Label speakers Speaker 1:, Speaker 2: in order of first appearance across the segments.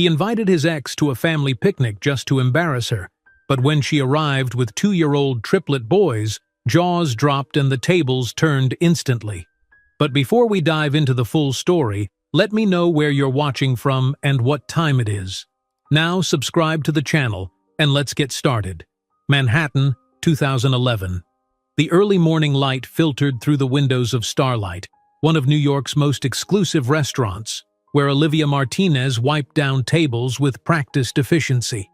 Speaker 1: He invited his ex to a family picnic just to embarrass her, but when she arrived with 2-year-old triplet boys, jaws dropped and the tables turned instantly. But before we dive into the full story, let me know where you're watching from and what time it is. Now subscribe to the channel, and let's get started. Manhattan, 2011. The early morning light filtered through the windows of Starlight, one of New York's most exclusive restaurants, where Olivia Martinez wiped down tables with practiced efficiency.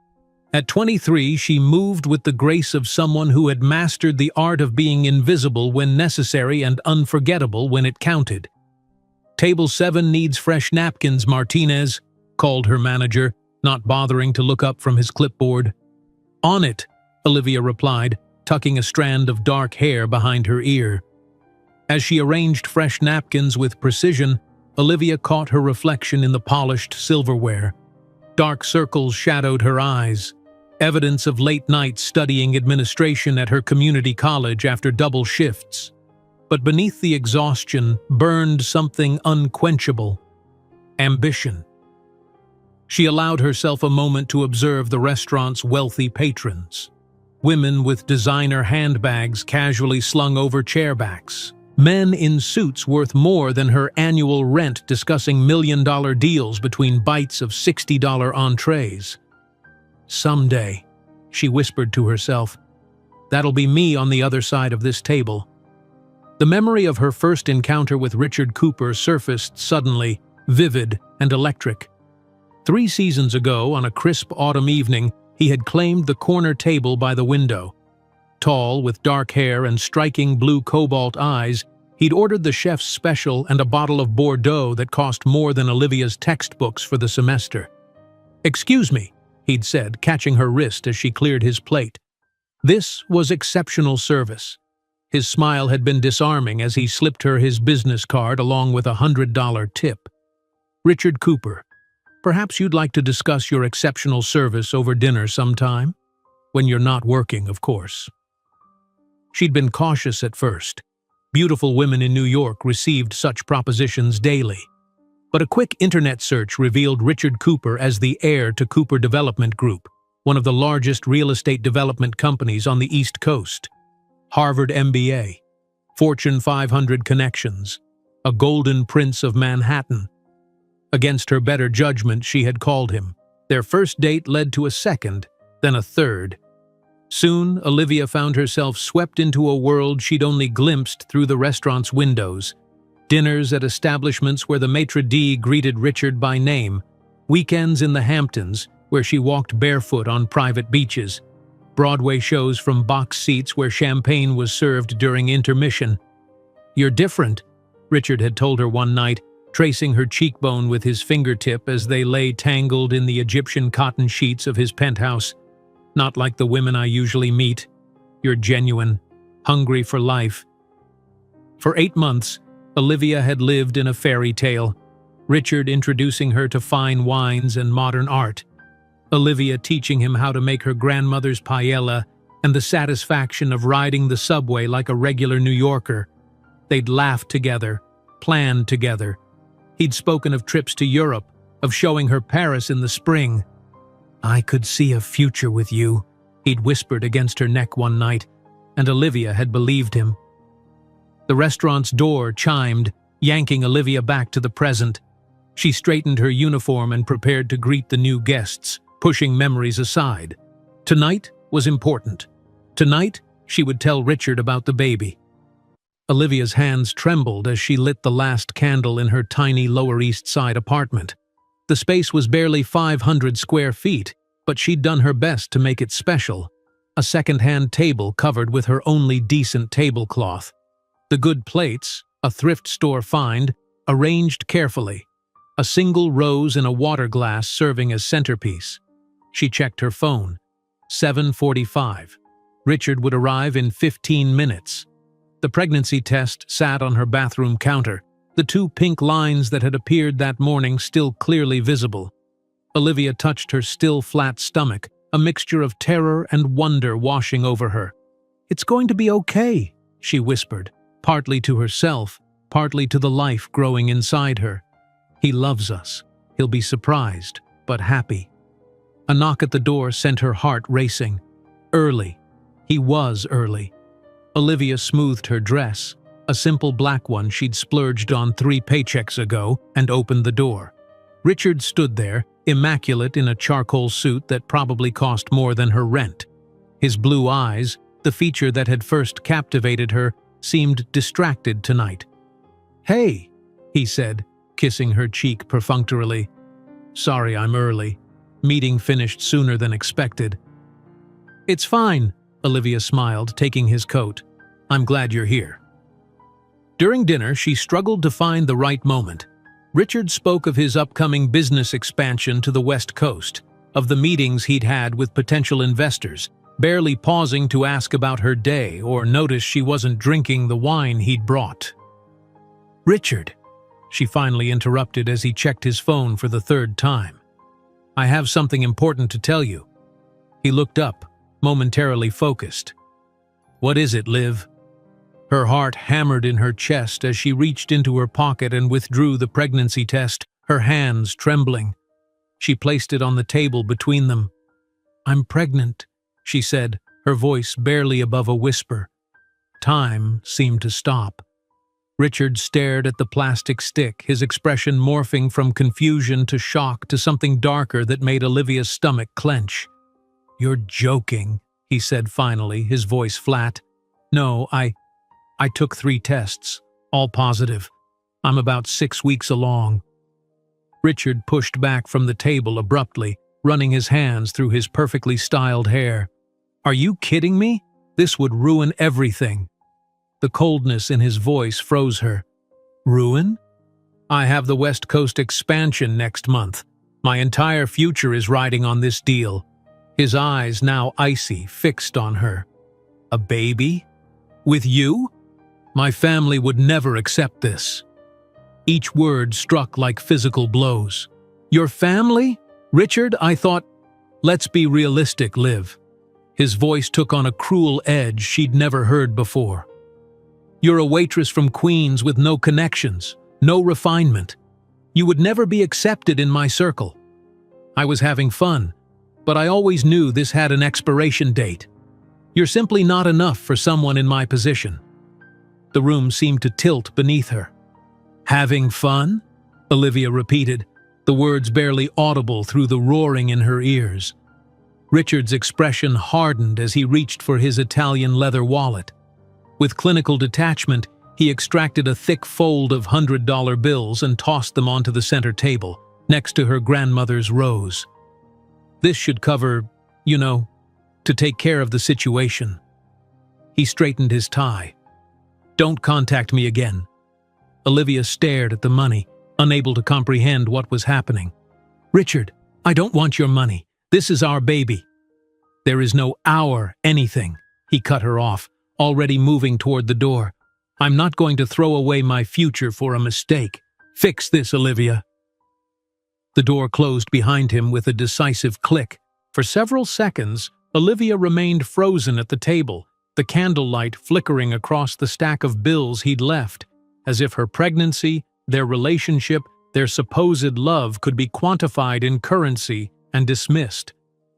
Speaker 1: At 23, she moved with the grace of someone who had mastered the art of being invisible when necessary and unforgettable when it counted. "Table 7 needs fresh napkins, Martinez," called her manager, not bothering to look up from his clipboard. "On it," Olivia replied, tucking a strand of dark hair behind her ear. As she arranged fresh napkins with precision, Olivia caught her reflection in the polished silverware. Dark circles shadowed her eyes, evidence of late nights studying administration at her community college after double shifts. But beneath the exhaustion burned something unquenchable: ambition. She allowed herself a moment to observe the restaurant's wealthy patrons. Women with designer handbags casually slung over chairbacks. Men in suits worth more than her annual rent discussing million-dollar deals between bites of $60 entrees. "Someday," she whispered to herself, "that'll be me on the other side of this table." The memory of her first encounter with Richard Cooper surfaced suddenly, vivid and electric. 3 seasons ago, on a crisp autumn evening, he had claimed the corner table by the window. Tall, with dark hair and striking blue cobalt eyes, he'd ordered the chef's special and a bottle of Bordeaux that cost more than Olivia's textbooks for the semester. "Excuse me," he'd said, catching her wrist as she cleared his plate. This was exceptional service. His smile had been disarming as he slipped her his business card along with a $100 tip. "Richard Cooper, perhaps you'd like to discuss your exceptional service over dinner sometime? When you're not working, of course." She'd been cautious at first. Beautiful women in New York received such propositions daily. But a quick internet search revealed Richard Cooper as the heir to Cooper Development Group, one of the largest real estate development companies on the East Coast. Harvard MBA, Fortune 500 connections, a golden prince of Manhattan. Against her better judgment, she had called him. Their first date led to a second, then a third. Soon, Olivia found herself swept into a world she'd only glimpsed through the restaurant's windows. Dinners at establishments where the maitre d' greeted Richard by name. Weekends in the Hamptons, where she walked barefoot on private beaches. Broadway shows from box seats where champagne was served during intermission. "You're different," Richard had told her one night, tracing her cheekbone with his fingertip as they lay tangled in the Egyptian cotton sheets of his penthouse. "Not like the women I usually meet. You're genuine, hungry for life." For 8 months, Olivia had lived in a fairy tale, Richard introducing her to fine wines and modern art, Olivia teaching him how to make her grandmother's paella, and the satisfaction of riding the subway like a regular New Yorker. They'd laughed together, planned together. He'd spoken of trips to Europe, of showing her Paris in the spring. "I could see a future with you," he'd whispered against her neck one night, and Olivia had believed him. The restaurant's door chimed, yanking Olivia back to the present. She straightened her uniform and prepared to greet the new guests, pushing memories aside. Tonight was important. Tonight, she would tell Richard about the baby. Olivia's hands trembled as she lit the last candle in her tiny Lower East Side apartment. The space was barely 500 square feet, but she'd done her best to make it special. A second-hand table covered with her only decent tablecloth. The good plates, a thrift store find, arranged carefully. A single rose in a water glass serving as centerpiece. She checked her phone. 7:45. Richard would arrive in 15 minutes. The pregnancy test sat on her bathroom counter, the 2 pink lines that had appeared that morning still clearly visible. Olivia touched her still flat stomach, a mixture of terror and wonder washing over her. "It's going to be okay," she whispered, partly to herself, partly to the life growing inside her. "He loves us. He'll be surprised. but happy. A knock at the door sent her heart racing. Early. He was early. Olivia smoothed her dress, a simple black one she'd splurged on 3 paychecks ago, and opened the door. Richard stood there, immaculate in a charcoal suit that probably cost more than her rent. His blue eyes, the feature that had first captivated her, seemed distracted tonight. "Hey," he said, kissing her cheek perfunctorily. "Sorry I'm early. Meeting finished sooner than expected." "It's fine," Olivia smiled, taking his coat. "I'm glad you're here." During dinner, she struggled to find the right moment. Richard spoke of his upcoming business expansion to the West Coast, of the meetings he'd had with potential investors, barely pausing to ask about her day or notice she wasn't drinking the wine he'd brought. "Richard," she finally interrupted as he checked his phone for the 3rd time. "I have something important to tell you." He looked up, momentarily focused. "What is it, Liv?" Her heart hammered in her chest as she reached into her pocket and withdrew the pregnancy test, her hands trembling. She placed it on the table between them. "I'm pregnant," she said, her voice barely above a whisper. Time seemed to stop. Richard stared at the plastic stick, his expression morphing from confusion to shock to something darker that made Olivia's stomach clench. "You're joking," he said finally, his voice flat. "No, I took 3 tests, all positive. I'm about 6 weeks along." Richard pushed back from the table abruptly, running his hands through his perfectly styled hair. "Are you kidding me? This would ruin everything." The coldness in his voice froze her. "Ruin? I have the West Coast expansion next month. My entire future is riding on this deal." His eyes, now icy, fixed on her. "A baby? With you? My family would never accept this." Each word struck like physical blows. "Your family? Richard, I thought—" "Let's be realistic, Liv." His voice took on a cruel edge she'd never heard before. "You're a waitress from Queens with no connections, no refinement. You would never be accepted in my circle. I was having fun, but I always knew this had an expiration date. You're simply not enough for someone in my position." The room seemed to tilt beneath her. "Having fun?" Olivia repeated, the words barely audible through the roaring in her ears. Richard's expression hardened as he reached for his Italian leather wallet. With clinical detachment, he extracted a thick fold of $100 bills and tossed them onto the center table, next to her grandmother's rose. "This should cover, to take care of the situation." He straightened his tie. "Don't contact me again." Olivia stared at the money, unable to comprehend what was happening. "Richard, I don't want your money. This is our baby." "There is no our anything," he cut her off, already moving toward the door. "I'm not going to throw away my future for a mistake. Fix this, Olivia." The door closed behind him with a decisive click. For several seconds, Olivia remained frozen at the table, the candlelight flickering across the stack of bills he'd left, as if her pregnancy, their relationship, their supposed love could be quantified in currency and dismissed.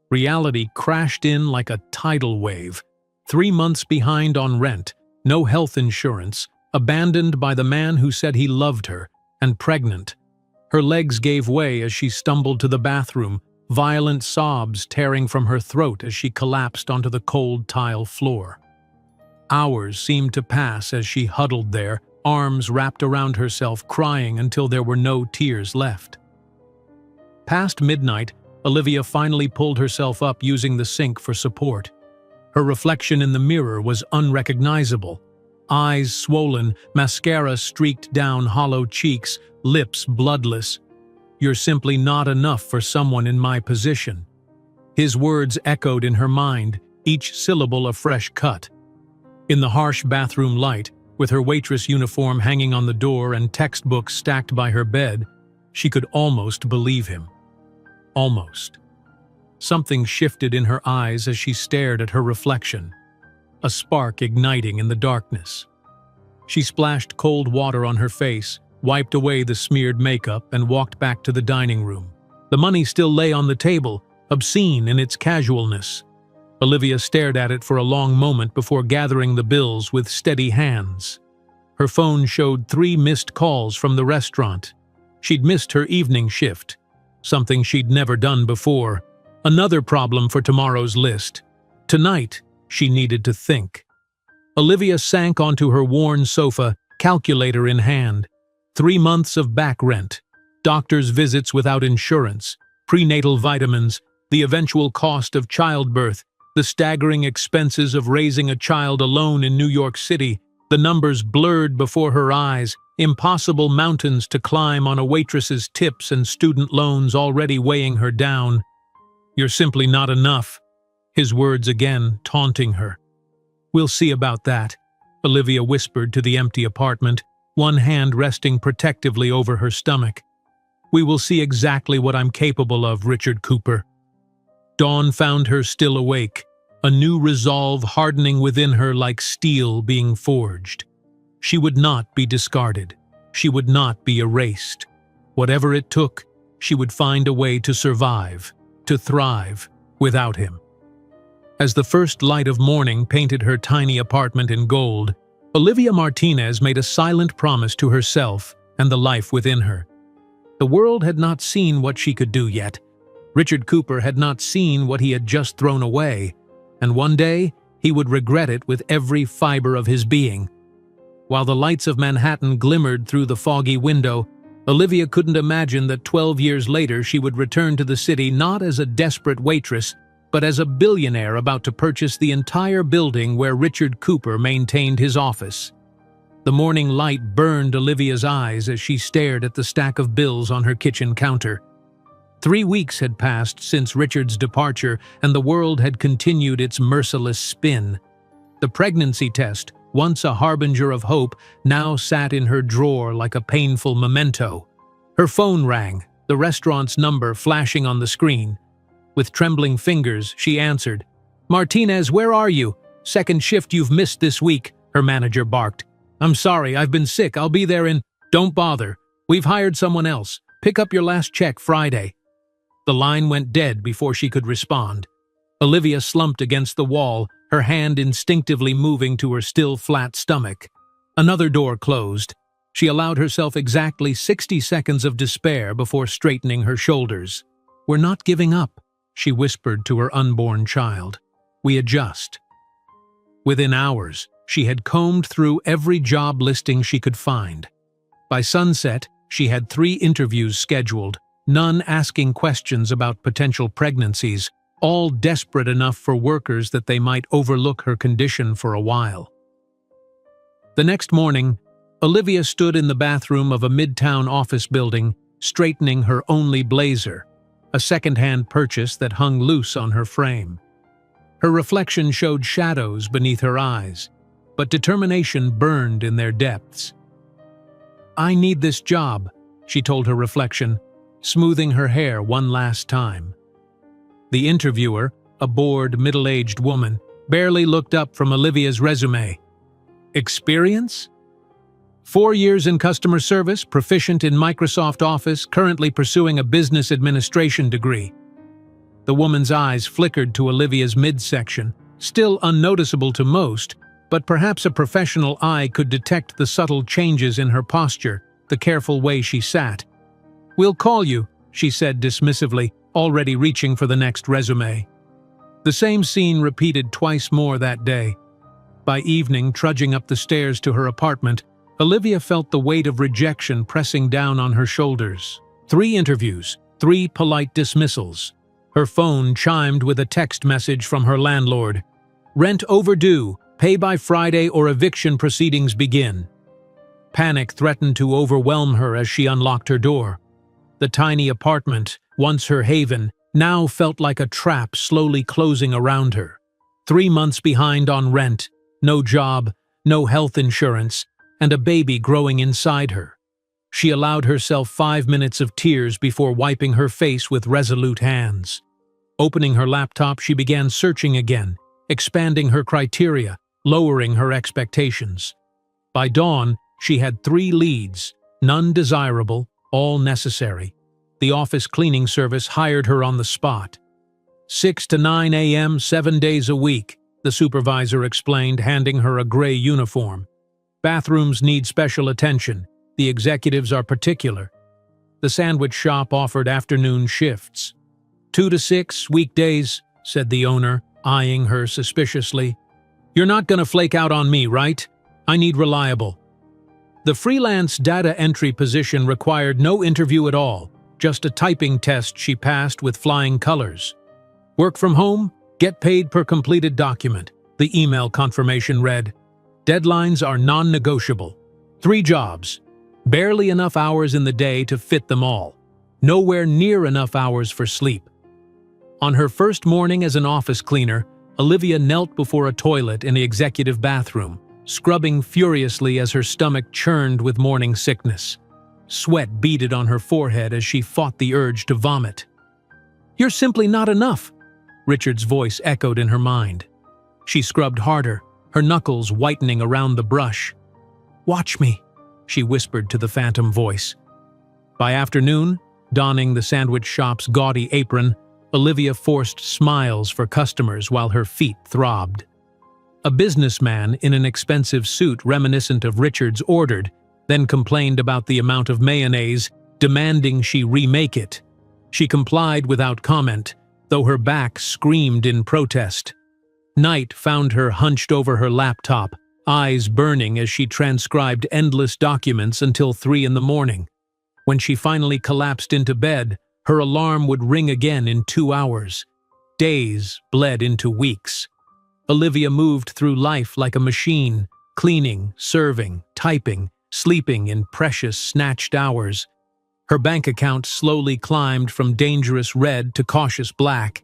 Speaker 1: Reality crashed in like a tidal wave. 3 months behind on rent, no health insurance, abandoned by the man who said he loved her, and pregnant. Her legs gave way as she stumbled to the bathroom, violent sobs tearing from her throat as she collapsed onto the cold tile floor. Hours seemed to pass as she huddled there, arms wrapped around herself, crying until there were no tears left. Past midnight, Olivia finally pulled herself up using the sink for support. Her reflection in the mirror was unrecognizable. Eyes swollen, mascara streaked down hollow cheeks, lips bloodless. "You're simply not enough for someone in my position." His words echoed in her mind, each syllable a fresh cut. In the harsh bathroom light, with her waitress uniform hanging on the door and textbooks stacked by her bed, she could almost believe him. Almost. Something shifted in her eyes as she stared at her reflection, a spark igniting in the darkness. She splashed cold water on her face, wiped away the smeared makeup, and walked back to the dining room. The money still lay on the table, obscene in its casualness. Olivia stared at it for a long moment before gathering the bills with steady hands. Her phone showed 3 missed calls from the restaurant. She'd missed her evening shift, something she'd never done before. Another problem for tomorrow's list. Tonight, she needed to think. Olivia sank onto her worn sofa, calculator in hand. 3 months of back rent, doctor's visits without insurance, prenatal vitamins, the eventual cost of childbirth, the staggering expenses of raising a child alone in New York City. The numbers blurred before her eyes, impossible mountains to climb on a waitress's tips and student loans already weighing her down. "You're simply not enough," his words again taunting her. "We'll see about that," Olivia whispered to the empty apartment, one hand resting protectively over her stomach. "We will see exactly what I'm capable of, Richard Cooper." Dawn found her still awake, a new resolve hardening within her like steel being forged. She would not be discarded. She would not be erased. Whatever it took, she would find a way to survive, to thrive, without him. As the first light of morning painted her tiny apartment in gold, Olivia Martinez made a silent promise to herself and the life within her. The world had not seen what she could do yet. Richard Cooper had not seen what he had just thrown away, and one day he would regret it with every fiber of his being. While the lights of Manhattan glimmered through the foggy window, Olivia couldn't imagine that 12 years later she would return to the city not as a desperate waitress, but as a billionaire about to purchase the entire building where Richard Cooper maintained his office. The morning light burned Olivia's eyes as she stared at the stack of bills on her kitchen counter. 3 weeks had passed since Richard's departure, and the world had continued its merciless spin. The pregnancy test, once a harbinger of hope, now sat in her drawer like a painful memento. Her phone rang, the restaurant's number flashing on the screen. With trembling fingers, she answered. "Martinez, where are you? Second shift you've missed this week," her manager barked. "I'm sorry, I've been sick. I'll be there in—" "Don't bother. We've hired someone else. Pick up your last check Friday." The line went dead before she could respond. Olivia slumped against the wall, her hand instinctively moving to her still flat stomach. Another door closed. She allowed herself exactly 60 seconds of despair before straightening her shoulders. "We're not giving up," she whispered to her unborn child. "We adjust." Within hours, she had combed through every job listing she could find. By sunset, she had 3 interviews scheduled, none asking questions about potential pregnancies, all desperate enough for workers that they might overlook her condition for a while. The next morning, Olivia stood in the bathroom of a midtown office building, straightening her only blazer, a second-hand purchase that hung loose on her frame. Her reflection showed shadows beneath her eyes, but determination burned in their depths. "I need this job," she told her reflection, smoothing her hair one last time. The interviewer, a bored, middle-aged woman, barely looked up from Olivia's resume. "Experience? 4 years in customer service, proficient in Microsoft Office, currently pursuing a business administration degree." The woman's eyes flickered to Olivia's midsection, still unnoticeable to most, but perhaps a professional eye could detect the subtle changes in her posture, the careful way she sat. "We'll call you," she said dismissively, already reaching for the next resume. The same scene repeated twice more that day. By evening, trudging up the stairs to her apartment, Olivia felt the weight of rejection pressing down on her shoulders. 3 interviews, 3 polite dismissals. Her phone chimed with a text message from her landlord. "Rent overdue. Pay by Friday or eviction proceedings begin." Panic threatened to overwhelm her as she unlocked her door. The tiny apartment, once her haven, now felt like a trap slowly closing around her. 3 months behind on rent, no job, no health insurance, and a baby growing inside her. She allowed herself 5 minutes of tears before wiping her face with resolute hands. Opening her laptop, she began searching again, expanding her criteria, lowering her expectations. By dawn, she had 3 leads, none desirable, all necessary. The office cleaning service hired her on the spot. 6 to 9 a.m., 7 days a week, the supervisor explained, handing her a gray uniform. Bathrooms need special attention. The executives are particular. The sandwich shop offered afternoon shifts. 2 to 6, weekdays, said the owner, eyeing her suspiciously. You're not gonna flake out on me, right? I need reliable. The freelance data entry position required no interview at all, just a typing test she passed with flying colors. Work from home, get paid per completed document, the email confirmation read. Deadlines are non-negotiable. 3 jobs. Barely enough hours in the day to fit them all. Nowhere near enough hours for sleep. On her first morning as an office cleaner, Olivia knelt before a toilet in the executive bathroom, scrubbing furiously as her stomach churned with morning sickness. Sweat beaded on her forehead as she fought the urge to vomit. You're simply not enough, Richard's voice echoed in her mind. She scrubbed harder, her knuckles whitening around the brush. Watch me, she whispered to the phantom voice. By afternoon, donning the sandwich shop's gaudy apron, Olivia forced smiles for customers while her feet throbbed. A businessman in an expensive suit reminiscent of Richard's ordered, then complained about the amount of mayonnaise, demanding she remake it. She complied without comment, though her back screamed in protest. Night found her hunched over her laptop, eyes burning as she transcribed endless documents until 3 in the morning. When she finally collapsed into bed, her alarm would ring again in 2 hours. Days bled into weeks. Olivia moved through life like a machine, cleaning, serving, typing, sleeping in precious snatched hours. Her bank account slowly climbed from dangerous red to cautious black.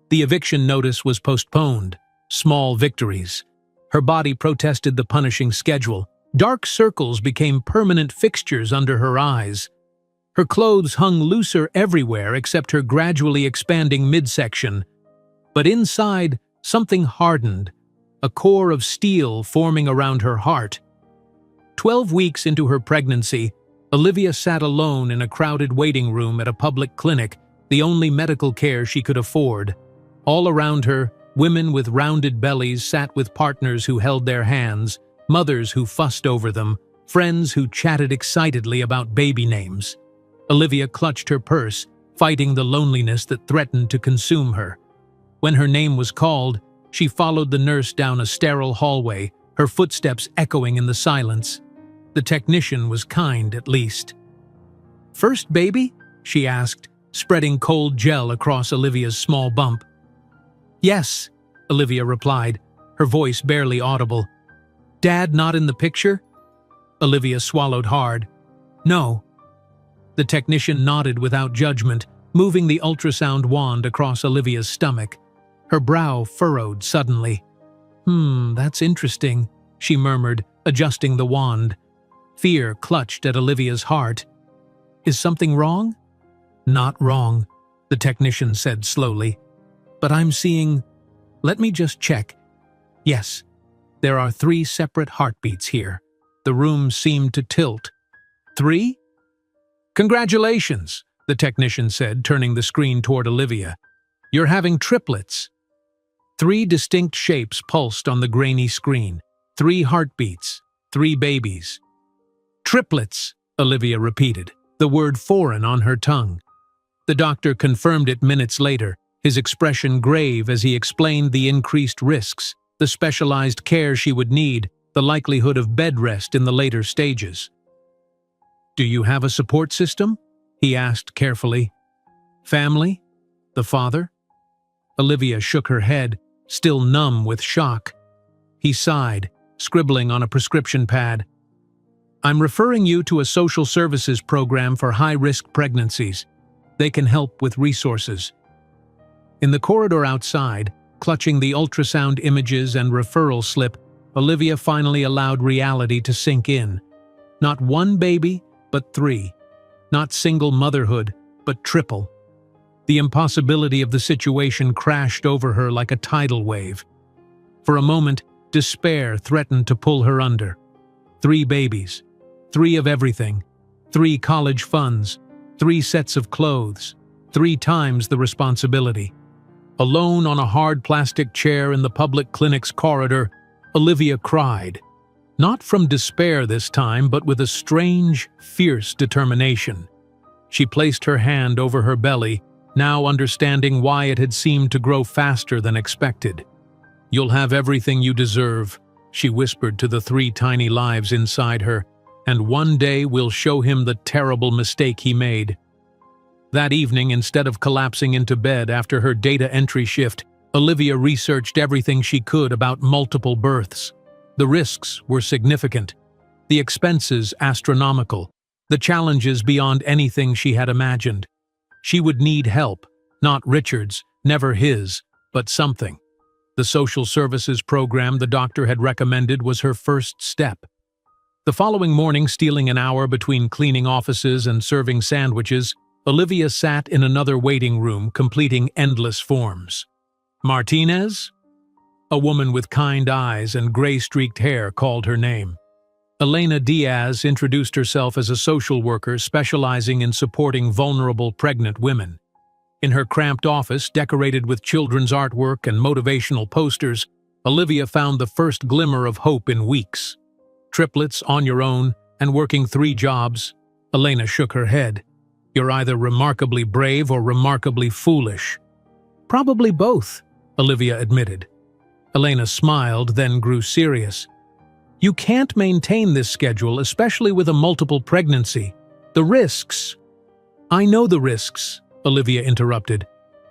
Speaker 1: The eviction notice was postponed. Small victories. Her body protested the punishing schedule. Dark circles became permanent fixtures under her eyes. Her clothes hung looser everywhere except her gradually expanding midsection. But inside, something hardened, a core of steel forming around her heart. 12 weeks into her pregnancy, Olivia sat alone in a crowded waiting room at a public clinic, the only medical care she could afford. All around her, women with rounded bellies sat with partners who held their hands, mothers who fussed over them, friends who chatted excitedly about baby names. Olivia clutched her purse, fighting the loneliness that threatened to consume her. When her name was called, she followed the nurse down a sterile hallway, her footsteps echoing in the silence. The technician was kind, at least. "First baby?" she asked, spreading cold gel across Olivia's small bump. "Yes," Olivia replied, her voice barely audible. "Dad not in the picture?" Olivia swallowed hard. "No." The technician nodded without judgment, moving the ultrasound wand across Olivia's stomach. Her brow furrowed suddenly. That's interesting," she murmured, adjusting the wand. Fear clutched at Olivia's heart. "Is something wrong?" "Not wrong," the technician said slowly. "But I'm seeing... Let me just check. Yes, there are 3 separate heartbeats here." The room seemed to tilt. 3? "Congratulations," the technician said, turning the screen toward Olivia. "You're having triplets." 3 distinct shapes pulsed on the grainy screen. 3 heartbeats. 3 babies. "Triplets," Olivia repeated, the word foreign on her tongue. The doctor confirmed it minutes later, his expression grave as he explained the increased risks, the specialized care she would need, the likelihood of bed rest in the later stages. "Do you have a support system?" he asked carefully. "Family? The father?" Olivia shook her head, still numb with shock. He sighed, scribbling on a prescription pad. "I'm referring you to a social services program for high-risk pregnancies. They can help with resources." In the corridor outside, clutching the ultrasound images and referral slip, Olivia finally allowed reality to sink in. Not 1 baby, but 3. Not single motherhood, but triple. The impossibility of the situation crashed over her like a tidal wave. For a moment, despair threatened to pull her under. 3 babies. 3 of everything. 3 college funds. 3 sets of clothes, 3 times the responsibility. Alone on a hard plastic chair in the public clinic's corridor, Olivia cried. Not from despair this time, but with a strange, fierce determination. She placed her hand over her belly, now understanding why it had seemed to grow faster than expected. "You'll have everything you deserve," she whispered to the 3 tiny lives inside her, "and one day we'll show him the terrible mistake he made." That evening, instead of collapsing into bed after her data entry shift, Olivia researched everything she could about multiple births. The risks were significant, the expenses astronomical, the challenges beyond anything she had imagined. She would need help, not Richard's, never his, but something. The social services program the doctor had recommended was her first step. The following morning, stealing an hour between cleaning offices and serving sandwiches, Olivia sat in another waiting room completing endless forms. "Martinez?" A woman with kind eyes and gray-streaked hair called her name. Elena Diaz introduced herself as a social worker specializing in supporting vulnerable pregnant women. In her cramped office, decorated with children's artwork and motivational posters, Olivia found the first glimmer of hope in weeks. "Triplets, on your own, and working 3 jobs." Elena shook her head. "You're either remarkably brave or remarkably foolish." "Probably both," Olivia admitted. Elena smiled, then grew serious. "You can't maintain this schedule, especially with a multiple pregnancy. The risks—" "I know the risks," Olivia interrupted,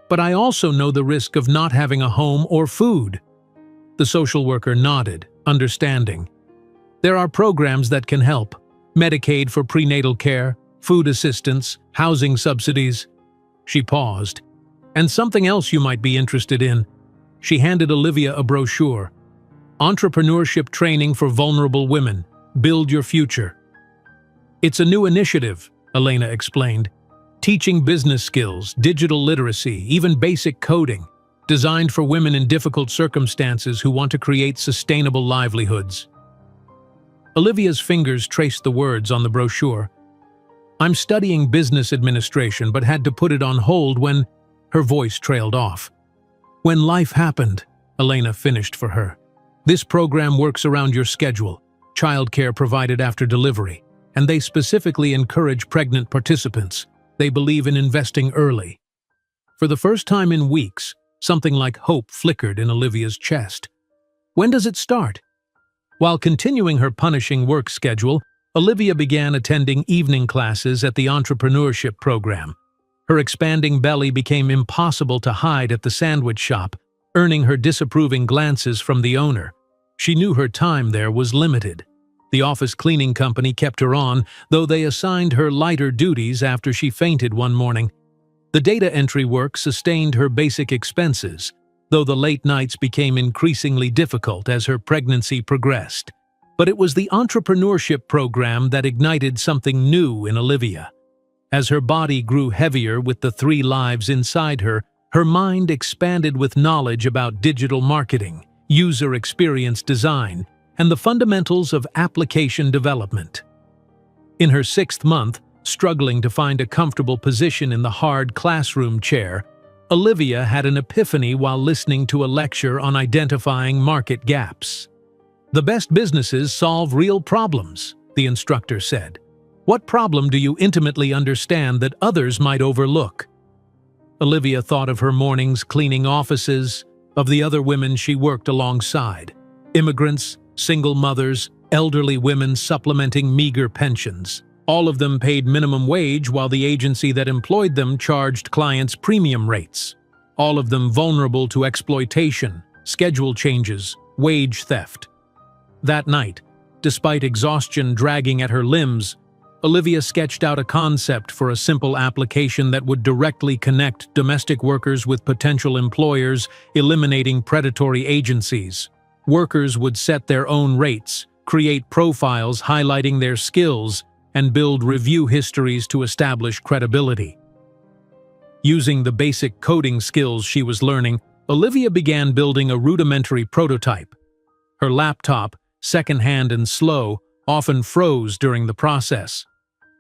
Speaker 1: "but I also know the risk of not having a home or food." The social worker nodded, understanding. "There are programs that can help. Medicaid for prenatal care, food assistance, housing subsidies." She paused. "And something else you might be interested in." She handed Olivia a brochure. "Entrepreneurship Training for Vulnerable Women. Build Your Future." "It's a new initiative," Elena explained. "Teaching business skills, digital literacy, even basic coding. Designed for women in difficult circumstances who want to create sustainable livelihoods." Olivia's fingers traced the words on the brochure. "I'm studying business administration but had to put it on hold when—" Her voice trailed off. "When life happened," Elena finished for her. "This program works around your schedule, childcare provided after delivery, and they specifically encourage pregnant participants. They believe in investing early." For the first time in weeks, something like hope flickered in Olivia's chest. "When does it start?" While continuing her punishing work schedule, Olivia began attending evening classes at the entrepreneurship program. Her expanding belly became impossible to hide at the sandwich shop, earning her disapproving glances from the owner. She knew her time there was limited. The office cleaning company kept her on, though they assigned her lighter duties after she fainted one morning. The data entry work sustained her basic expenses, though the late nights became increasingly difficult as her pregnancy progressed. But it was the entrepreneurship program that ignited something new in Olivia. As her body grew heavier with the 3 lives inside her, her mind expanded with knowledge about digital marketing, user experience design, and the fundamentals of application development. In her 6th month, struggling to find a comfortable position in the hard classroom chair, Olivia had an epiphany while listening to a lecture on identifying market gaps. "The best businesses solve real problems," the instructor said. "What problem do you intimately understand that others might overlook?" Olivia thought of her mornings cleaning offices, of the other women she worked alongside. Immigrants, single mothers, elderly women supplementing meager pensions. All of them paid minimum wage while the agency that employed them charged clients premium rates. All of them vulnerable to exploitation, schedule changes, wage theft. That night, despite exhaustion dragging at her limbs, Olivia sketched out a concept for a simple application that would directly connect domestic workers with potential employers, eliminating predatory agencies. Workers would set their own rates, create profiles highlighting their skills, and build review histories to establish credibility. Using the basic coding skills she was learning, Olivia began building a rudimentary prototype. Her laptop, secondhand and slow, often froze during the process.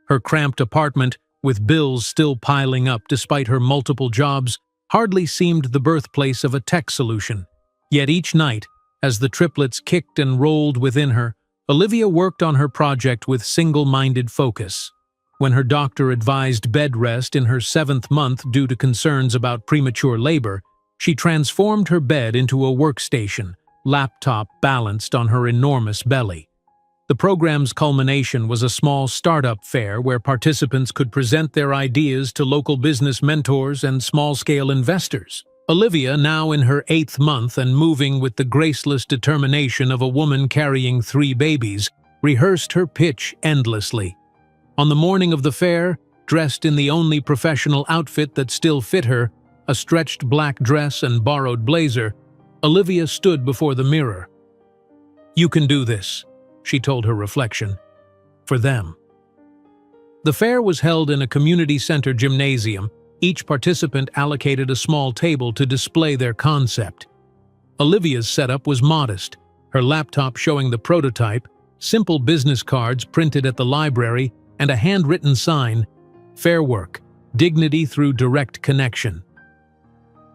Speaker 1: Her cramped apartment, with bills still piling up despite her multiple jobs, hardly seemed the birthplace of a tech solution. Yet each night, as the triplets kicked and rolled within her, Olivia worked on her project with single-minded focus. When her doctor advised bed rest in her 7th month due to concerns about premature labor, she transformed her bed into a workstation, laptop balanced on her enormous belly. The program's culmination was a small startup fair where participants could present their ideas to local business mentors and small-scale investors. Olivia, now in her 8th month and moving with the graceless determination of a woman carrying 3 babies, rehearsed her pitch endlessly. On the morning of the fair, dressed in the only professional outfit that still fit her, a stretched black dress and borrowed blazer, Olivia stood before the mirror. "You can do this," she told her reflection. "For them." The fair was held in a community center gymnasium. Each participant allocated a small table to display their concept. Olivia's setup was modest, her laptop showing the prototype, simple business cards printed at the library, and a handwritten sign, "Fair work, dignity through direct connection."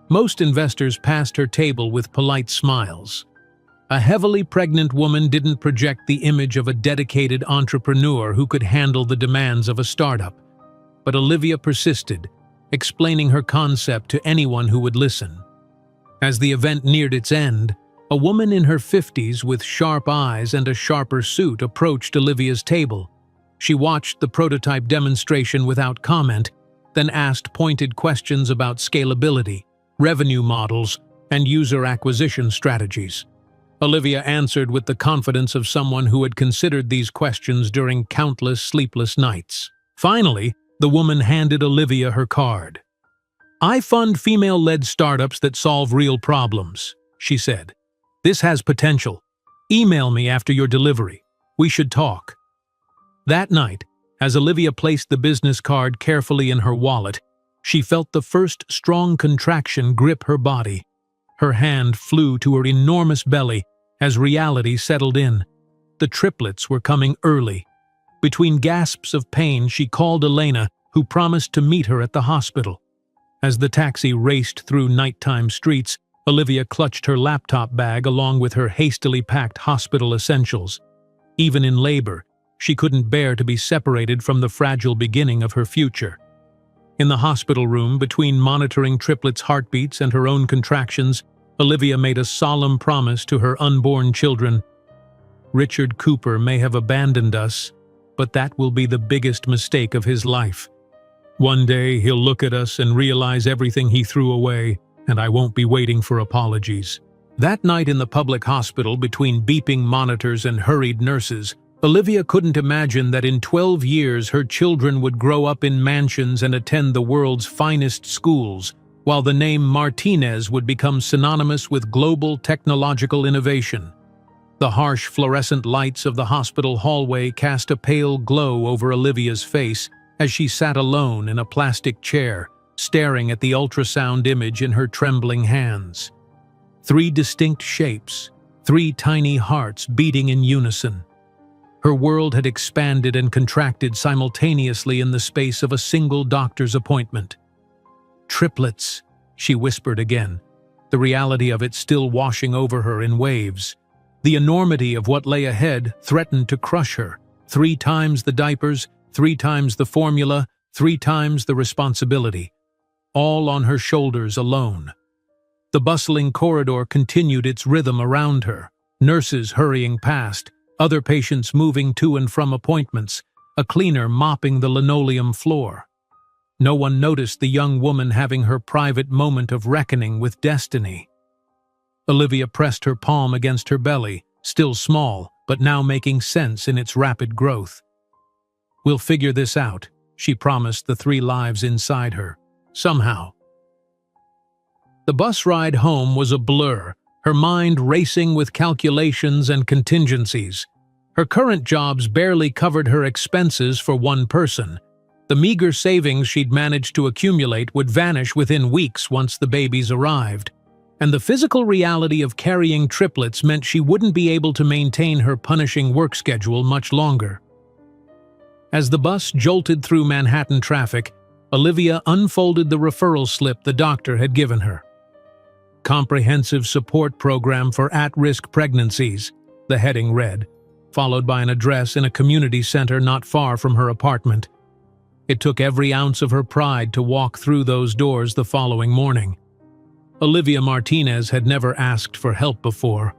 Speaker 1: Most investors passed her table with polite smiles. A heavily pregnant woman didn't project the image of a dedicated entrepreneur who could handle the demands of a startup. But Olivia persisted, explaining her concept to anyone who would listen. As the event neared its end, a woman in her 50s with sharp eyes and a sharper suit approached Olivia's table. She watched the prototype demonstration without comment, then asked pointed questions about scalability, revenue models, and user acquisition strategies. Olivia answered with the confidence of someone who had considered these questions during countless sleepless nights. Finally, the woman handed Olivia her card. "I fund female-led startups that solve real problems," she said. "This has potential. Email me after your delivery. We should talk." That night, as Olivia placed the business card carefully in her wallet, she felt the first strong contraction grip her body. Her hand flew to her enormous belly as reality settled in. The triplets were coming early. Between gasps of pain, she called Elena, who promised to meet her at the hospital. As the taxi raced through nighttime streets, Olivia clutched her laptop bag along with her hastily packed hospital essentials. Even in labor, she couldn't bear to be separated from the fragile beginning of her future. In the hospital room, between monitoring triplets' heartbeats and her own contractions, Olivia made a solemn promise to her unborn children. "Richard Cooper may have abandoned us, but that will be the biggest mistake of his life. One day he'll look at us and realize everything he threw away, and I won't be waiting for apologies." That night in the public hospital, between beeping monitors and hurried nurses, Olivia couldn't imagine that in 12 years her children would grow up in mansions and attend the world's finest schools, while the name Martinez would become synonymous with global technological innovation. The harsh fluorescent lights of the hospital hallway cast a pale glow over Olivia's face as she sat alone in a plastic chair, staring at the ultrasound image in her trembling hands. 3 distinct shapes, 3 tiny hearts beating in unison. Her world had expanded and contracted simultaneously in the space of a single doctor's appointment. "Triplets," she whispered again, the reality of it still washing over her in waves. The enormity of what lay ahead threatened to crush her. 3 times the diapers, 3 times the formula, 3 times the responsibility. All on her shoulders alone. The bustling corridor continued its rhythm around her, nurses hurrying past, other patients moving to and from appointments, a cleaner mopping the linoleum floor. No one noticed the young woman having her private moment of reckoning with destiny. Olivia pressed her palm against her belly, still small, but now making sense in its rapid growth. "We'll figure this out," she promised the 3 lives inside her. "Somehow." The bus ride home was a blur, her mind racing with calculations and contingencies. Her current jobs barely covered her expenses for one person. The meager savings she'd managed to accumulate would vanish within weeks once the babies arrived. And the physical reality of carrying triplets meant she wouldn't be able to maintain her punishing work schedule much longer. As the bus jolted through Manhattan traffic, Olivia unfolded the referral slip the doctor had given her. Comprehensive Support Program for At-Risk Pregnancies, the heading read, followed by an address in a community center not far from her apartment. It took every ounce of her pride to walk through those doors the following morning. Olivia Martinez had never asked for help before.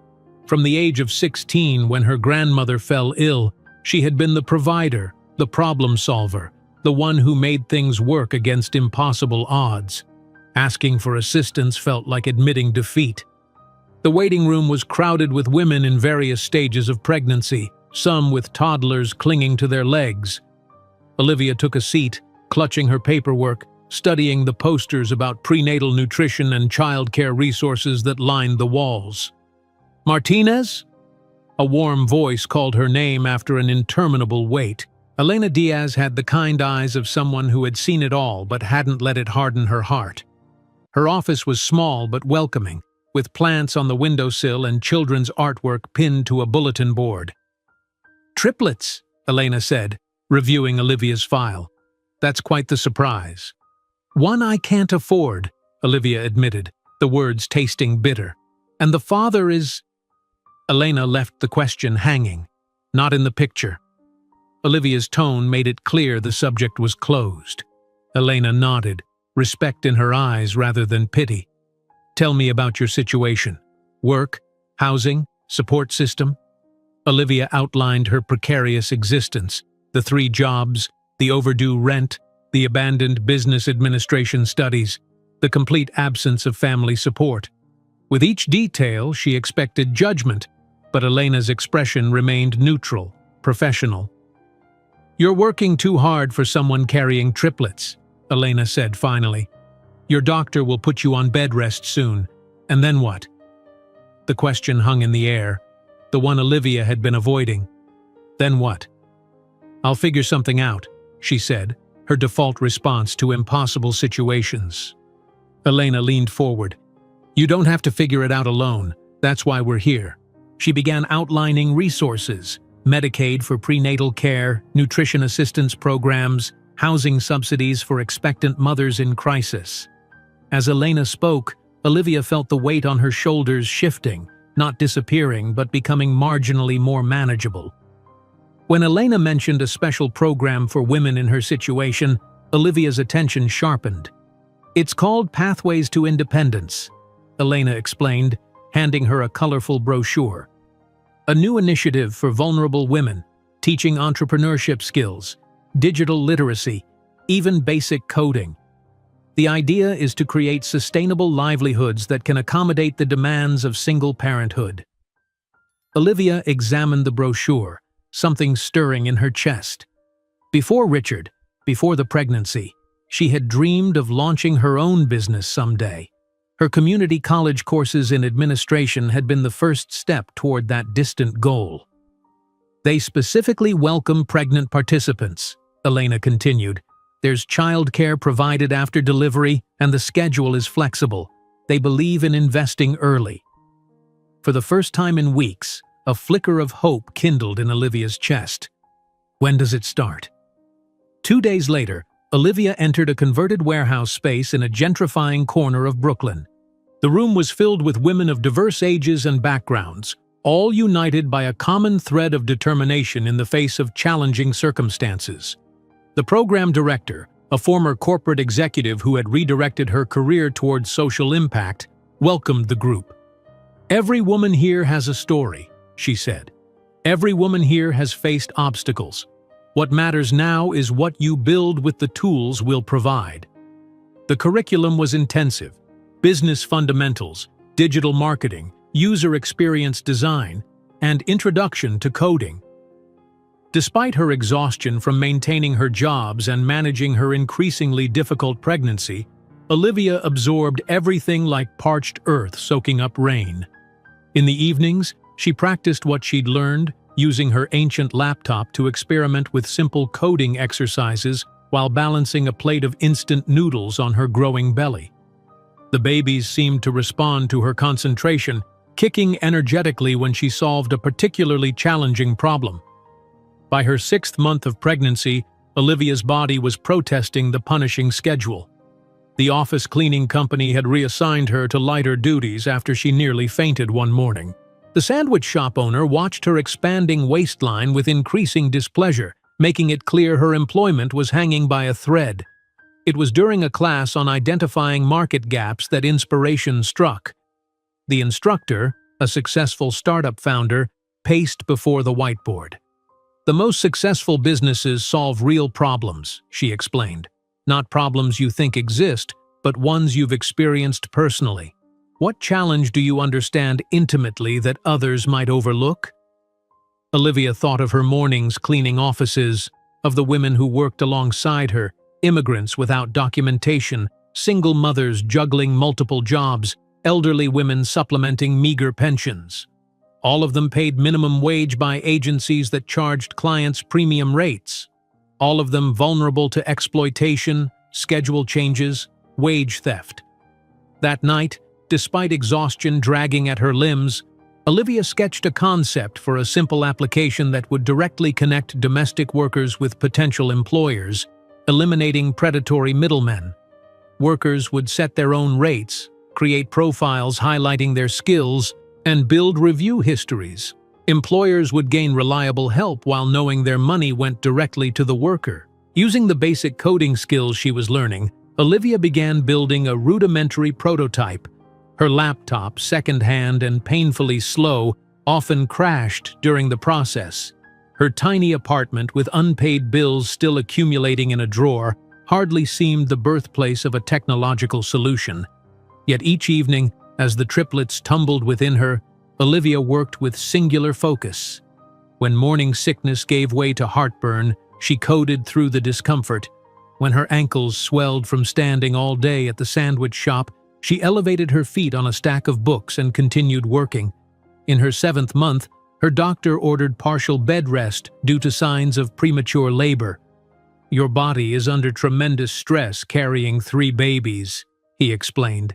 Speaker 1: From the age of 16, when her grandmother fell ill, she had been the provider, the problem solver, the one who made things work against impossible odds. Asking for assistance felt like admitting defeat. The waiting room was crowded with women in various stages of pregnancy, some with toddlers clinging to their legs. Olivia took a seat, clutching her paperwork, studying the posters about prenatal nutrition and childcare resources that lined the walls. "Martinez?" A warm voice called her name after an interminable wait. Elena Diaz had the kind eyes of someone who had seen it all but hadn't let it harden her heart. Her office was small but welcoming, with plants on the windowsill and children's artwork pinned to a bulletin board. "Triplets," Elena said, reviewing Olivia's file. "That's quite the surprise." "One I can't afford," Olivia admitted, the words tasting bitter. "And the father is—" Elena left the question hanging. "Not in the picture." Olivia's tone made it clear the subject was closed. Elena nodded, respect in her eyes rather than pity. "Tell me about your situation. Work, housing, support system?" Olivia outlined her precarious existence, the 3 jobs, the overdue rent, the abandoned business administration studies, the complete absence of family support. With each detail, she expected judgment, but Elena's expression remained neutral, professional. "You're working too hard for someone carrying triplets," Elena said finally. "Your doctor will put you on bed rest soon. And then what?" The question hung in the air, the one Olivia had been avoiding. "Then what?" "I'll figure something out," she said, her default response to impossible situations. Elena leaned forward. "You don't have to figure it out alone. That's why we're here." She began outlining resources: Medicaid for prenatal care, nutrition assistance programs, housing subsidies for expectant mothers in crisis. As Elena spoke, Olivia felt the weight on her shoulders shifting, not disappearing but becoming marginally more manageable. When Elena mentioned a special program for women in her situation, Olivia's attention sharpened. "It's called Pathways to Independence," Elena explained, handing her a colorful brochure. "A new initiative for vulnerable women, teaching entrepreneurship skills, digital literacy, even basic coding. The idea is to create sustainable livelihoods that can accommodate the demands of single parenthood." Olivia examined the brochure, something stirring in her chest. Before Richard, before the pregnancy, she had dreamed of launching her own business someday. Her community college courses in administration had been the first step toward that distant goal. "They specifically welcome pregnant participants," Elena continued. "There's childcare provided after delivery, and the schedule is flexible. They believe in investing early." For the first time in weeks, a flicker of hope kindled in Olivia's chest. "When does it start?" 2 days later, Olivia entered a converted warehouse space in a gentrifying corner of Brooklyn. The room was filled with women of diverse ages and backgrounds, all united by a common thread of determination in the face of challenging circumstances. The program director, a former corporate executive who had redirected her career towards social impact, welcomed the group. "Every woman here has a story," she said. "Every woman here has faced obstacles. What matters now is what you build with the tools we'll provide." The curriculum was intensive: business fundamentals, digital marketing, user experience design, and introduction to coding. Despite her exhaustion from maintaining her jobs and managing her increasingly difficult pregnancy, Olivia absorbed everything like parched earth soaking up rain. In the evenings, she practiced what she'd learned, using her ancient laptop to experiment with simple coding exercises while balancing a plate of instant noodles on her growing belly. The babies seemed to respond to her concentration, kicking energetically when she solved a particularly challenging problem. By her 6th month of pregnancy, Olivia's body was protesting the punishing schedule. The office cleaning company had reassigned her to lighter duties after she nearly fainted one morning. The sandwich shop owner watched her expanding waistline with increasing displeasure, making it clear her employment was hanging by a thread. It was during a class on identifying market gaps that inspiration struck. The instructor, a successful startup founder, paced before the whiteboard. "The most successful businesses solve real problems," she explained. "Not problems you think exist, but ones you've experienced personally. What challenge do you understand intimately that others might overlook?" Olivia thought of her mornings cleaning offices, of the women who worked alongside her, immigrants without documentation, single mothers juggling multiple jobs, elderly women supplementing meager pensions. All of them paid minimum wage by agencies that charged clients premium rates. All of them vulnerable to exploitation, schedule changes, wage theft. That night, despite exhaustion dragging at her limbs, Olivia sketched a concept for a simple application that would directly connect domestic workers with potential employers, eliminating predatory middlemen. Workers would set their own rates, create profiles highlighting their skills, and build review histories. Employers would gain reliable help while knowing their money went directly to the worker. Using the basic coding skills she was learning, Olivia began building a rudimentary prototype. Her laptop, second-hand and painfully slow, often crashed during the process. Her tiny apartment, with unpaid bills still accumulating in a drawer, hardly seemed the birthplace of a technological solution. Yet each evening, as the triplets tumbled within her, Olivia worked with singular focus. When morning sickness gave way to heartburn, she coded through the discomfort. When her ankles swelled from standing all day at the sandwich shop, she elevated her feet on a stack of books and continued working. In her 7th month, her doctor ordered partial bed rest due to signs of premature labor. "Your body is under tremendous stress carrying 3 babies," he explained.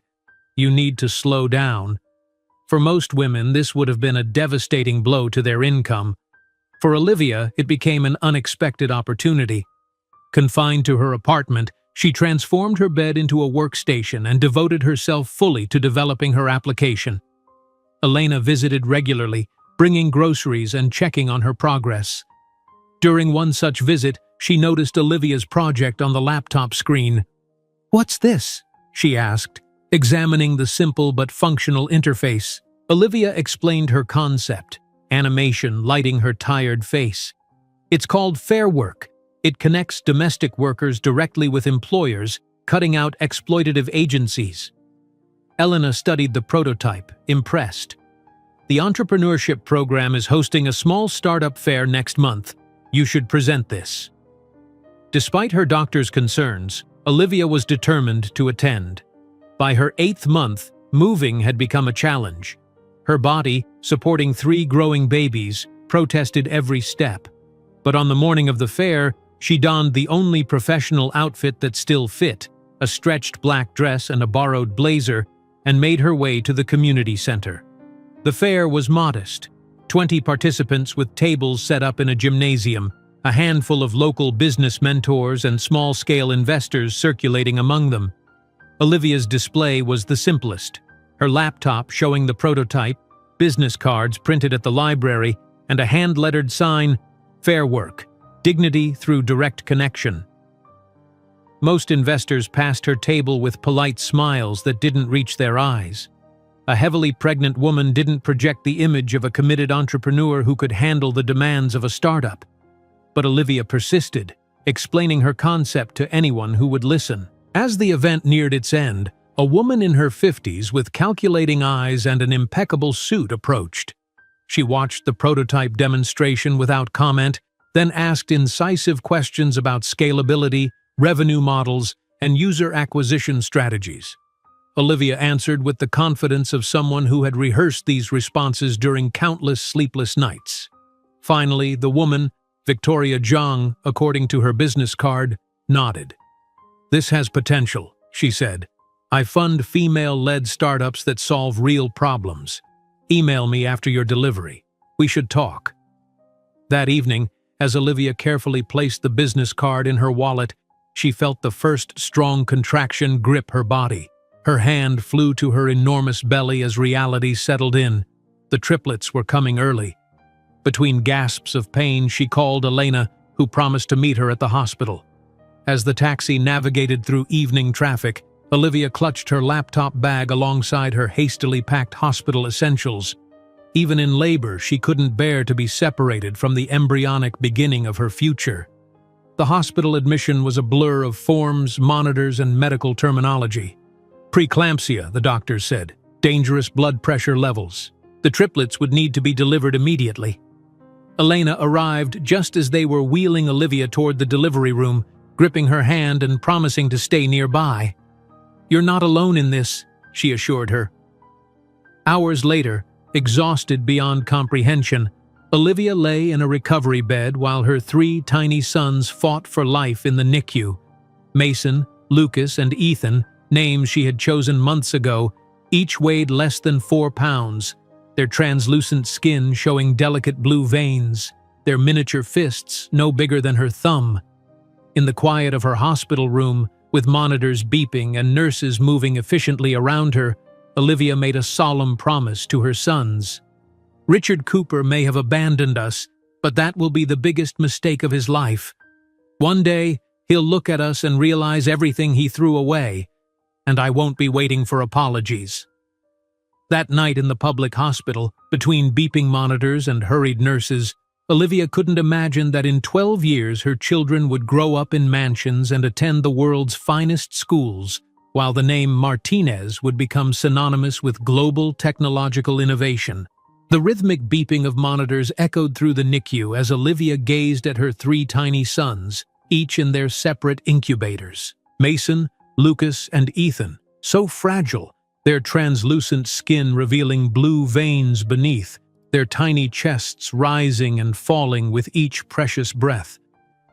Speaker 1: "You need to slow down." For most women, this would have been a devastating blow to their income. For Olivia, it became an unexpected opportunity. Confined to her apartment, she transformed her bed into a workstation and devoted herself fully to developing her application. Elena visited regularly, bringing groceries and checking on her progress. During one such visit, she noticed Olivia's project on the laptop screen. "What's this?" she asked, examining the simple but functional interface. Olivia explained her concept, animation lighting her tired face. "It's called Fair Work. It connects domestic workers directly with employers, cutting out exploitative agencies." Elena studied the prototype, impressed. "The entrepreneurship program is hosting a small startup fair next month. You should present this." Despite her doctor's concerns, Olivia was determined to attend. By her 8th month, moving had become a challenge. Her body, supporting 3 growing babies, protested every step. But on the morning of the fair, she donned the only professional outfit that still fit, a stretched black dress and a borrowed blazer, and made her way to the community center. The fair was modest. 20 participants with tables set up in a gymnasium, a handful of local business mentors and small-scale investors circulating among them. Olivia's display was the simplest. Her laptop showing the prototype, business cards printed at the library, and a hand-lettered sign, "Fair Work, Dignity through Direct Connection." Most investors passed her table with polite smiles that didn't reach their eyes. A heavily pregnant woman didn't project the image of a committed entrepreneur who could handle the demands of a startup. But Olivia persisted, explaining her concept to anyone who would listen. As the event neared its end, a woman in her 50s with calculating eyes and an impeccable suit approached. She watched the prototype demonstration without comment, then asked incisive questions about scalability, revenue models, and user acquisition strategies. Olivia answered with the confidence of someone who had rehearsed these responses during countless sleepless nights. Finally, the woman, Victoria Zhang, according to her business card, nodded. "This has potential," she said. "I fund female-led startups that solve real problems. Email me after your delivery. We should talk." That evening, As Olivia carefully placed the business card in her wallet, she felt the first strong contraction grip her body. Her hand flew to her enormous belly as reality settled in. The triplets were coming early. Between gasps of pain, she called Elena, who promised to meet her at the hospital. As the taxi navigated through evening traffic, Olivia clutched her laptop bag alongside her hastily packed hospital essentials. Even in labor, she couldn't bear to be separated from the embryonic beginning of her future. The hospital admission was a blur of forms, monitors, and medical terminology. Preeclampsia, the doctor said. Dangerous blood pressure levels. The triplets would need to be delivered immediately. Elena arrived just as they were wheeling Olivia toward the delivery room, gripping her hand and promising to stay nearby. "You're not alone in this," she assured her. Hours later, exhausted beyond comprehension, Olivia lay in a recovery bed while her 3 tiny sons fought for life in the NICU. Mason, Lucas, and Ethan, names she had chosen months ago, each weighed less than 4 pounds, their translucent skin showing delicate blue veins, their miniature fists no bigger than her thumb. In the quiet of her hospital room, with monitors beeping and nurses moving efficiently around her, Olivia made a solemn promise to her sons. "Richard Cooper may have abandoned us, but that will be the biggest mistake of his life. One day, he'll look at us and realize everything he threw away, and I won't be waiting for apologies." That night in the public hospital, between beeping monitors and hurried nurses, Olivia couldn't imagine that in 12 years her children would grow up in mansions and attend the world's finest schools, while the name Martinez would become synonymous with global technological innovation. The rhythmic beeping of monitors echoed through the NICU as Olivia gazed at her 3 tiny sons, each in their separate incubators. Mason, Lucas, and Ethan, so fragile, their translucent skin revealing blue veins beneath, their tiny chests rising and falling with each precious breath.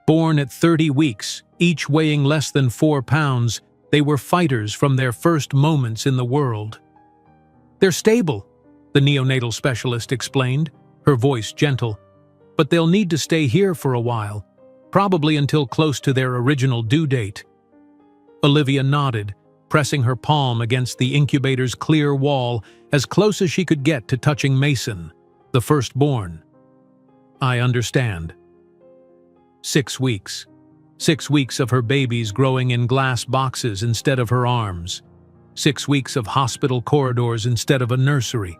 Speaker 1: Born at 30 weeks, each weighing less than 4 pounds, they were fighters from their first moments in the world. "They're stable," the neonatal specialist explained, her voice gentle, "but they'll need to stay here for a while, probably until close to their original due date." Olivia nodded, pressing her palm against the incubator's clear wall as close as she could get to touching Mason, the firstborn. "I understand." 6 weeks. 6 weeks of her babies growing in glass boxes instead of her arms. 6 weeks of hospital corridors instead of a nursery.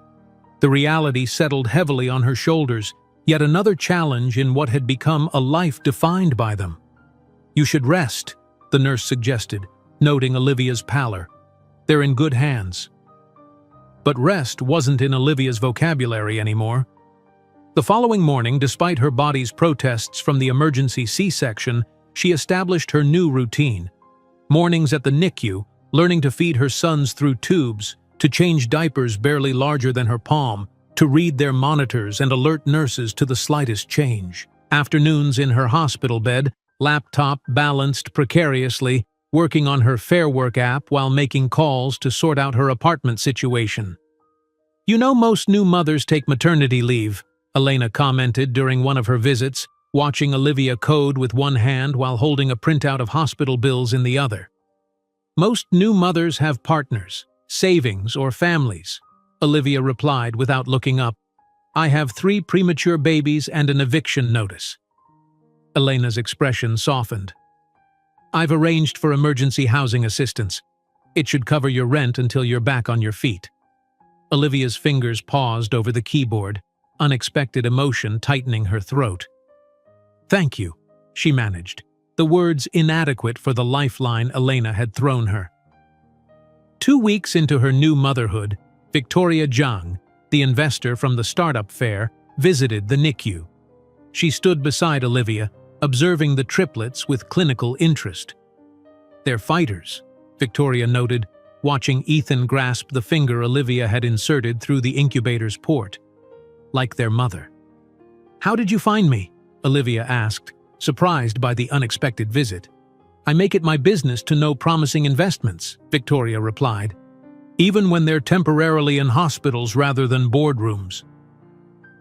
Speaker 1: The reality settled heavily on her shoulders, yet another challenge in what had become a life defined by them. "You should rest," the nurse suggested, noting Olivia's pallor. "They're in good hands." But rest wasn't in Olivia's vocabulary anymore. The following morning, despite her body's protests from the emergency C-section, she established her new routine. Mornings at the NICU, learning to feed her sons through tubes, to change diapers barely larger than her palm, to read their monitors and alert nurses to the slightest change. Afternoons in her hospital bed, laptop balanced precariously, working on her Fair Work app while making calls to sort out her apartment situation. "You know most new mothers take maternity leave," Elena commented during one of her visits, watching Olivia code with one hand while holding a printout of hospital bills in the other. "Most new mothers have partners, savings, or families," Olivia replied without looking up. "I have 3 premature babies and an eviction notice." Elena's expression softened. "I've arranged for emergency housing assistance. It should cover your rent until you're back on your feet." Olivia's fingers paused over the keyboard, unexpected emotion tightening her throat. "Thank you," she managed, the words inadequate for the lifeline Elena had thrown her. 2 weeks into her new motherhood, Victoria Zhang, the investor from the startup fair, visited the NICU. She stood beside Olivia, observing the triplets with clinical interest. "They're fighters," Victoria noted, watching Ethan grasp the finger Olivia had inserted through the incubator's port. "Like their mother." "How did you find me?" Olivia asked, surprised by the unexpected visit. "I make it my business to know promising investments," Victoria replied, "even when they're temporarily in hospitals rather than boardrooms."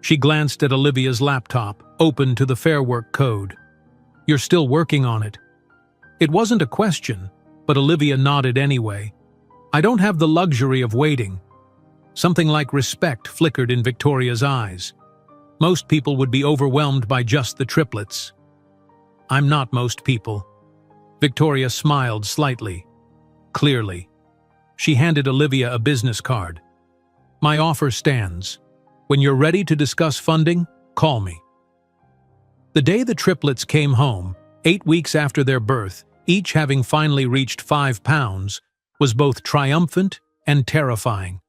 Speaker 1: She glanced at Olivia's laptop, open to the Fair Work code. "You're still working on it." It wasn't a question, but Olivia nodded anyway. "I don't have the luxury of waiting." Something like respect flickered in Victoria's eyes. Most people would be overwhelmed by just the triplets. "I'm not most people." Victoria smiled slightly. Clearly. She handed Olivia a business card. "My offer stands. When you're ready to discuss funding, call me." The day the triplets came home, 8 weeks after their birth, each having finally reached 5 pounds, was both triumphant and terrifying.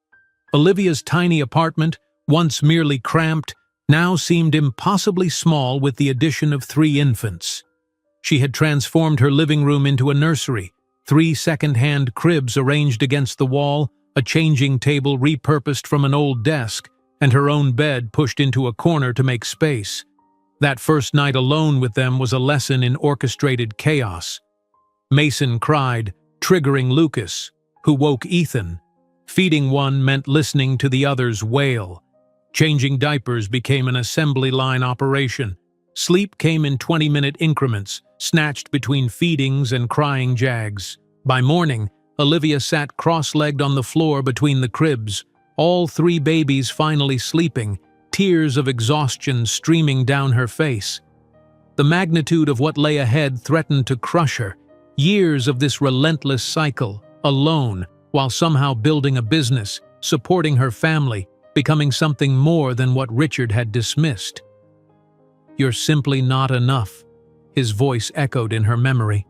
Speaker 1: Olivia's tiny apartment, once merely cramped, now seemed impossibly small with the addition of 3 infants. She had transformed her living room into a nursery, 3 second-hand cribs arranged against the wall, a changing table repurposed from an old desk, and her own bed pushed into a corner to make space. That first night alone with them was a lesson in orchestrated chaos. Mason cried, triggering Lucas, who woke Ethan. Feeding one meant listening to the others wail. Changing diapers became an assembly line operation. Sleep came in 20-minute increments, snatched between feedings and crying jags. By morning, Olivia sat cross-legged on the floor between the cribs, all 3 babies finally sleeping, tears of exhaustion streaming down her face. The magnitude of what lay ahead threatened to crush her. Years of this relentless cycle, alone, while somehow building a business, supporting her family, becoming something more than what Richard had dismissed. "You're simply not enough," his voice echoed in her memory.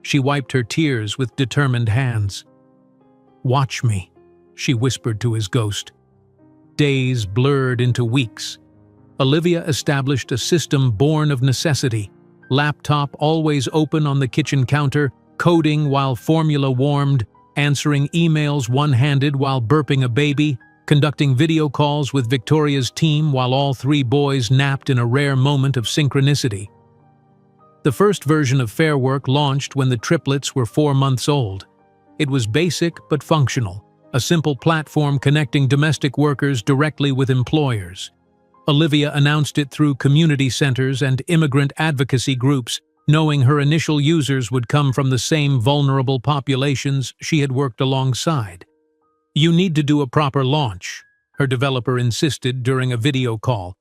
Speaker 1: She wiped her tears with determined hands. "Watch me," she whispered to his ghost. Days blurred into weeks. Olivia established a system born of necessity. Laptop always open on the kitchen counter, coding while formula warmed, answering emails one-handed while burping a baby, conducting video calls with Victoria's team while all 3 boys napped in a rare moment of synchronicity. The first version of Fair Work launched when the triplets were 4 months old. It was basic but functional, a simple platform connecting domestic workers directly with employers. Olivia announced it through community centers and immigrant advocacy groups, knowing her initial users would come from the same vulnerable populations she had worked alongside. "You need to do a proper launch," her developer insisted during a video call.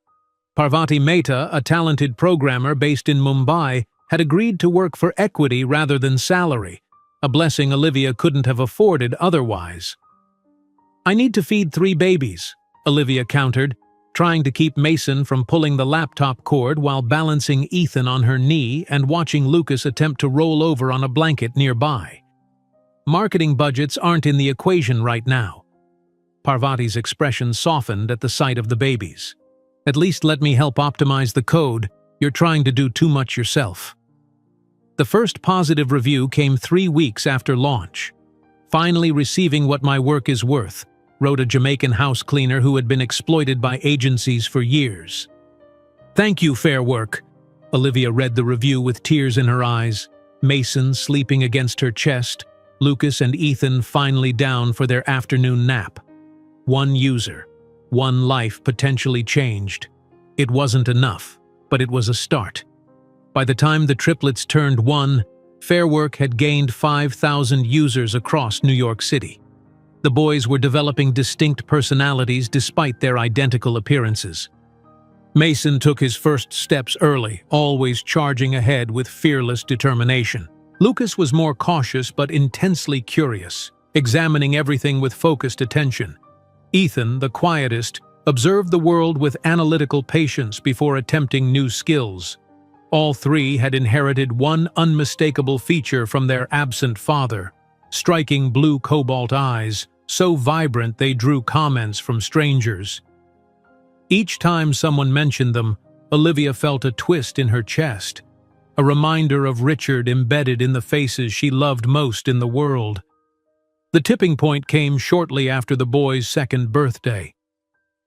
Speaker 1: Parvati Mehta, a talented programmer based in Mumbai, had agreed to work for equity rather than salary, a blessing Olivia couldn't have afforded otherwise. "I need to feed 3 babies," Olivia countered, trying to keep Mason from pulling the laptop cord while balancing Ethan on her knee and watching Lucas attempt to roll over on a blanket nearby. "Marketing budgets aren't in the equation right now." Parvati's expression softened at the sight of the babies. "At least let me help optimize the code. You're trying to do too much yourself." The first positive review came 3 weeks after launch. "Finally receiving what my work is worth," wrote a Jamaican house cleaner who had been exploited by agencies for years. "Thank you, Fair Work." Olivia read the review with tears in her eyes. Mason sleeping against her chest, Lucas and Ethan finally down for their afternoon nap. 1 user, 1 life potentially changed. It wasn't enough, but it was a start. By the time the triplets turned 1, Fair Work had gained 5,000 users across New York City. The boys were developing distinct personalities despite their identical appearances. Mason took his first steps early, always charging ahead with fearless determination. Lucas was more cautious but intensely curious, examining everything with focused attention. Ethan, the quietest, observed the world with analytical patience before attempting new skills. All 3 had inherited one unmistakable feature from their absent father: striking blue cobalt eyes, so vibrant they drew comments from strangers. Each time someone mentioned them, Olivia felt a twist in her chest, a reminder of Richard embedded in the faces she loved most in the world. The tipping point came shortly after the boy's 2nd birthday.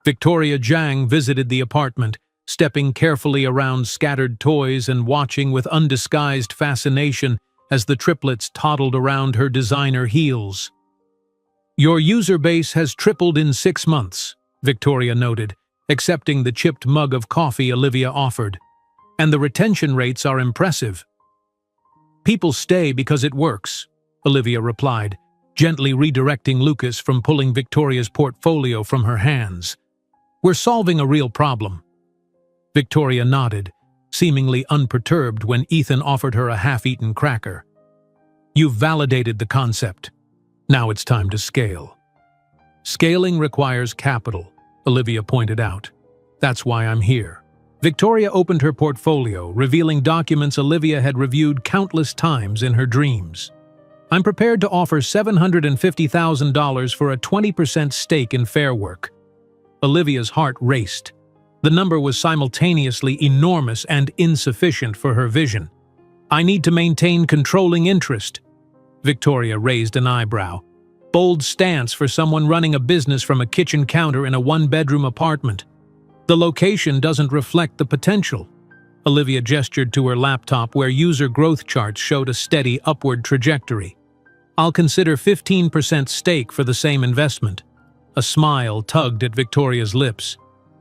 Speaker 1: Victoria Zhang visited the apartment, stepping carefully around scattered toys and watching with undisguised fascination as the triplets toddled around her designer heels. "Your user base has tripled in 6 months," Victoria noted, accepting the chipped mug of coffee Olivia offered. "And the retention rates are impressive." "People stay because it works," Olivia replied, gently redirecting Lucas from pulling Victoria's portfolio from her hands. "We're solving a real problem." Victoria nodded, seemingly unperturbed when Ethan offered her a half-eaten cracker. "You've validated the concept. Now it's time to scale." "Scaling requires capital," Olivia pointed out. "That's why I'm here." Victoria opened her portfolio, revealing documents Olivia had reviewed countless times in her dreams. "I'm prepared to offer $750,000 for a 20% stake in Fairwork." Olivia's heart raced. The number was simultaneously enormous and insufficient for her vision. "I need to maintain controlling interest." Victoria raised an eyebrow. Bold stance for someone running a business from a kitchen counter in a one-bedroom apartment. "The location doesn't reflect the potential." Olivia gestured to her laptop where user growth charts showed a steady upward trajectory. "I'll consider 15% stake for the same investment." A smile tugged at Victoria's lips.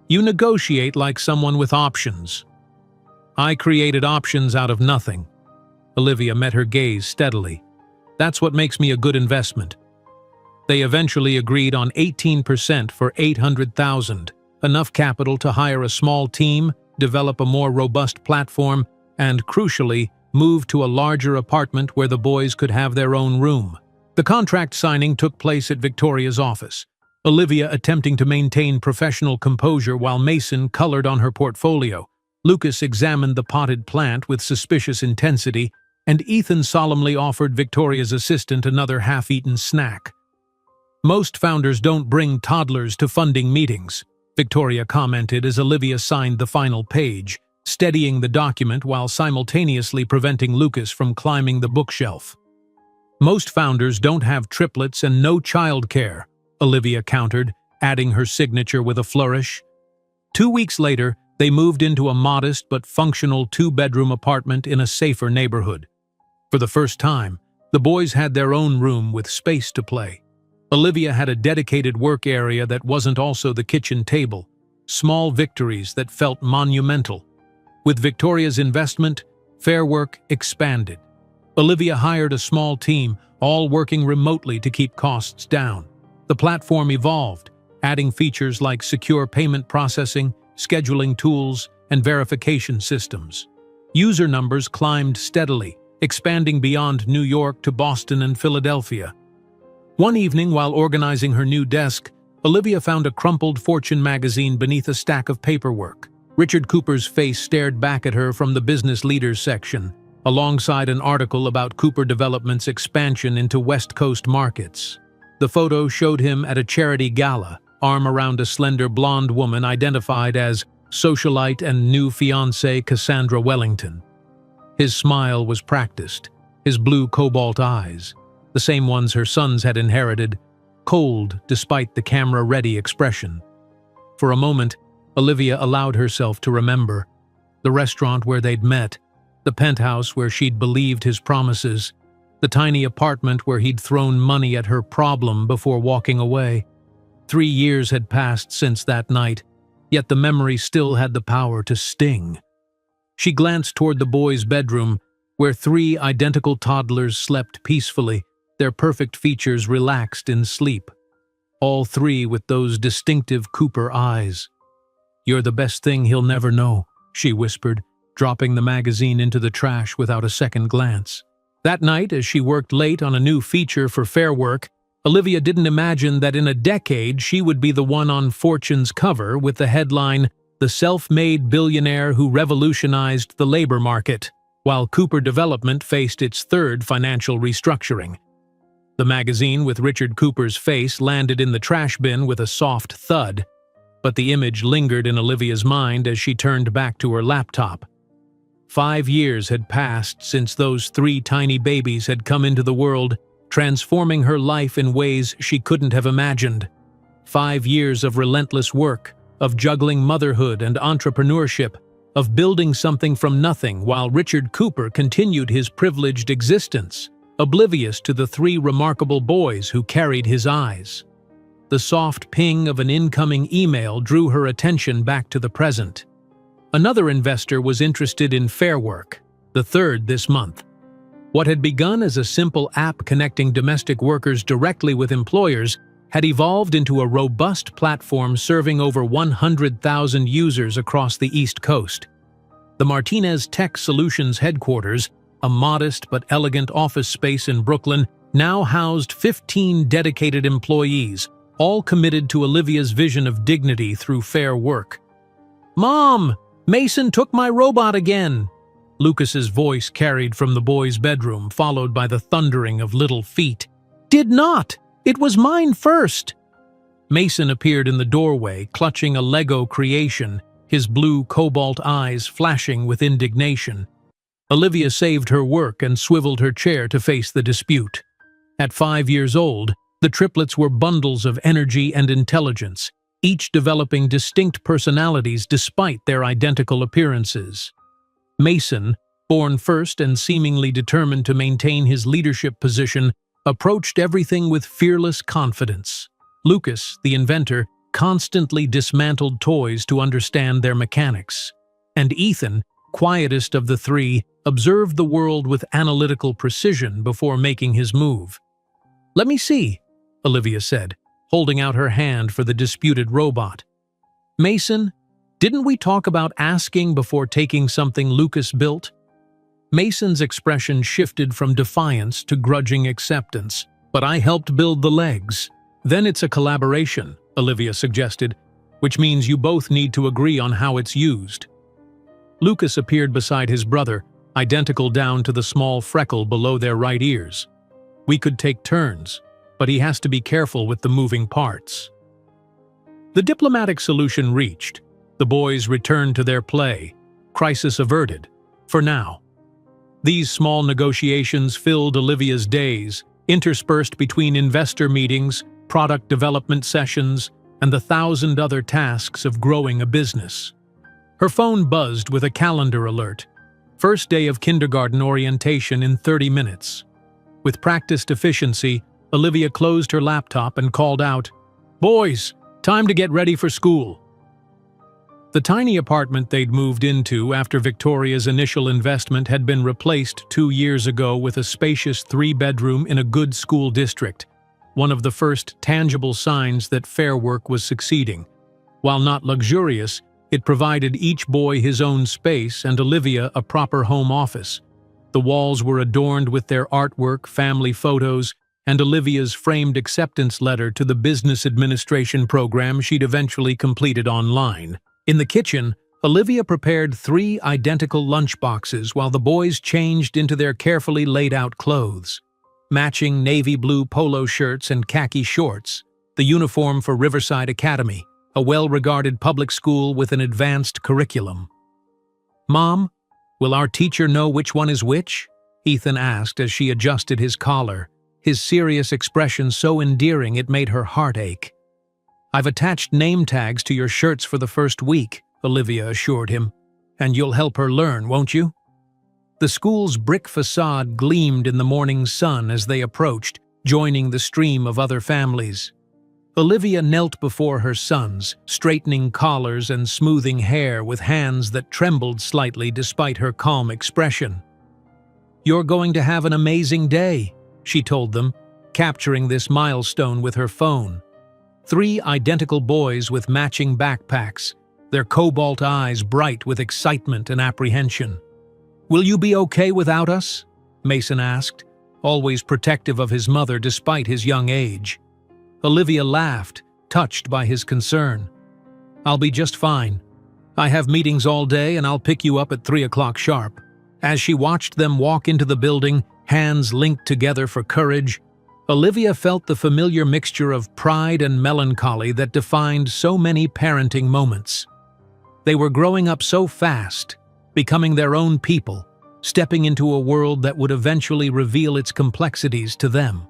Speaker 1: "You negotiate like someone with options." "I created options out of nothing." Olivia met her gaze steadily. "That's what makes me a good investment." They eventually agreed on 18% for $800,000, enough capital to hire a small team, develop a more robust platform, and, crucially, move to a larger apartment where the boys could have their own room. The contract signing took place at Victoria's office, Olivia attempting to maintain professional composure while Mason colored on her portfolio. Lucas examined the potted plant with suspicious intensity, and Ethan solemnly offered Victoria's assistant another half-eaten snack. "Most founders don't bring toddlers to funding meetings," Victoria commented as Olivia signed the final page, steadying the document while simultaneously preventing Lucas from climbing the bookshelf. "Most founders don't have triplets and no childcare," Olivia countered, adding her signature with a flourish. 2 weeks later, they moved into a modest but functional 2-bedroom apartment in a safer neighborhood. For the first time, the boys had their own room with space to play. Olivia had a dedicated work area that wasn't also the kitchen table, small victories that felt monumental. With Victoria's investment, Fairwork expanded. Olivia hired a small team, all working remotely to keep costs down. The platform evolved, adding features like secure payment processing, scheduling tools, and verification systems. User numbers climbed steadily, expanding beyond New York to Boston and Philadelphia. One evening, while organizing her new desk, Olivia found a crumpled Fortune magazine beneath a stack of paperwork. Richard Cooper's face stared back at her from the business leaders section, alongside an article about Cooper Development's expansion into West Coast markets. The photo showed him at a charity gala, arm around a slender blonde woman identified as socialite and new fiancée Cassandra Wellington. His smile was practiced, his blue cobalt eyes, the same ones her sons had inherited, cold despite the camera-ready expression. For a moment, Olivia allowed herself to remember the restaurant where they'd met, the penthouse where she'd believed his promises, the tiny apartment where he'd thrown money at her problem before walking away. 3 years had passed since that night, yet the memory still had the power to sting. She glanced toward the boys' bedroom, where 3 identical toddlers slept peacefully, their perfect features relaxed in sleep. All 3 with those distinctive Cooper eyes. "You're the best thing he'll never know," she whispered, dropping the magazine into the trash without a second glance. That night, as she worked late on a new feature for Fairwork, Olivia didn't imagine that in a decade she would be the one on Fortune's cover with the headline, "The Self-Made Billionaire Who Revolutionized the Labor Market," while Cooper Development faced its 3rd financial restructuring. The magazine with Richard Cooper's face landed in the trash bin with a soft thud, but the image lingered in Olivia's mind as she turned back to her laptop. 5 years had passed since those 3 tiny babies had come into the world, transforming her life in ways she couldn't have imagined. 5 years of relentless work, of juggling motherhood and entrepreneurship, of building something from nothing while Richard Cooper continued his privileged existence, oblivious to the 3 remarkable boys who carried his eyes. The soft ping of an incoming email drew her attention back to the present. Another investor was interested in Fair Work, the third this month. What had begun as a simple app connecting domestic workers directly with employers had evolved into a robust platform serving over 100,000 users across the East Coast. The Martinez Tech Solutions headquarters, a modest but elegant office space in Brooklyn, now housed 15 dedicated employees, all committed to Olivia's vision of dignity through fair work. "Mom! Mason took my robot again!" Lucas's voice carried from the boy's bedroom, followed by the thundering of little feet. "Did not! It was mine first!" Mason appeared in the doorway, clutching a Lego creation, his blue cobalt eyes flashing with indignation. Olivia saved her work and swiveled her chair to face the dispute. At 5 years old, the triplets were bundles of energy and intelligence, each developing distinct personalities despite their identical appearances. Mason, born first and seemingly determined to maintain his leadership position, approached everything with fearless confidence. Lucas, the inventor, constantly dismantled toys to understand their mechanics. And Ethan, quietest of the three, observed the world with analytical precision before making his move. "Let me see," Olivia said, holding out her hand for the disputed robot. "Mason, didn't we talk about asking before taking something Lucas built?" Mason's expression shifted from defiance to grudging acceptance. "But I helped build the legs." "Then it's a collaboration," Olivia suggested, "which means you both need to agree on how it's used." Lucas appeared beside his brother, identical down to the small freckle below their right ears. "We could take turns, but he has to be careful with the moving parts." The diplomatic solution reached. The boys returned to their play, crisis averted, for now. These small negotiations filled Olivia's days, interspersed between investor meetings, product development sessions, and the 1,000 other tasks of growing a business. Her phone buzzed with a calendar alert. First day of kindergarten orientation in 30 minutes. With practiced efficiency, Olivia closed her laptop and called out, "Boys, time to get ready for school." The tiny apartment they'd moved into after Victoria's initial investment had been replaced 2 years ago with a spacious 3-bedroom in a good school district, one of the first tangible signs that Fair Work was succeeding. While not luxurious, it provided each boy his own space and Olivia a proper home office. The walls were adorned with their artwork, family photos, and Olivia's framed acceptance letter to the business administration program she'd eventually completed online. In the kitchen, Olivia prepared 3 identical lunchboxes while the boys changed into their carefully laid-out clothes. Matching navy blue polo shirts and khaki shorts, the uniform for Riverside Academy, a well-regarded public school with an advanced curriculum. "Mom, will our teacher know which one is which?" Ethan asked as she adjusted his collar, his serious expression so endearing it made her heart ache. "I've attached name tags to your shirts for the first week," Olivia assured him, "and you'll help her learn, won't you?" The school's brick facade gleamed in the morning sun as they approached, joining the stream of other families. Olivia knelt before her sons, straightening collars and smoothing hair with hands that trembled slightly despite her calm expression. "You're going to have an amazing day," she told them, capturing this milestone with her phone. 3 identical boys with matching backpacks, their cobalt eyes bright with excitement and apprehension. "Will you be okay without us?" Mason asked, always protective of his mother despite his young age. Olivia laughed, touched by his concern. "I'll be just fine. I have meetings all day and I'll pick you up at 3 o'clock sharp." As she watched them walk into the building, hands linked together for courage, Olivia felt the familiar mixture of pride and melancholy that defined so many parenting moments. They were growing up so fast, becoming their own people, stepping into a world that would eventually reveal its complexities to them.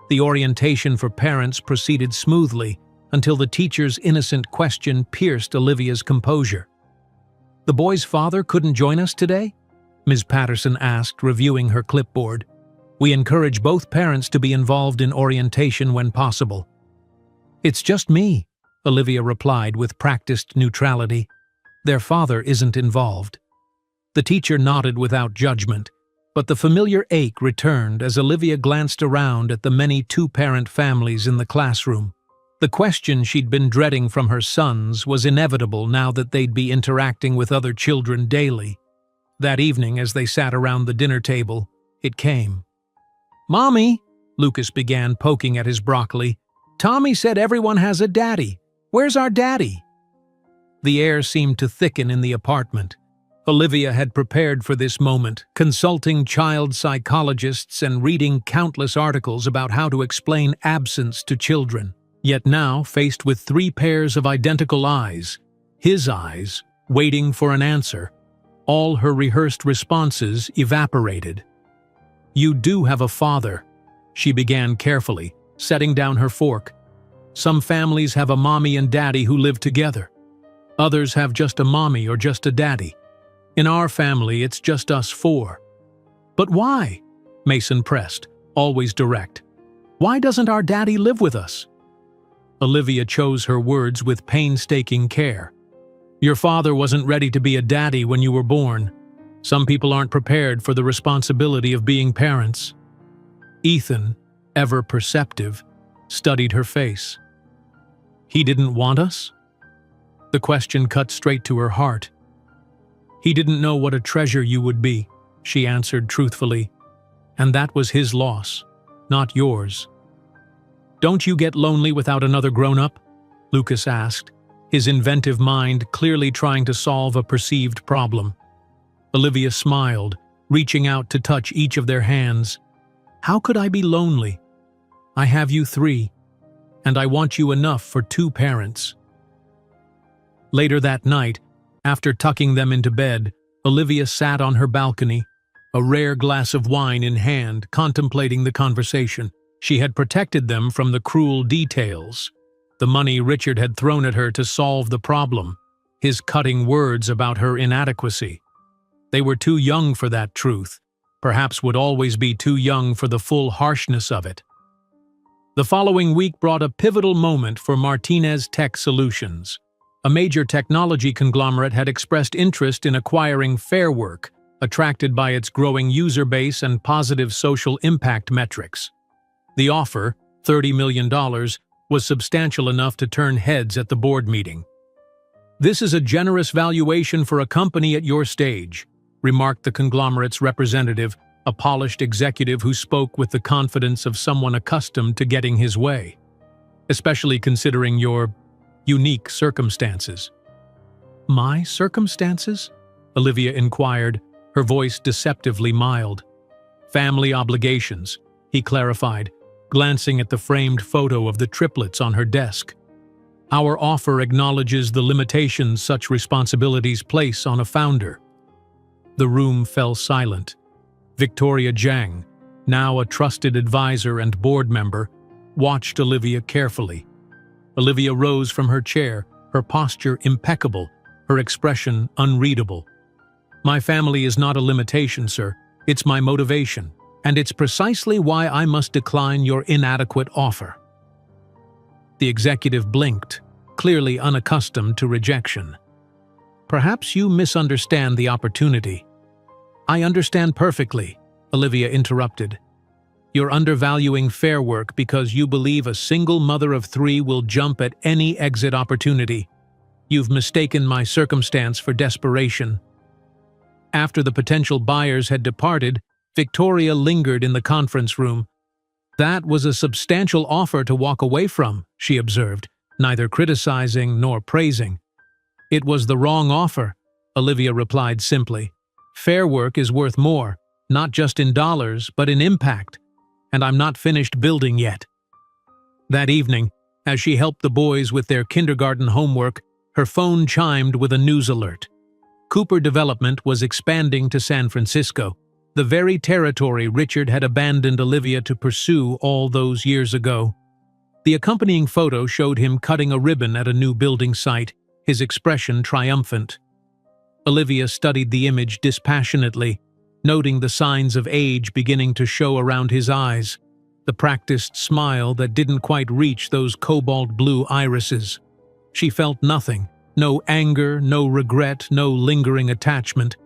Speaker 1: The orientation for parents proceeded smoothly until the teacher's innocent question pierced Olivia's composure. "The boy's father couldn't join us today?" Ms. Patterson asked, reviewing her clipboard. "We encourage both parents to be involved in orientation when possible." "It's just me," Olivia replied with practiced neutrality. "Their father isn't involved." The teacher nodded without judgment, but the familiar ache returned as Olivia glanced around at the many two-parent families in the classroom. The question she'd been dreading from her sons was inevitable now that they'd be interacting with other children daily. That evening, as they sat around the dinner table, it came. "Mommy," Lucas began, poking at his broccoli, "Tommy said everyone has a daddy. Where's our daddy?" The air seemed to thicken in the apartment. Olivia had prepared for this moment, consulting child psychologists and reading countless articles about how to explain absence to children. Yet now, faced with 3 pairs of identical eyes, his eyes, waiting for an answer, all her rehearsed responses evaporated. "You do have a father," she began carefully, setting down her fork. "Some families have a mommy and daddy who live together. Others have just a mommy or just a daddy. In our family, it's just us 4. "But why?" Mason pressed, always direct. "Why doesn't our daddy live with us?" Olivia chose her words with painstaking care. "Your father wasn't ready to be a daddy when you were born. Some people aren't prepared for the responsibility of being parents." Ethan, ever perceptive, studied her face. "He didn't want us?" The question cut straight to her heart. "He didn't know what a treasure you would be," she answered truthfully. "And that was his loss, not yours." "Don't you get lonely without another grown-up?" Lucas asked, his inventive mind clearly trying to solve a perceived problem. Olivia smiled, reaching out to touch each of their hands. "How could I be lonely? I have you 3, and I want you enough for 2 parents." Later that night, after tucking them into bed, Olivia sat on her balcony, a rare glass of wine in hand, contemplating the conversation. She had protected them from the cruel details, the money Richard had thrown at her to solve the problem, his cutting words about her inadequacy. They were too young for that truth, perhaps would always be too young for the full harshness of it. The following week brought a pivotal moment for Martinez Tech Solutions. A major technology conglomerate had expressed interest in acquiring Fairwork, attracted by its growing user base and positive social impact metrics. The offer, $30 million, was substantial enough to turn heads at the board meeting. "This is a generous valuation for a company at your stage," remarked the conglomerate's representative, a polished executive who spoke with the confidence of someone accustomed to getting his way. "Especially considering your unique circumstances." "My circumstances?" Olivia inquired, her voice deceptively mild. "Family obligations," he clarified, glancing at the framed photo of the triplets on her desk. "Our offer acknowledges the limitations such responsibilities place on a founder." The room fell silent. Victoria Jiang, now a trusted advisor and board member, watched Olivia carefully. Olivia rose from her chair, her posture impeccable, her expression unreadable. "My family is not a limitation, sir. It's my motivation, and it's precisely why I must decline your inadequate offer." The executive blinked, clearly unaccustomed to rejection. "Perhaps you misunderstand the opportunity." "I understand perfectly," Olivia interrupted. "You're undervaluing Fairwork because you believe a single mother of 3 will jump at any exit opportunity. You've mistaken my circumstance for desperation." After the potential buyers had departed, Victoria lingered in the conference room. "That was a substantial offer to walk away from," she observed, neither criticizing nor praising. "It was the wrong offer," Olivia replied simply. "Fairwork is worth more, not just in dollars, but in impact, and I'm not finished building yet." That evening, as she helped the boys with their kindergarten homework, her phone chimed with a news alert. Cooper Development was expanding to San Francisco, the very territory Richard had abandoned Olivia to pursue all those years ago. The accompanying photo showed him cutting a ribbon at a new building site, his expression triumphant. Olivia studied the image dispassionately, noting the signs of age beginning to show around his eyes. the practiced smile that didn't quite reach those cobalt-blue irises. She felt nothing, no anger, no regret, no lingering attachment.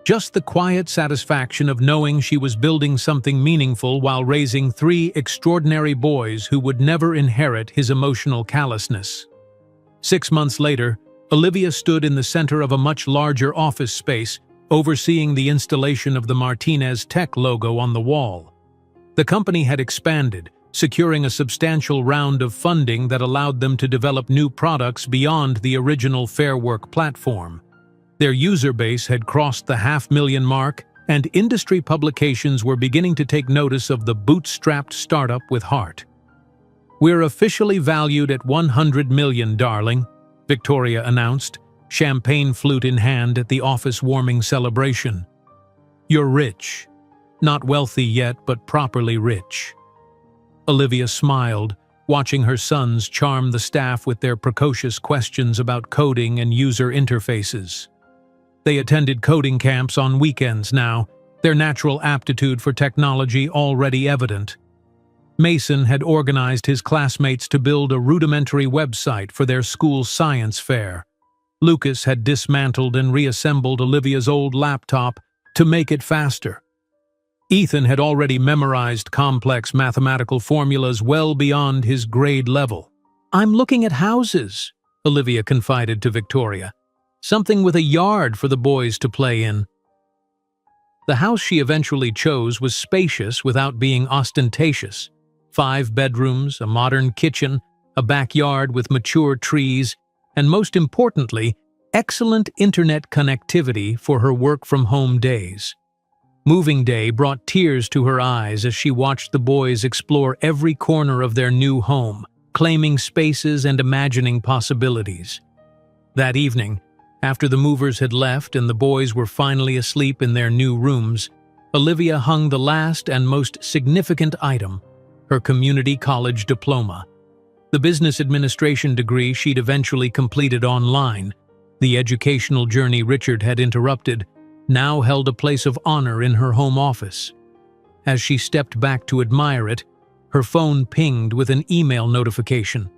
Speaker 1: Just the quiet satisfaction of knowing she was building something meaningful while raising 3 extraordinary boys who would never inherit his emotional callousness. 6 months later, Olivia stood in the center of a much larger office space, overseeing the installation of the Martinez Tech logo on the wall. The company had expanded, securing a substantial round of funding that allowed them to develop new products beyond the original Fair Work platform. Their user base had crossed the 500,000 mark, and industry publications were beginning to take notice of the bootstrapped startup with heart. "We're officially valued at 100 million, darling," Victoria announced, champagne flute in hand at the office-warming celebration. "You're rich. Not wealthy yet, but properly rich." Olivia smiled, watching her sons charm the staff with their precocious questions about coding and user interfaces. They attended coding camps on weekends now, their natural aptitude for technology already evident. Mason had organized his classmates to build a rudimentary website for their school science fair. Lucas had dismantled and reassembled Olivia's old laptop to make it faster. Ethan had already memorized complex mathematical formulas well beyond his grade level. "I'm looking at houses," Olivia confided to Victoria. "Something with a yard for the boys to play in." The house she eventually chose was spacious without being ostentatious. 5 bedrooms, a modern kitchen, a backyard with mature trees, and most importantly, excellent internet connectivity for her work-from-home days. Moving day brought tears to her eyes as she watched the boys explore every corner of their new home, claiming spaces and imagining possibilities. That evening, after the movers had left and the boys were finally asleep in their new rooms, Olivia hung the last and most significant item, her community college diploma. The business administration degree she'd eventually completed online, the educational journey Richard had interrupted, now held a place of honor in her home office. As she stepped back to admire it, her phone pinged with an email notification.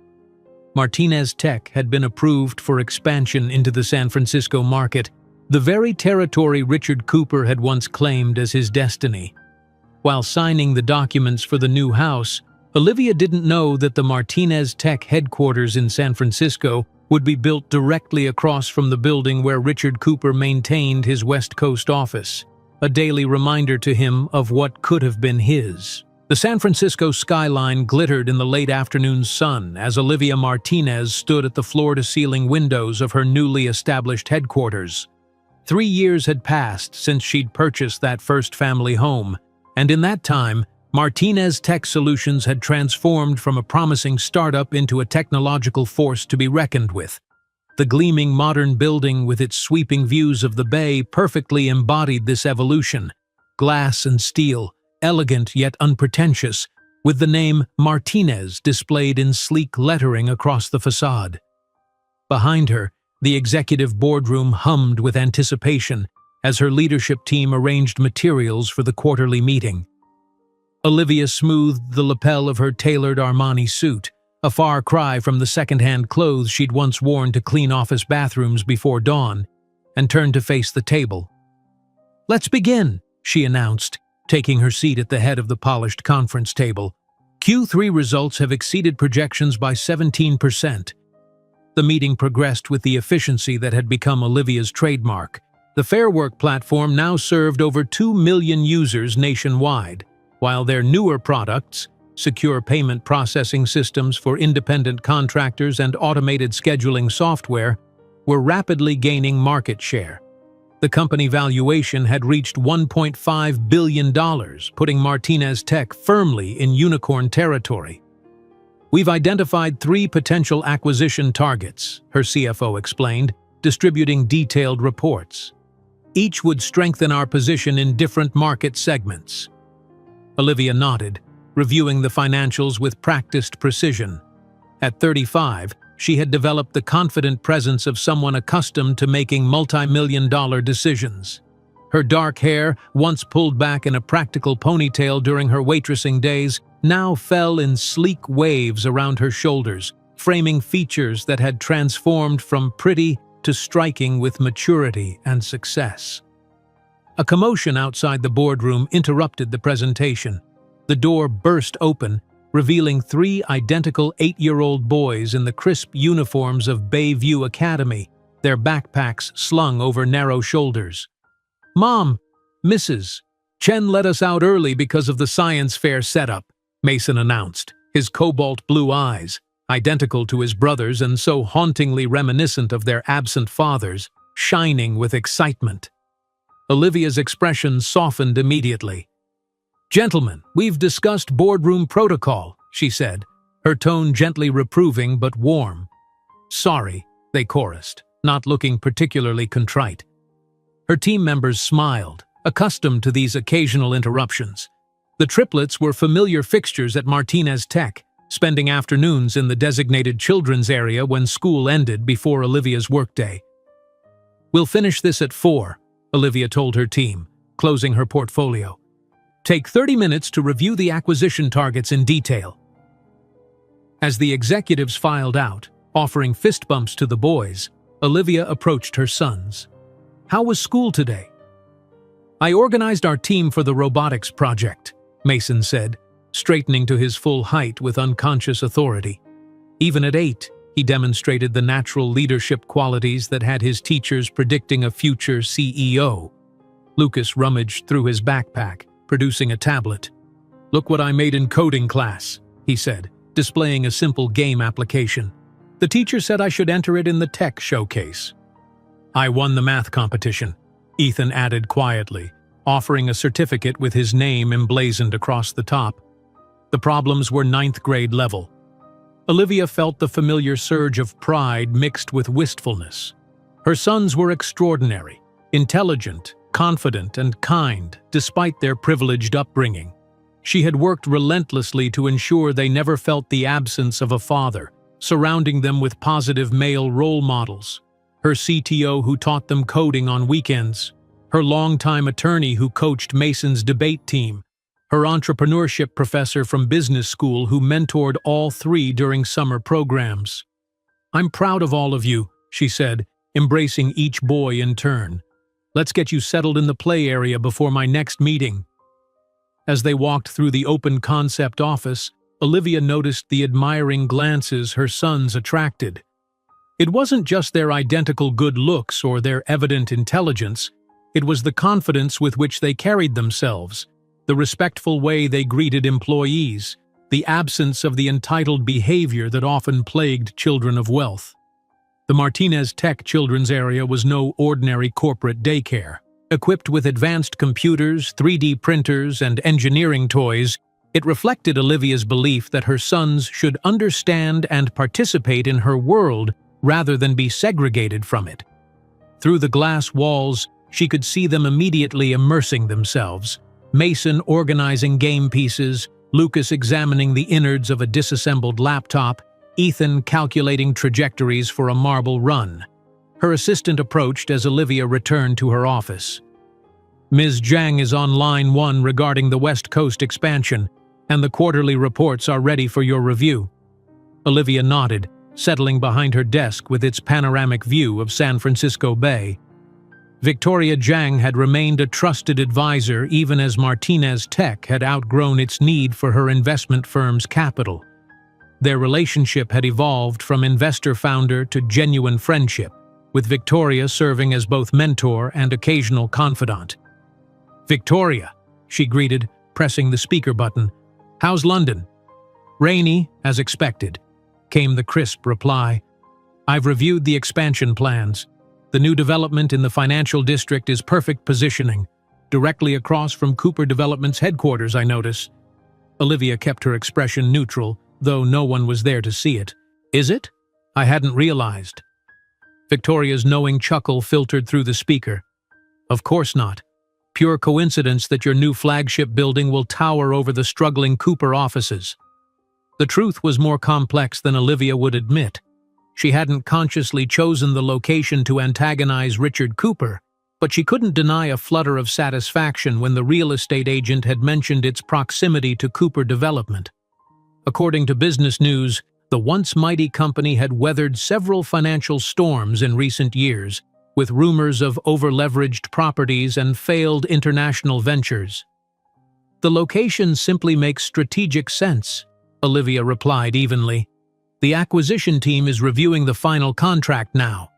Speaker 1: Martinez Tech had been approved for expansion into the San Francisco market, the very territory Richard Cooper had once claimed as his destiny. While signing the documents for the new house, Olivia didn't know that the Martinez Tech headquarters in San Francisco would be built directly across from the building where Richard Cooper maintained his West Coast office, a daily reminder to him of what could have been his. The San Francisco skyline glittered in the late afternoon sun as Olivia Martinez stood at the floor-to-ceiling windows of her newly established headquarters. 3 years had passed since she'd purchased that first family home, and in that time, Martinez Tech Solutions had transformed from a promising startup into a technological force to be reckoned with. The gleaming modern building with its sweeping views of the bay perfectly embodied this evolution. Glass and steel, elegant yet unpretentious, with the name Martinez displayed in sleek lettering across the facade. Behind her, the executive boardroom hummed with anticipation as her leadership team arranged materials for the quarterly meeting. Olivia smoothed the lapel of her tailored Armani suit, a far cry from the second-hand clothes she'd once worn to clean office bathrooms before dawn, and turned to face the table. "Let's begin," she announced, taking her seat at the head of the polished conference table. "Q3 results have exceeded projections by 17%. The meeting progressed with the efficiency that had become Olivia's trademark. The Fair Work platform now served over 2 million users nationwide, while their newer products, secure payment processing systems for independent contractors and automated scheduling software, were rapidly gaining market share. The company valuation had reached $1.5 billion, putting Martinez Tech firmly in unicorn territory. "We've identified 3 potential acquisition targets," her CFO explained, distributing detailed reports. "Each would strengthen our position in different market segments." Olivia nodded, reviewing the financials with practiced precision. At 35, she had developed the confident presence of someone accustomed to making multi-million-dollar decisions. Her dark hair, once pulled back in a practical ponytail during her waitressing days, now fell in sleek waves around her shoulders, framing features that had transformed from pretty to striking with maturity and success. A commotion outside the boardroom interrupted the presentation. The door burst open, revealing 3 identical 8-year-old boys in the crisp uniforms of Bayview Academy, their backpacks slung over narrow shoulders. "Mom, Mrs. Chen let us out early because of the science fair setup," Mason announced, his cobalt blue eyes, identical to his brothers and so hauntingly reminiscent of their absent fathers, shining with excitement. Olivia's expression softened immediately. "Gentlemen, we've discussed boardroom protocol," she said, her tone gently reproving but warm. "Sorry," they chorused, not looking particularly contrite. Her team members smiled, accustomed to these occasional interruptions. The triplets were familiar fixtures at Martinez Tech, spending afternoons in the designated children's area when school ended before Olivia's workday. "We'll finish this at 4, Olivia told her team, closing her portfolio. "Take 30 minutes to review the acquisition targets in detail." As the executives filed out, offering fist bumps to the boys, Olivia approached her sons. "How was school today?" "I organized our team for the robotics project," Mason said, straightening to his full height with unconscious authority. Even at 8, he demonstrated the natural leadership qualities that had his teachers predicting a future CEO. Lucas rummaged through his backpack, producing a tablet. "Look what I made in coding class," he said, displaying a simple game application. "The teacher said I should enter it in the tech showcase." "I won the math competition," Ethan added quietly, offering a certificate with his name emblazoned across the top. The problems were 9th grade level. Olivia felt the familiar surge of pride mixed with wistfulness. Her sons were extraordinary, intelligent, confident, and kind, despite their privileged upbringing. She had worked relentlessly to ensure they never felt the absence of a father, surrounding them with positive male role models. Her CTO who taught them coding on weekends, her longtime attorney who coached Mason's debate team, her entrepreneurship professor from business school who mentored all 3 during summer programs. "I'm proud of all of you," she said, embracing each boy in turn. "Let's get you settled in the play area before my next meeting." As they walked through the open concept office, Olivia noticed the admiring glances her sons attracted. It wasn't just their identical good looks or their evident intelligence, it was the confidence with which they carried themselves, the respectful way they greeted employees, the absence of the entitled behavior that often plagued children of wealth. The Martinez Tech children's area was no ordinary corporate daycare. Equipped with advanced computers, 3D printers, and engineering toys, it reflected Olivia's belief that her sons should understand and participate in her world rather than be segregated from it. Through the glass walls, she could see them immediately immersing themselves, Mason organizing game pieces, Lucas examining the innards of a disassembled laptop, Ethan calculating trajectories for a marble run. Her assistant approached as Olivia returned to her office. "Ms. Zhang is on line 1 regarding the West Coast expansion, and the quarterly reports are ready for your review." Olivia nodded, settling behind her desk with its panoramic view of San Francisco Bay. Victoria Zhang had remained a trusted advisor even as Martinez Tech had outgrown its need for her investment firm's capital. Their relationship had evolved from investor-founder to genuine friendship, with Victoria serving as both mentor and occasional confidant. "Victoria," she greeted, pressing the speaker button. "How's London?" "Rainy, as expected," came the crisp reply. "I've reviewed the expansion plans. The new development in the financial district is perfect positioning, directly across from Cooper Development's headquarters, I notice." Olivia kept her expression neutral, though no one was there to see it. "Is it? I hadn't realized." Victoria's knowing chuckle filtered through the speaker. "Of course not. Pure coincidence that your new flagship building will tower over the struggling Cooper offices." The truth was more complex than Olivia would admit. She hadn't consciously chosen the location to antagonize Richard Cooper, but she couldn't deny a flutter of satisfaction when the real estate agent had mentioned its proximity to Cooper Development. According to Business News, the once mighty company had weathered several financial storms in recent years, with rumors of over-leveraged properties and failed international ventures. "The location simply makes strategic sense," Olivia replied evenly. "The acquisition team is reviewing the final contract now."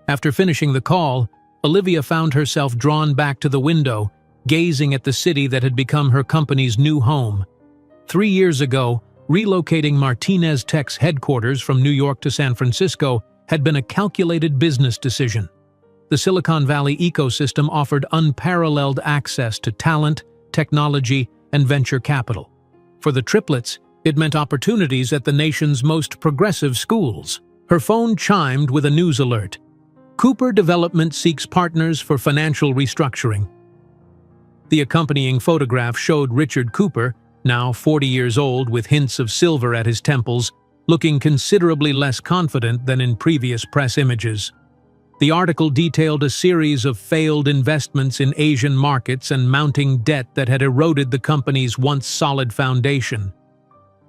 Speaker 1: After finishing the call, Olivia found herself drawn back to the window, gazing at the city that had become her company's new home. 3 years ago, relocating Martinez Tech's headquarters from New York to San Francisco had been a calculated business decision. The Silicon Valley ecosystem offered unparalleled access to talent, technology, and venture capital. For the Triplets, it meant opportunities at the nation's most progressive schools. Her phone chimed with a news alert. "Cooper Development seeks partners for financial restructuring." The accompanying photograph showed Richard Cooper, now 40 years old with hints of silver at his temples, looking considerably less confident than in previous press images. The article detailed a series of failed investments in Asian markets and mounting debt that had eroded the company's once solid foundation.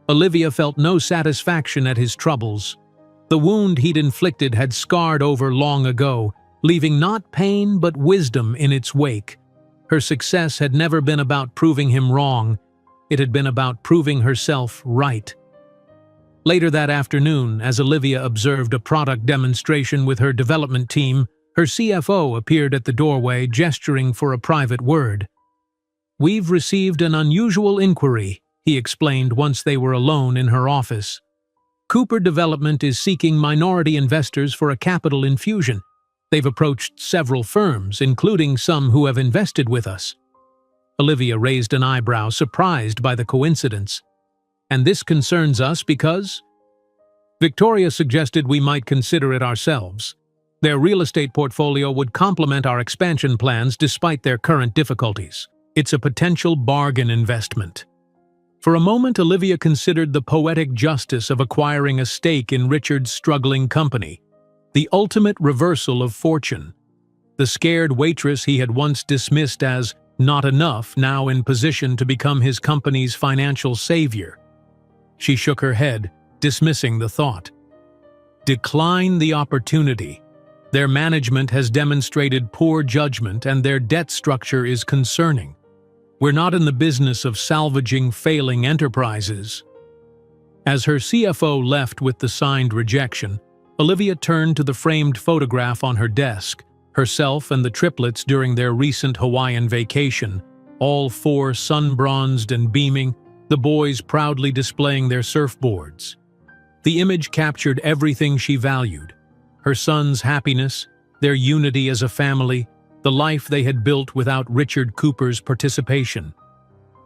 Speaker 1: Olivia felt no satisfaction at his troubles. The wound he'd inflicted had scarred over long ago, leaving not pain but wisdom in its wake. Her success had never been about proving him wrong. It had been about proving herself right. Later that afternoon, as Olivia observed a product demonstration with her development team, her CFO appeared at the doorway, gesturing for a private word. "We've received an unusual inquiry," he explained once they were alone in her office. "Cooper Development is seeking minority investors for a capital infusion. They've approached several firms, including some who have invested with us." Olivia raised an eyebrow, surprised by the coincidence. "And this concerns us because?" "Victoria suggested we might consider it ourselves. Their real estate portfolio would complement our expansion plans despite their current difficulties. It's a potential bargain investment." For a moment, Olivia considered the poetic justice of acquiring a stake in Richard's struggling company. The ultimate reversal of fortune. The scared waitress he had once dismissed as not enough, now in position to become his company's financial savior. She shook her head, dismissing the thought. "Decline the opportunity. Their management has demonstrated poor judgment and their debt structure is concerning. We're not in the business of salvaging failing enterprises." As her CFO left with the signed rejection, Olivia turned to the framed photograph on her desk, herself and the triplets during their recent Hawaiian vacation, all four sun-bronzed and beaming, the boys proudly displaying their surfboards. The image captured everything she valued: her son's happiness, their unity as a family, the life they had built without Richard Cooper's participation.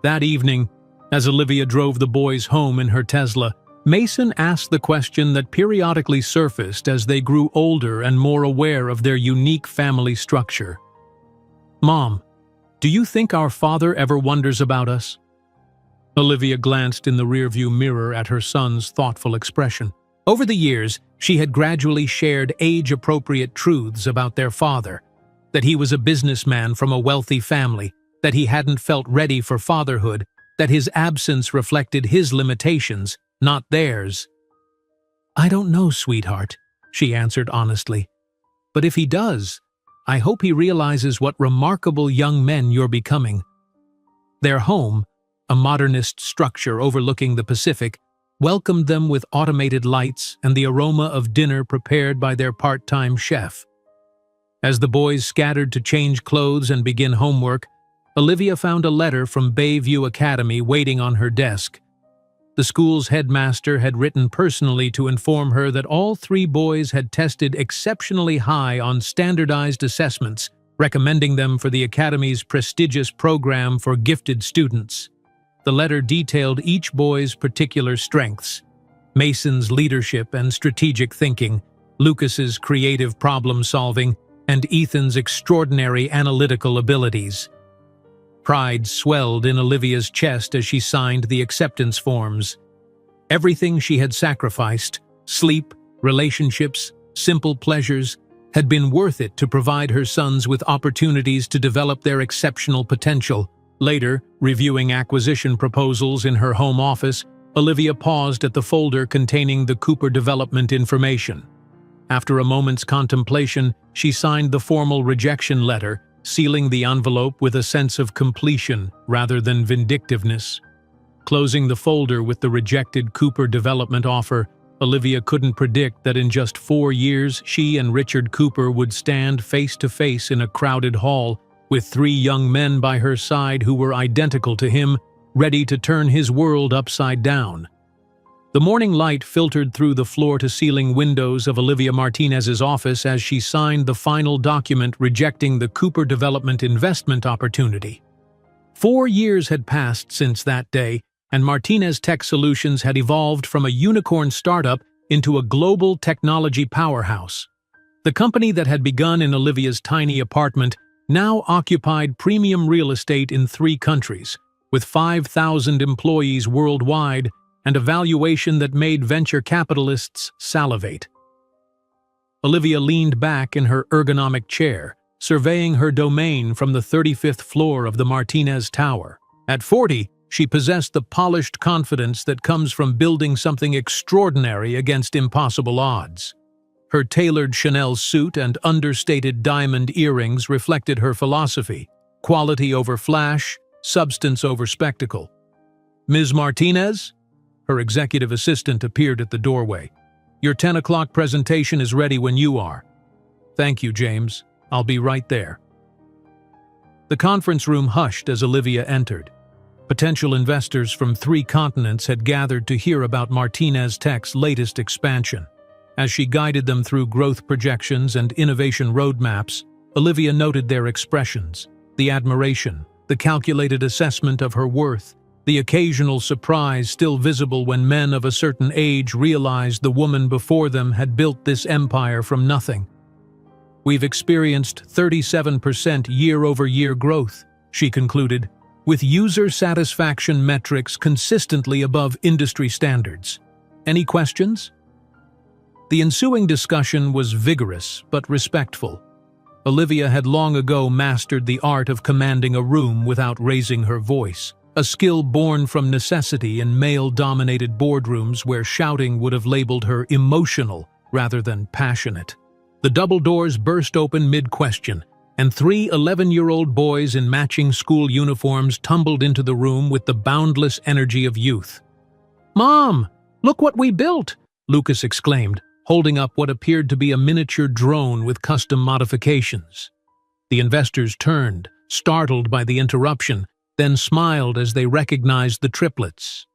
Speaker 1: That evening, as Olivia drove the boys home in her Tesla, Mason asked the question that periodically surfaced as they grew older and more aware of their unique family structure. "Mom, do you think our father ever wonders about us?" Olivia glanced in the rearview mirror at her son's thoughtful expression. Over the years, she had gradually shared age-appropriate truths about their father, that he was a businessman from a wealthy family, that he hadn't felt ready for fatherhood, that his absence reflected his limitations, not theirs. "I don't know, sweetheart," she answered honestly. "But if he does, I hope he realizes what remarkable young men you're becoming." Their home, a modernist structure overlooking the Pacific, welcomed them with automated lights and the aroma of dinner prepared by their part-time chef. As the boys scattered to change clothes and begin homework, Olivia found a letter from Bayview Academy waiting on her desk. The school's headmaster had written personally to inform her that all three boys had tested exceptionally high on standardized assessments, recommending them for the academy's prestigious program for gifted students. The letter detailed each boy's particular strengths: Mason's leadership and strategic thinking, Lucas's creative problem-solving, and Ethan's extraordinary analytical abilities. Pride swelled in Olivia's chest as she signed the acceptance forms. Everything she had sacrificed, sleep, relationships, simple pleasures, had been worth it to provide her sons with opportunities to develop their exceptional potential. Later, reviewing acquisition proposals in her home office, Olivia paused at the folder containing the Cooper development information. After a moment's contemplation, she signed the formal rejection letter, sealing the envelope with a sense of completion rather than vindictiveness. Closing the folder with the rejected Cooper development offer, Olivia couldn't predict that in just 4 years she and Richard Cooper would stand face to face in a crowded hall with 3 young men by her side who were identical to him, ready to turn his world upside down. The morning light filtered through the floor-to-ceiling windows of Olivia Martinez's office as she signed the final document rejecting the Cooper development investment opportunity. 4 years had passed since that day, and Martinez Tech Solutions had evolved from a unicorn startup into a global technology powerhouse. The company that had begun in Olivia's tiny apartment now occupied premium real estate in 3 countries, with 5,000 employees worldwide and a valuation that made venture capitalists salivate. Olivia leaned back in her ergonomic chair, surveying her domain from the 35th floor of the Martinez Tower. At 40, she possessed the polished confidence that comes from building something extraordinary against impossible odds. Her tailored Chanel suit and understated diamond earrings reflected her philosophy: quality over flash, substance over spectacle. "Ms. Martinez?" Her executive assistant appeared at the doorway. "Your 10 o'clock presentation is ready when you are." "Thank you, James. I'll be right there." The conference room hushed as Olivia entered. Potential investors from 3 continents had gathered to hear about Martinez Tech's latest expansion. As she guided them through growth projections and innovation roadmaps, Olivia noted their expressions: the admiration, the calculated assessment of her worth, the occasional surprise still visible when men of a certain age realized the woman before them had built this empire from nothing. "We've experienced 37% year-over-year growth," she concluded, with user satisfaction metrics consistently above industry standards. "Any questions?" The ensuing discussion was vigorous but respectful. Olivia had long ago mastered the art of commanding a room without raising her voice, a skill born from necessity in male-dominated boardrooms where shouting would have labeled her emotional rather than passionate. The double doors burst open mid-question, and 3 11-year-old boys in matching school uniforms tumbled into the room with the boundless energy of youth. "Mom, look what we built!" Lucas exclaimed, holding up what appeared to be a miniature drone with custom modifications. The investors turned, startled by the interruption, then smiled as they recognized the Triplets.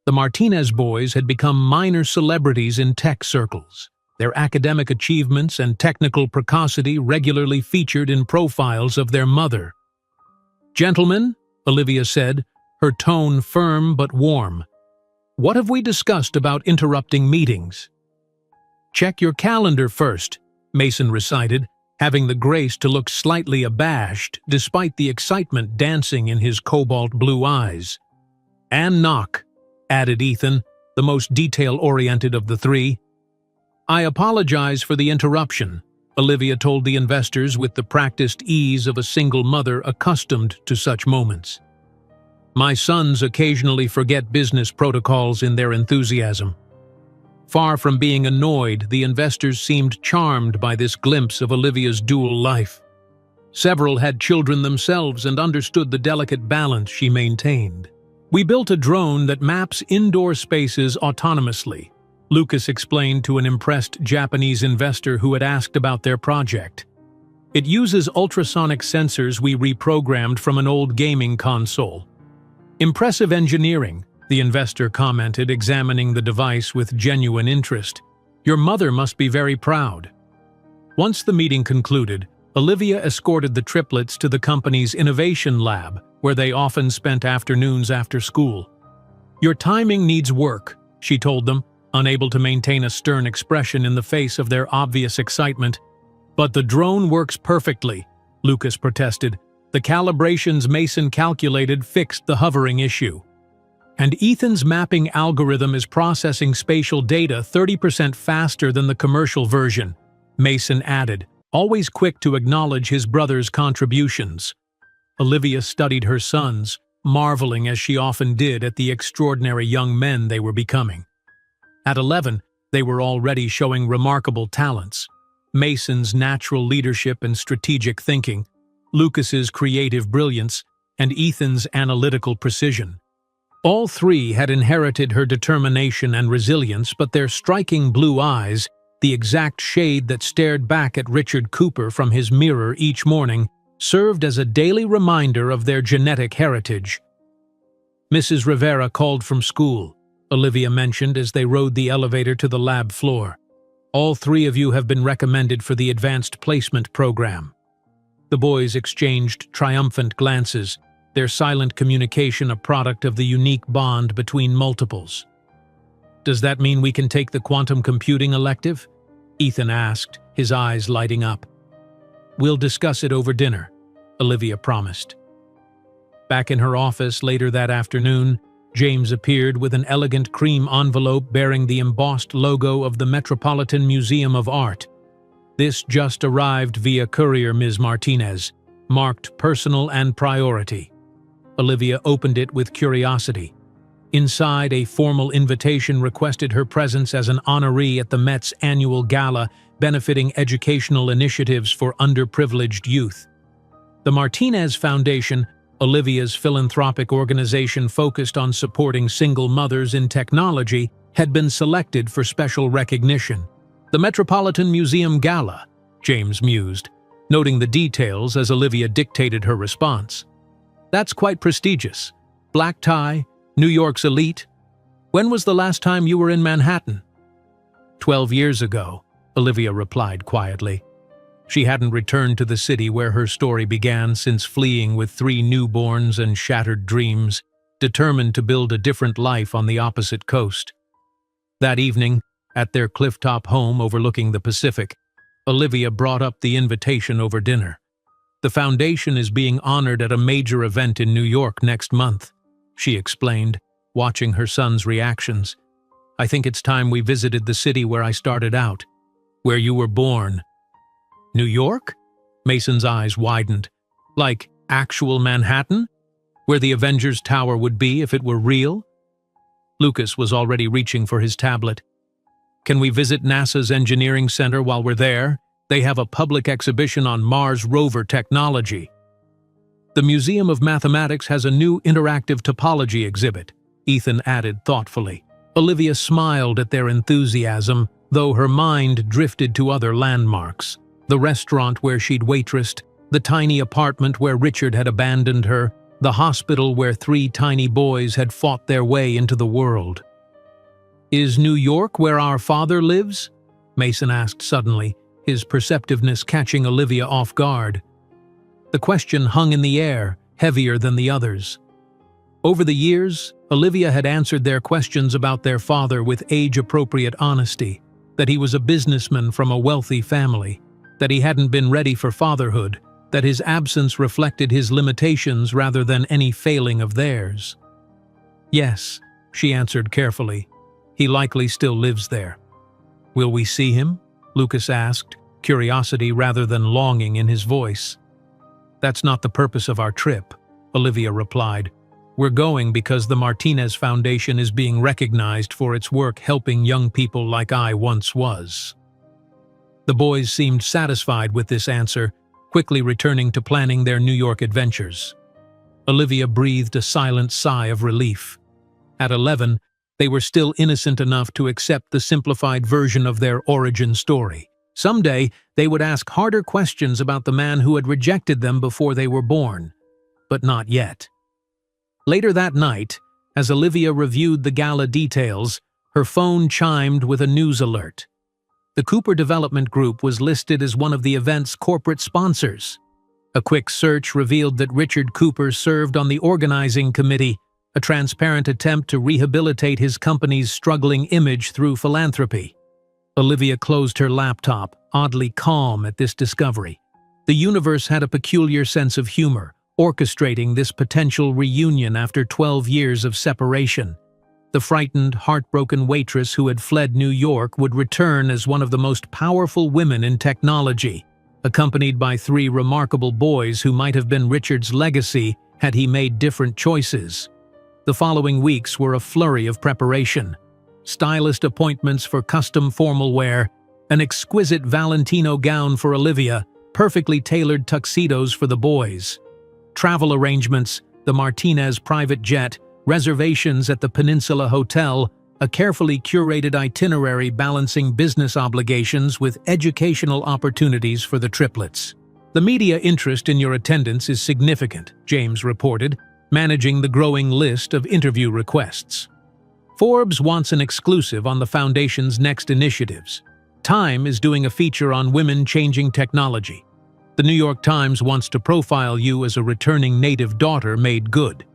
Speaker 1: The Martinez boys had become minor celebrities in tech circles. Their academic achievements and technical precocity regularly featured in profiles of their mother. "Gentlemen," Olivia said, her tone firm but warm, "what have we discussed about interrupting meetings?" "Check your calendar first," Mason recited, having the grace to look slightly abashed despite the excitement dancing in his cobalt blue eyes. "And knock," added Ethan, the most detail-oriented of the 3. "I apologize for the interruption," Olivia told the investors with the practiced ease of a single mother accustomed to such moments. "My sons occasionally forget business protocols in their enthusiasm." Far from being annoyed, the investors seemed charmed by this glimpse of Olivia's dual life. Several had children themselves and understood the delicate balance she maintained. "We built a drone that maps indoor spaces autonomously," Lucas explained to an impressed Japanese investor who had asked about their project. "It uses ultrasonic sensors we reprogrammed from an old gaming console." "Impressive engineering," the investor commented, examining the device with genuine interest. "Your mother must be very proud." Once the meeting concluded, Olivia escorted the Triplets to the company's innovation lab, where they often spent afternoons after school. "Your timing needs work," she told them, unable to maintain a stern expression in the face of their obvious excitement. "But the drone works perfectly," Lucas protested. "The calibrations Mason calculated fixed the hovering issue. And Ethan's mapping algorithm is processing spatial data 30% faster than the commercial version," Mason added, always quick to acknowledge his brother's contributions. Olivia studied her sons, marveling as she often did at the extraordinary young men they were becoming. At 11, they were already showing remarkable talents. Mason's natural leadership and strategic thinking, Lucas's creative brilliance, and Ethan's analytical precision. All three had inherited her determination and resilience, but their striking blue eyes, the exact shade that stared back at Richard Cooper from his mirror each morning, served as a daily reminder of their genetic heritage. Mrs. Rivera called from school, Olivia mentioned as they rode the elevator to the lab floor. All three of you have been recommended for the advanced placement program. The boys exchanged triumphant glances, their silent communication a product of the unique bond between multiples. Does that mean we can take the quantum computing elective? Ethan asked, his eyes lighting up. We'll discuss it over dinner, Olivia promised. Back in her office later that afternoon, James appeared with an elegant cream envelope bearing the embossed logo of the Metropolitan Museum of Art. This just arrived via courier, Ms. Martinez, marked personal and priority. Olivia opened it with curiosity. Inside, a formal invitation requested her presence as an honoree at the Met's annual gala benefiting educational initiatives for underprivileged youth. The Martinez Foundation, Olivia's philanthropic organization focused on supporting single mothers in technology, had been selected for special recognition. The Metropolitan Museum Gala, James mused, noting the details as Olivia dictated her response. That's quite prestigious. Black tie, New York's elite. When was the last time you were in Manhattan? 12 years ago, Olivia replied quietly. She hadn't returned to the city where her story began since fleeing with 3 newborns and shattered dreams, determined to build a different life on the opposite coast. That evening, at their clifftop home overlooking the Pacific, Olivia brought up the invitation over dinner. The foundation is being honored at a major event in New York next month, she explained, watching her son's reactions. I think it's time we visited the city where I started out, where you were born. New York? Mason's eyes widened. Like actual Manhattan? Where the Avengers Tower would be if it were real? Lucas was already reaching for his tablet. Can we visit NASA's Engineering Center while we're there? They have a public exhibition on Mars rover technology. The Museum of Mathematics has a new interactive topology exhibit, Ethan added thoughtfully. Olivia smiled at their enthusiasm, though her mind drifted to other landmarks. The restaurant where she'd waitressed, the tiny apartment where Richard had abandoned her, the hospital where 3 tiny boys had fought their way into the world. Is New York where our father lives? Mason asked suddenly, his perceptiveness catching Olivia off guard. The question hung in the air, heavier than the others. Over the years, Olivia had answered their questions about their father with age-appropriate honesty, that he was a businessman from a wealthy family, that he hadn't been ready for fatherhood, that his absence reflected his limitations rather than any failing of theirs. Yes, she answered carefully. He likely still lives there. Will we see him? Lucas asked, curiosity rather than longing in his voice. That's not the purpose of our trip, Olivia replied. We're going because the Martinez Foundation is being recognized for its work helping young people like I once was. The boys seemed satisfied with this answer, quickly returning to planning their New York adventures. Olivia breathed a silent sigh of relief. At 11, they were still innocent enough to accept the simplified version of their origin story. Someday, they would ask harder questions about the man who had rejected them before they were born. But not yet. Later that night, as Olivia reviewed the gala details, her phone chimed with a news alert. The Cooper Development Group was listed as one of the event's corporate sponsors. A quick search revealed that Richard Cooper served on the organizing committee, a transparent attempt to rehabilitate his company's struggling image through philanthropy. Olivia closed her laptop, oddly calm at this discovery. The universe had a peculiar sense of humor, orchestrating this potential reunion after 12 years of separation. The frightened, heartbroken waitress who had fled New York would return as one of the most powerful women in technology, accompanied by 3 remarkable boys who might have been Richard's legacy Had he made different choices? The following weeks were a flurry of preparation. Stylist appointments for custom formal wear, an exquisite Valentino gown for Olivia, perfectly tailored tuxedos for the boys. Travel arrangements, the Martinez private jet, reservations at the Peninsula Hotel, a carefully curated itinerary balancing business obligations with educational opportunities for the triplets. The media interest in your attendance is significant, James reported, managing the growing list of interview requests. Forbes wants an exclusive on the foundation's next initiatives. Time is doing a feature on women changing technology. The New York Times wants to profile you as a returning native daughter made good.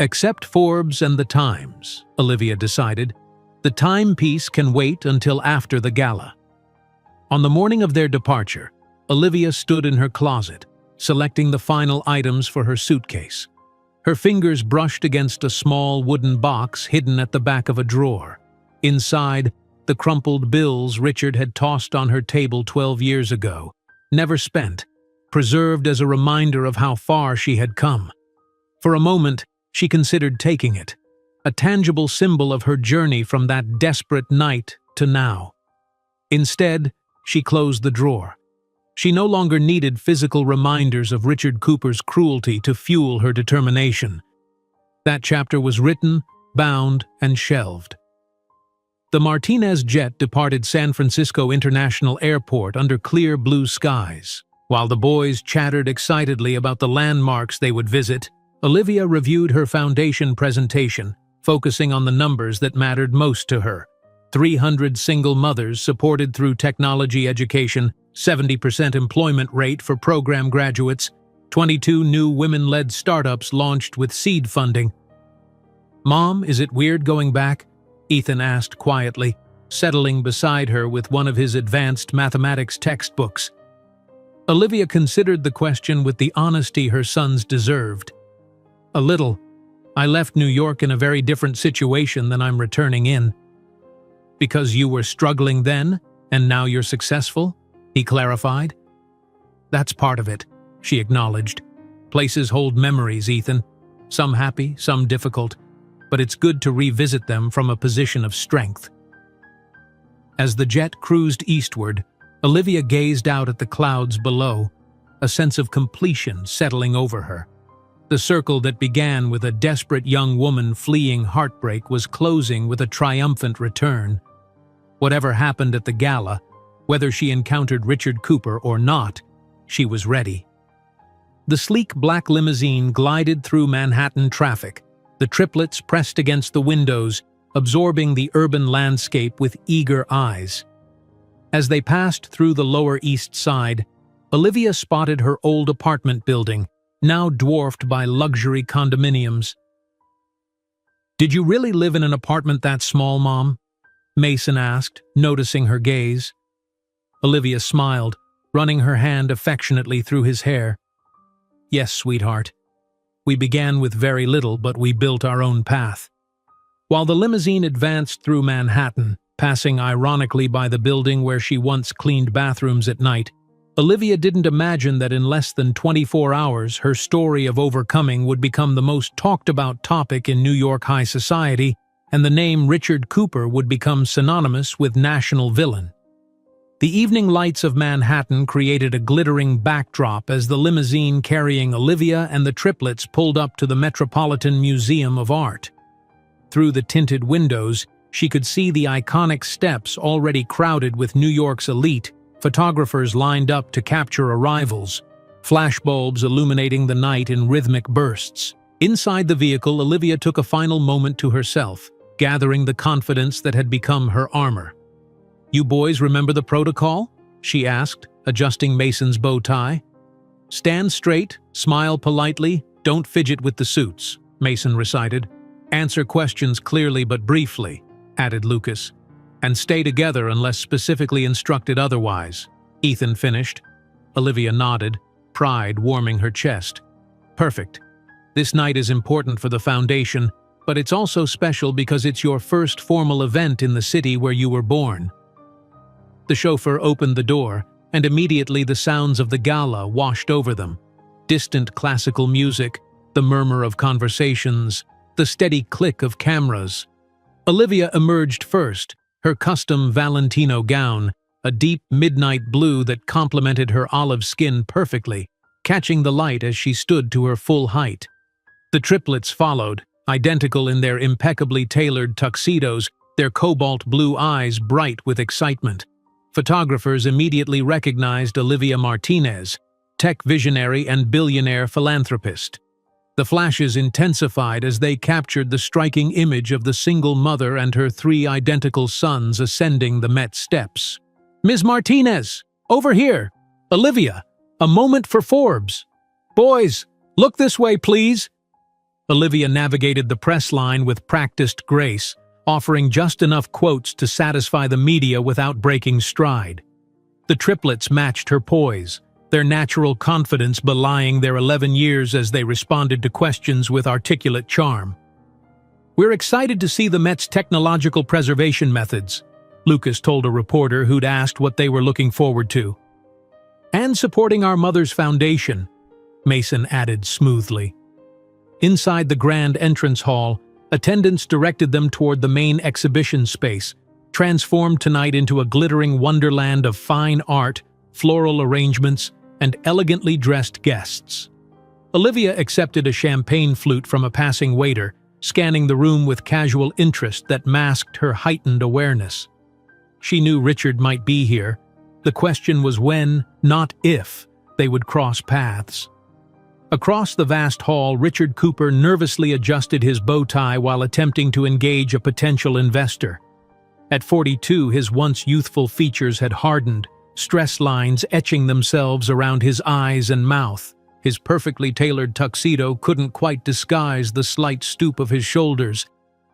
Speaker 1: Except Forbes and the Times, Olivia decided. The timepiece can wait until after the gala. On the morning of their departure, Olivia stood in her closet, selecting the final items for her suitcase. Her fingers brushed against a small wooden box hidden at the back of a drawer. Inside, the crumpled bills Richard had tossed on her table 12 years ago, never spent, preserved as a reminder of how far she had come. For a moment, she considered taking it, a tangible symbol of her journey from that desperate night to now. Instead, she closed the drawer. She no longer needed physical reminders of Richard Cooper's cruelty to fuel her determination. That chapter was written, bound, and shelved. The Martinez jet departed San Francisco International Airport under clear blue skies. While the boys chattered excitedly about the landmarks they would visit, Olivia reviewed her foundation presentation, focusing on the numbers that mattered most to her. 300 single mothers supported through technology education, 70% employment rate for program graduates, 22 new women-led startups launched with seed funding. "Mom, is it weird going back?" Ethan asked quietly, settling beside her with one of his advanced mathematics textbooks. Olivia considered the question with the honesty her sons deserved. "A little. I left New York in a very different situation than I'm returning in." "Because you were struggling then, and now you're successful?" he clarified. "That's part of it," she acknowledged. "Places hold memories, Ethan. Some happy, some difficult, but it's good to revisit them from a position of strength." As the jet cruised eastward, Olivia gazed out at the clouds below, a sense of completion settling over her. The circle that began with a desperate young woman fleeing heartbreak was closing with a triumphant return. Whatever happened at the gala, whether she encountered Richard Cooper or not, she was ready. The sleek black limousine glided through Manhattan traffic, the triplets pressed against the windows, absorbing the urban landscape with eager eyes. As they passed through the Lower East Side, Olivia spotted her old apartment building, now dwarfed by luxury condominiums. "Did you really live in an apartment that small, Mom?" Mason asked, noticing her gaze. Olivia smiled, running her hand affectionately through his hair. "Yes, sweetheart. We began with very little, but we built our own path." While the limousine advanced through Manhattan, passing ironically by the building where she once cleaned bathrooms at night, Olivia didn't imagine that in less than 24 hours her story of overcoming would become the most talked-about topic in New York high society, and the name Richard Cooper would become synonymous with national villain. The evening lights of Manhattan created a glittering backdrop as the limousine carrying Olivia and the triplets pulled up to the Metropolitan Museum of Art. Through the tinted windows, she could see the iconic steps already crowded with New York's elite, photographers lined up to capture arrivals, flashbulbs illuminating the night in rhythmic bursts. Inside the vehicle, Olivia took a final moment to herself, gathering the confidence that had become her armor. "You boys remember the protocol?" she asked, adjusting Mason's bow tie. "Stand straight, smile politely, don't fidget with the suits," Mason recited. "Answer questions clearly but briefly," added Lucas. "And stay together unless specifically instructed otherwise," Ethan finished. Olivia nodded, pride warming her chest. "Perfect. This night is important for the foundation, but it's also special because it's your first formal event in the city where you were born." The chauffeur opened the door, and immediately the sounds of the gala washed over them. distant classical music, the murmur of conversations, the steady click of cameras. Olivia emerged first, her custom Valentino gown, a deep midnight blue that complemented her olive skin perfectly, catching the light as she stood to her full height. The triplets followed, identical in their impeccably tailored tuxedos, their cobalt blue eyes bright with excitement. Photographers immediately recognized Olivia Martinez, tech visionary and billionaire philanthropist. The flashes intensified as they captured the striking image of the single mother and her 3 identical sons ascending the Met steps. "Ms. Martinez, over here! Olivia, a moment for Forbes! Boys, look this way, please!" Olivia navigated the press line with practiced grace, offering just enough quotes to satisfy the media without breaking stride. The triplets matched her poise, their natural confidence belying their 11 years as they responded to questions with articulate charm. "We're excited to see the Met's technological preservation methods," Lucas told a reporter who'd asked what they were looking forward to. "And supporting our mother's foundation," Mason added smoothly. Inside the grand entrance hall, attendants directed them toward the main exhibition space, transformed tonight into a glittering wonderland of fine art, floral arrangements, and elegantly dressed guests. Olivia accepted a champagne flute from a passing waiter, scanning the room with casual interest that masked her heightened awareness. She knew Richard might be here. The question was when, not if, they would cross paths. Across the vast hall, Richard Cooper nervously adjusted his bow tie while attempting to engage a potential investor. At 42, his once youthful features had hardened, stress lines etching themselves around his eyes and mouth. His perfectly tailored tuxedo couldn't quite disguise the slight stoop of his shoulders,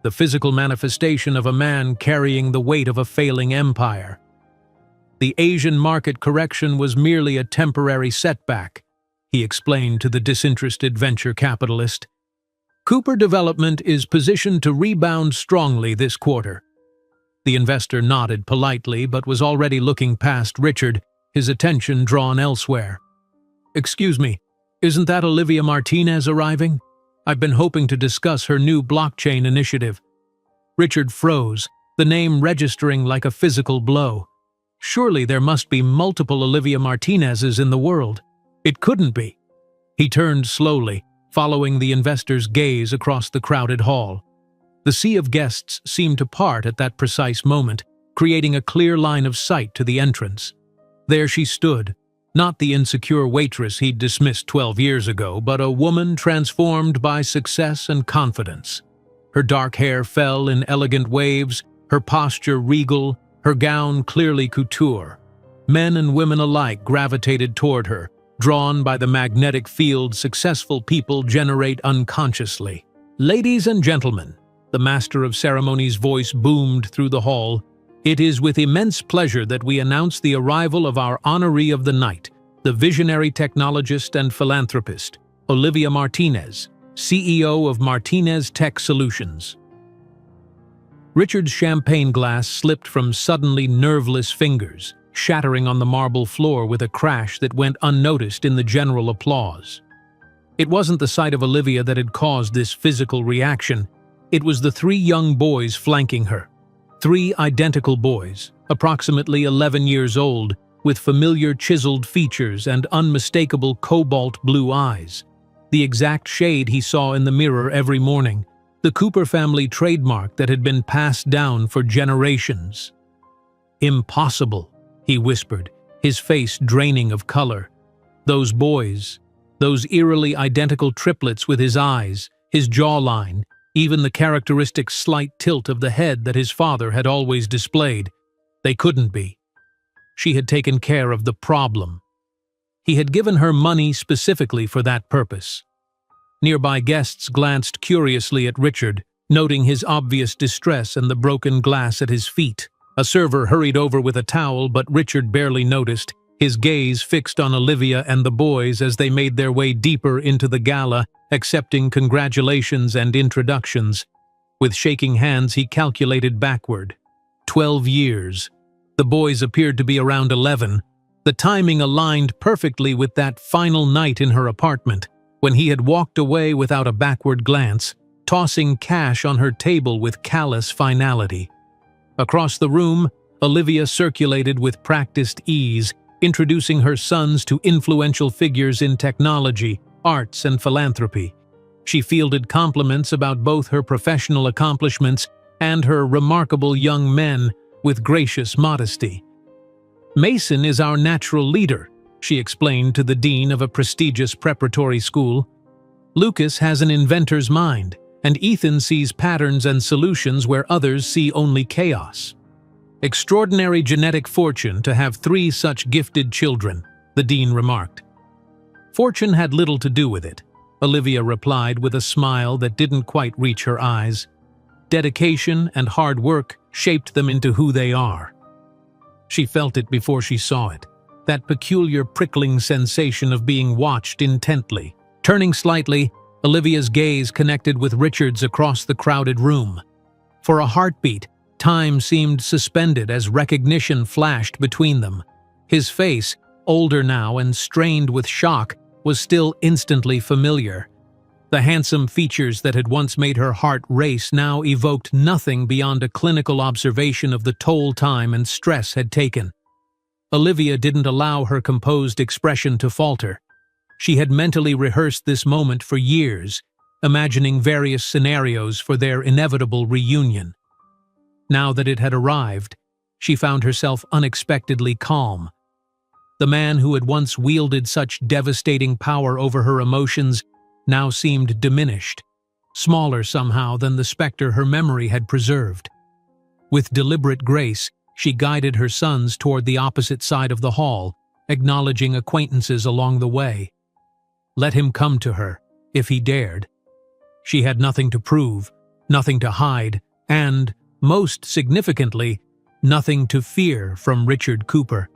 Speaker 1: the physical manifestation of a man carrying the weight of a failing empire. The Asian market correction was merely a temporary setback, he explained to the disinterested venture capitalist. Cooper Development is positioned to rebound strongly this quarter. The investor nodded politely but was already looking past Richard, his attention drawn elsewhere. "Excuse me, isn't that Olivia Martinez arriving? I've been hoping to discuss her new blockchain initiative." Richard froze, the name registering like a physical blow. Surely there must be multiple Olivia Martinezes in the world. It couldn't be. He turned slowly, following the investor's gaze across the crowded hall. The sea of guests seemed to part at that precise moment, creating a clear line of sight to the entrance. There she stood, not the insecure waitress he'd dismissed 12 years ago, but a woman transformed by success and confidence. Her dark hair fell in elegant waves, her posture regal, her gown clearly couture. Men and women alike gravitated toward her, drawn by the magnetic field successful people generate unconsciously. "Ladies and gentlemen," the master of ceremonies' voice boomed through the hall, "it is with immense pleasure that we announce the arrival of our honoree of the night, the visionary technologist and philanthropist, Olivia Martinez, CEO of Martinez Tech Solutions." Richard's champagne glass slipped from suddenly nerveless fingers, shattering on the marble floor with a crash that went unnoticed in the general applause. It wasn't the sight of Olivia that had caused this physical reaction. It was the 3 young boys flanking her. 3 identical boys, approximately 11 years old, with familiar chiseled features and unmistakable cobalt blue eyes. The exact shade he saw in the mirror every morning, the Cooper family trademark that had been passed down for generations. "Impossible," he whispered, his face draining of color. Those boys, those eerily identical triplets with his eyes, his jawline, even the characteristic slight tilt of the head that his father had always displayed. They couldn't be. She had taken care of the problem. He had given her money specifically for that purpose. Nearby guests glanced curiously at Richard, noting his obvious distress and the broken glass at his feet. A server hurried over with a towel, but Richard barely noticed, his gaze fixed on Olivia and the boys as they made their way deeper into the gala, accepting congratulations and introductions. With shaking hands, he calculated backward. 12 years. The boys appeared to be around 11. The timing aligned perfectly with that final night in her apartment, when he had walked away without a backward glance, tossing cash on her table with callous finality. Across the room, Olivia circulated with practiced ease, introducing her sons to influential figures in technology, arts, and philanthropy. She fielded compliments about both her professional accomplishments and her remarkable young men with gracious modesty. "Mason is our natural leader," she explained to the dean of a prestigious preparatory school. "Lucas has an inventor's mind, and Ethan sees patterns and solutions where others see only chaos. Extraordinary genetic fortune to have 3 such gifted children," the dean remarked. "Fortune had little to do with it," Olivia replied with a smile that didn't quite reach her eyes. "Dedication and hard work shaped them into who they are." She felt it before she saw it, that peculiar prickling sensation of being watched intently. Turning slightly, Olivia's gaze connected with Richard's across the crowded room. For a heartbeat, time seemed suspended as recognition flashed between them. His face, older now and strained with shock, was still instantly familiar. The handsome features that had once made her heart race now evoked nothing beyond a clinical observation of the toll time and stress had taken. Olivia didn't allow her composed expression to falter. She had mentally rehearsed this moment for years, imagining various scenarios for their inevitable reunion. Now that it had arrived, she found herself unexpectedly calm. The man who had once wielded such devastating power over her emotions now seemed diminished, smaller somehow than the specter her memory had preserved. With deliberate grace, she guided her sons toward the opposite side of the hall, acknowledging acquaintances along the way. Let him come to her, if he dared. She had nothing to prove, nothing to hide, and, most significantly, nothing to fear from Richard Cooper.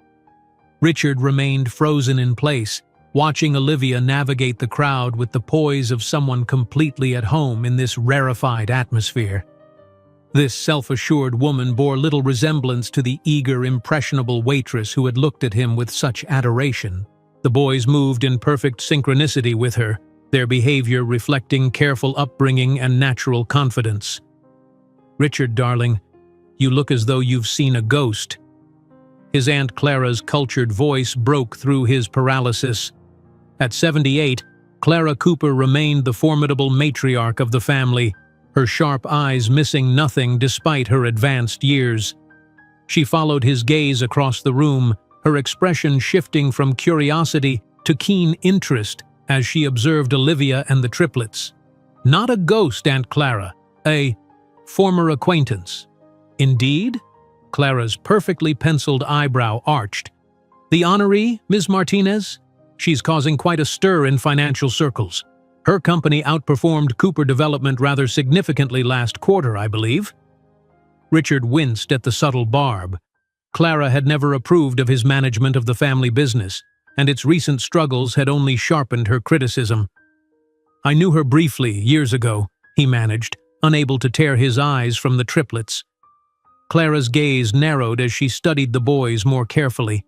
Speaker 1: Richard remained frozen in place, watching Olivia navigate the crowd with the poise of someone completely at home in this rarefied atmosphere. This self-assured woman bore little resemblance to the eager, impressionable waitress who had looked at him with such adoration. The boys moved in perfect synchronicity with her, their behavior reflecting careful upbringing and natural confidence. "Richard, darling, you look as though you've seen a ghost." His Aunt Clara's cultured voice broke through his paralysis. At 78, Clara Cooper remained the formidable matriarch of the family, her sharp eyes missing nothing despite her advanced years. She followed his gaze across the room, her expression shifting from curiosity to keen interest as she observed Olivia and the triplets. "Not a ghost, Aunt Clara, a former acquaintance." "Indeed?" Clara's perfectly penciled eyebrow arched. "The honoree, Ms. Martinez? She's causing quite a stir in financial circles. Her company outperformed Cooper Development rather significantly last quarter, I believe." Richard winced at the subtle barb. Clara had never approved of his management of the family business, and its recent struggles had only sharpened her criticism. "I knew her briefly, years ago," he managed, unable to tear his eyes from the triplets. Clara's gaze narrowed as she studied the boys more carefully.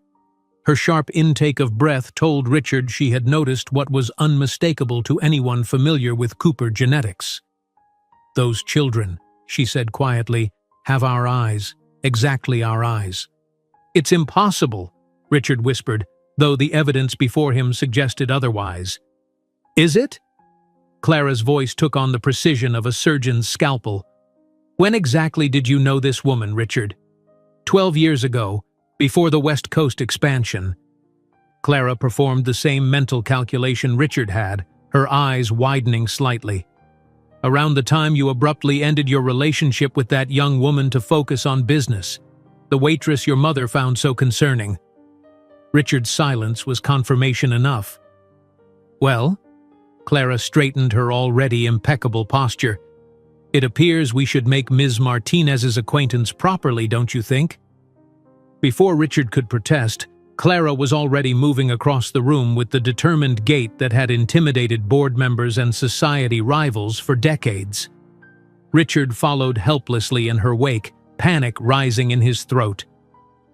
Speaker 1: Her sharp intake of breath told Richard she had noticed what was unmistakable to anyone familiar with Cooper genetics. "Those children," she said quietly, "have our eyes, exactly our eyes." "It's impossible," Richard whispered, though the evidence before him suggested otherwise. "Is it?" Clara's voice took on the precision of a surgeon's scalpel. "When exactly did you know this woman, Richard?" 12 years ago, before the West Coast expansion." Clara performed the same mental calculation Richard had, her eyes widening slightly. "Around the time you abruptly ended your relationship with that young woman to focus on business, the waitress your mother found so concerning." Richard's silence was confirmation enough. "Well?" Clara straightened her already impeccable posture. "It appears we should make Ms. Martinez's acquaintance properly, don't you think?" Before Richard could protest, Clara was already moving across the room with the determined gait that had intimidated board members and society rivals for decades. Richard followed helplessly in her wake, panic rising in his throat.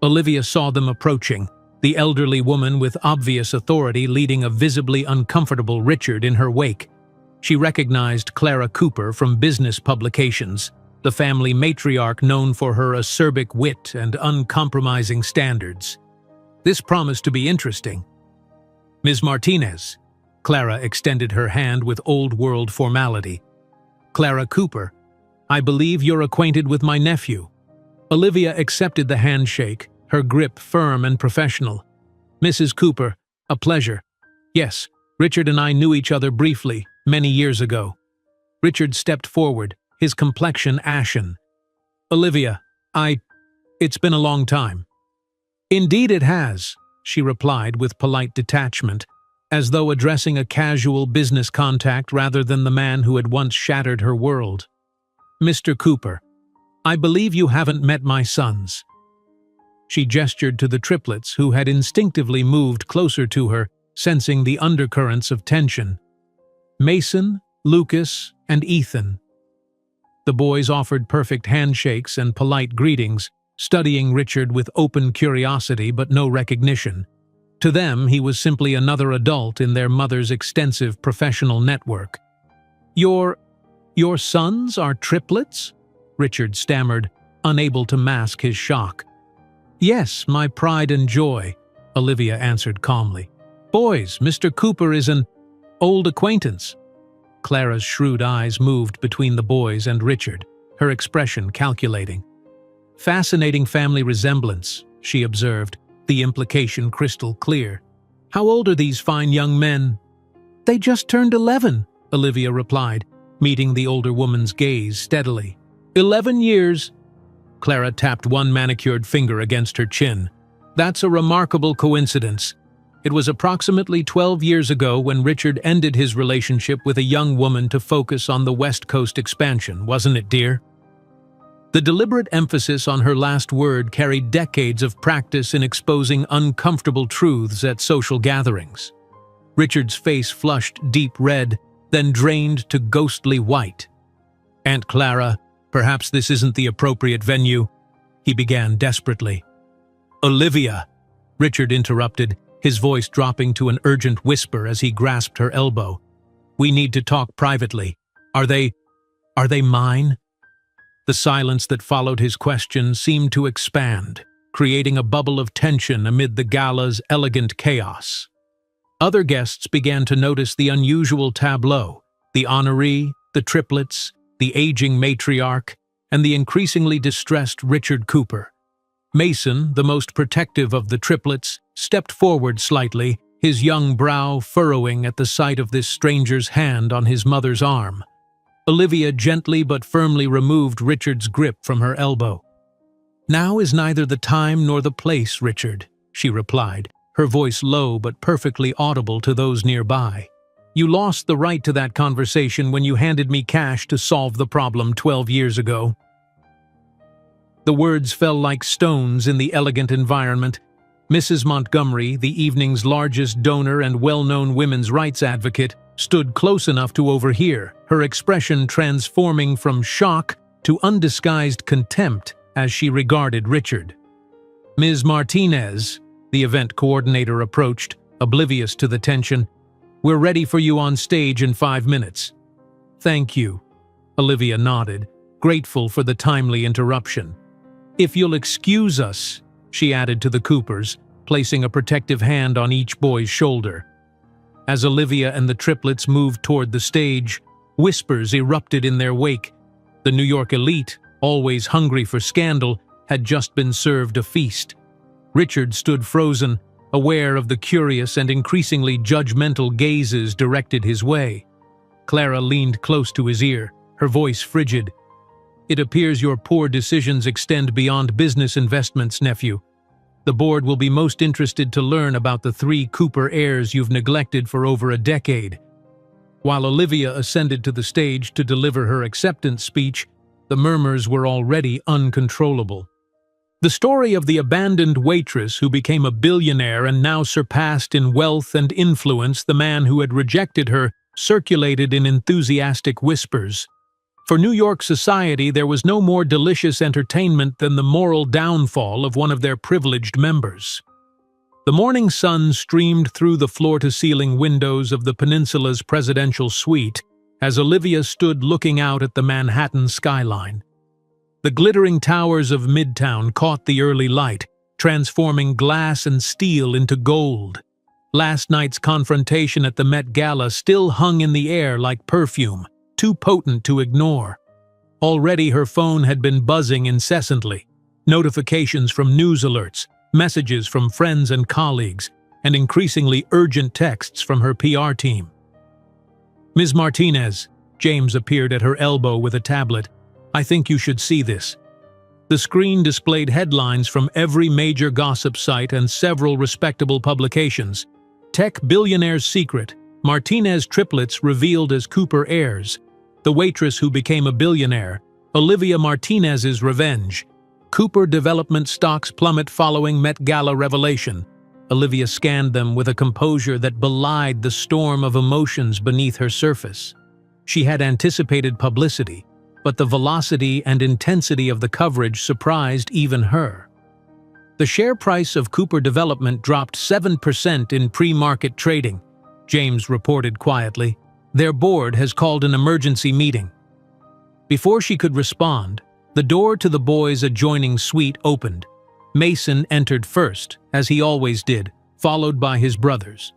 Speaker 1: Olivia saw them approaching, the elderly woman with obvious authority leading a visibly uncomfortable Richard in her wake. She recognized Clara Cooper from business publications, the family matriarch known for her acerbic wit and uncompromising standards. This promised to be interesting. "Ms. Martinez." Clara extended her hand with old-world formality. "Clara Cooper, I believe you're acquainted with my nephew." Olivia accepted the handshake, her grip firm and professional. "Mrs. Cooper, a pleasure. Yes, Richard and I knew each other briefly, many years ago." Richard stepped forward, his complexion ashen. "Olivia, it's been a long time." "Indeed it has," she replied with polite detachment, as though addressing a casual business contact rather than the man who had once shattered her world. "Mr. Cooper, I believe you haven't met my sons." She gestured to the triplets who had instinctively moved closer to her, sensing the undercurrents of tension. "Mason, Lucas, and Ethan." The boys offered perfect handshakes and polite greetings, studying Richard with open curiosity but no recognition. To them, he was simply another adult in their mother's extensive professional network. Your sons are triplets?" Richard stammered, unable to mask his shock. "Yes, my pride and joy," Olivia answered calmly. "Boys, Mr. Cooper is an old acquaintance." Clara's shrewd eyes moved between the boys and Richard, her expression calculating. "Fascinating family resemblance," she observed, the implication crystal clear. "How old are these fine young men?" "They just turned 11, Olivia replied, meeting the older woman's gaze steadily. 11 years. Clara tapped one manicured finger against her chin. "That's a remarkable coincidence. It was approximately 12 years ago when Richard ended his relationship with a young woman to focus on the West Coast expansion, wasn't it, dear?" The deliberate emphasis on her last word carried decades of practice in exposing uncomfortable truths at social gatherings. Richard's face flushed deep red, then drained to ghostly white. "Aunt Clara, perhaps this isn't the appropriate venue," he began desperately. "Olivia," Richard interrupted, his voice dropping to an urgent whisper as he grasped her elbow. "We need to talk privately. Are they mine?" The silence that followed his question seemed to expand, creating a bubble of tension amid the gala's elegant chaos. Other guests began to notice the unusual tableau: the honoree, the triplets, the aging matriarch, and the increasingly distressed Richard Cooper. Mason, the most protective of the triplets, stepped forward slightly, his young brow furrowing at the sight of this stranger's hand on his mother's arm. Olivia gently but firmly removed Richard's grip from her elbow. "Now is neither the time nor the place, Richard," she replied, her voice low but perfectly audible to those nearby. "You lost the right to that conversation when you handed me cash to solve the problem 12 years ago." The words fell like stones in the elegant environment. Mrs. Montgomery, the evening's largest donor and well-known women's rights advocate, stood close enough to overhear, her expression transforming from shock to undisguised contempt as she regarded Richard. "Ms. Martinez," the event coordinator approached, oblivious to the tension, "we're ready for you on stage in 5 minutes." "Thank you," Olivia nodded, grateful for the timely interruption. "If you'll excuse us," she added to the Coopers, placing a protective hand on each boy's shoulder. As Olivia and the triplets moved toward the stage, whispers erupted in their wake. The New York elite, always hungry for scandal, had just been served a feast. Richard stood frozen, aware of the curious and increasingly judgmental gazes directed his way. Clara leaned close to his ear, her voice frigid. "It appears your poor decisions extend beyond business investments, nephew. The board will be most interested to learn about the 3 Cooper heirs you've neglected for over a decade." While Olivia ascended to the stage to deliver her acceptance speech, the murmurs were already uncontrollable. The story of the abandoned waitress who became a billionaire and now surpassed in wealth and influence the man who had rejected her circulated in enthusiastic whispers. For New York society, there was no more delicious entertainment than the moral downfall of one of their privileged members. The morning sun streamed through the floor-to-ceiling windows of the peninsula's presidential suite as Olivia stood looking out at the Manhattan skyline. The glittering towers of Midtown caught the early light, transforming glass and steel into gold. Last night's confrontation at the Met Gala still hung in the air like perfume, too potent to ignore. Already her phone had been buzzing incessantly. Notifications from news alerts, messages from friends and colleagues, and increasingly urgent texts from her PR team. "Ms. Martinez," James appeared at her elbow with a tablet. "I think you should see this." The screen displayed headlines from every major gossip site and several respectable publications. Tech billionaire's secret, Martinez triplets revealed as Cooper heirs. The waitress who became a billionaire, Olivia Martinez's revenge. Cooper development stocks plummet following Met Gala revelation. Olivia scanned them with a composure that belied the storm of emotions beneath her surface. She had anticipated publicity, but the velocity and intensity of the coverage surprised even her. The share price of Cooper Development dropped 7% in pre-market trading, James reported quietly. Their board has called an emergency meeting. Before she could respond, the door to the boys' adjoining suite opened. Mason entered first, as he always did, followed by his brothers.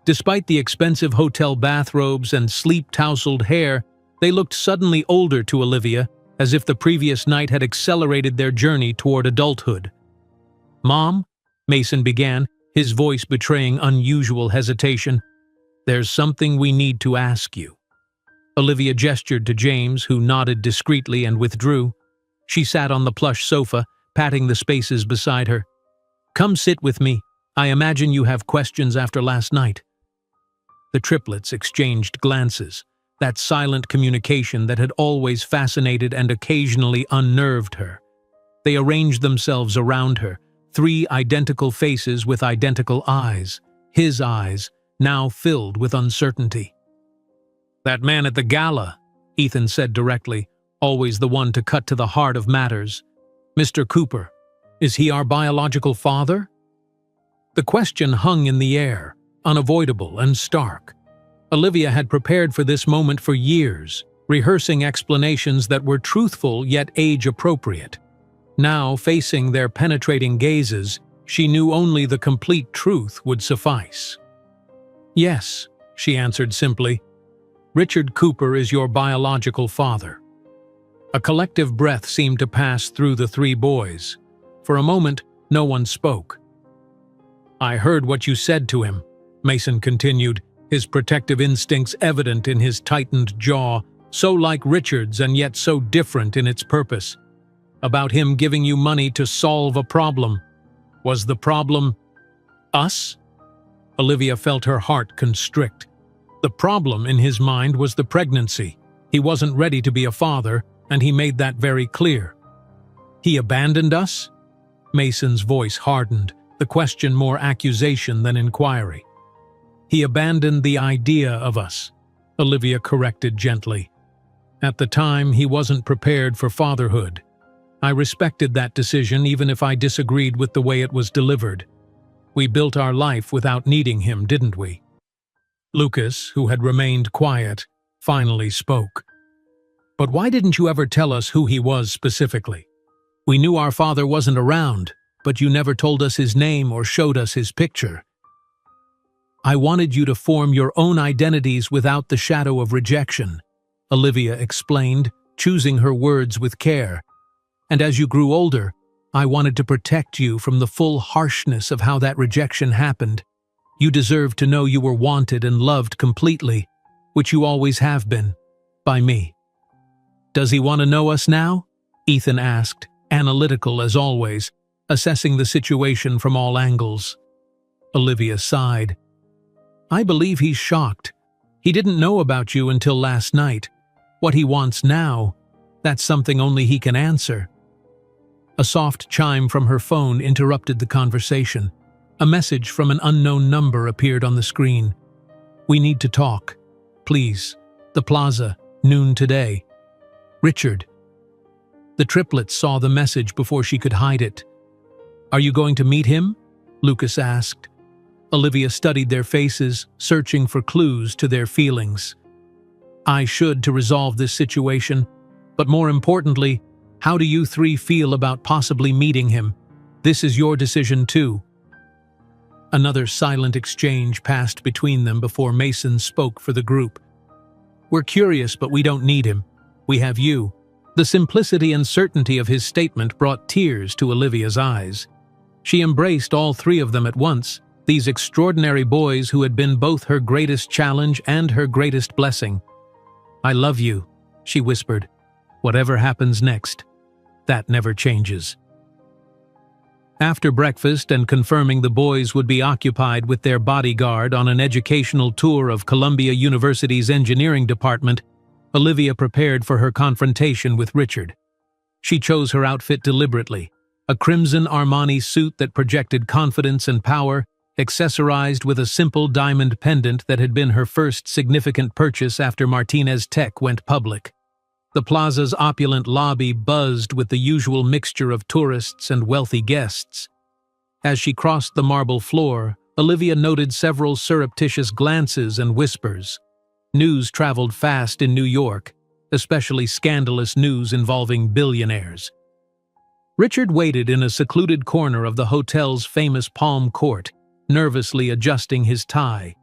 Speaker 1: Despite the expensive hotel bathrobes and sleep-tousled hair, they looked suddenly older to Olivia, as if the previous night had accelerated their journey toward adulthood. "Mom," Mason began, his voice betraying unusual hesitation, "there's something we need to ask you." Olivia gestured to James, who nodded discreetly and withdrew. She sat on the plush sofa, patting the spaces beside her. "Come sit with me. I imagine you have questions after last night." The triplets exchanged glances, that silent communication that had always fascinated and occasionally unnerved her. They arranged themselves around her, three identical faces with identical eyes, his eyes, now filled with uncertainty. "That man at the gala," Ethan said directly, always the one to cut to the heart of matters. "Mr. Cooper, is he our biological father?" The question hung in the air, unavoidable and stark. Olivia had prepared for this moment for years, rehearsing explanations that were truthful yet age-appropriate. Now, facing their penetrating gazes, she knew only the complete truth would suffice. "Yes," she answered simply. "Richard Cooper is your biological father." A collective breath seemed to pass through the three boys. For a moment, no one spoke. "I heard what you said to him," Mason continued, his protective instincts evident in his tightened jaw, so like Richard's and yet so different in its purpose. "About him giving you money to solve a problem. Was the problem us?" Olivia felt her heart constrict. The problem in his mind was the pregnancy. He wasn't ready to be a father, and he made that very clear. "He abandoned us?" Mason's voice hardened, the question more accusation than inquiry. "He abandoned the idea of us," Olivia corrected gently. "At the time, he wasn't prepared for fatherhood. I respected that decision even if I disagreed with the way it was delivered. We built our life without needing him, didn't we?" Lucas, who had remained quiet, finally spoke. "But why didn't you ever tell us who he was specifically? We knew our father wasn't around, but you never told us his name or showed us his picture." "I wanted you to form your own identities without the shadow of rejection," Olivia explained, choosing her words with care. "And as you grew older, I wanted to protect you from the full harshness of how that rejection happened. You deserved to know you were wanted and loved completely, which you always have been, by me." "Does he want to know us now?" Ethan asked, analytical as always, assessing the situation from all angles. Olivia sighed. "I believe he's shocked. He didn't know about you until last night. What he wants now, that's something only he can answer." A soft chime from her phone interrupted the conversation. A message from an unknown number appeared on the screen. "We need to talk. Please. The Plaza, noon today. Richard." The triplets saw the message before she could hide it. "Are you going to meet him?" Lucas asked, Olivia studied their faces, searching for clues to their feelings. I should to resolve this situation, but more importantly, how do you three feel about possibly meeting him? This is your decision too. Another silent exchange passed between them before Mason spoke for the group. We're curious, but we don't need him. We have you. The simplicity and certainty of his statement brought tears to Olivia's eyes. She embraced all three of them at once, these extraordinary boys who had been both her greatest challenge and her greatest blessing. I love you, she whispered. Whatever happens next, that never changes. After breakfast and confirming the boys would be occupied with their bodyguard on an educational tour of Columbia University's engineering department, Olivia prepared for her confrontation with Richard. She chose her outfit deliberately, a crimson Armani suit that projected confidence and power, accessorized with a simple diamond pendant that had been her first significant purchase after Martinez Tech went public. The plaza's opulent lobby buzzed with the usual mixture of tourists and wealthy guests. As she crossed the marble floor, Olivia noted several surreptitious glances and whispers. News traveled fast in New York, especially scandalous news involving billionaires. Richard waited in a secluded corner of the hotel's famous Palm Court, nervously adjusting his tie.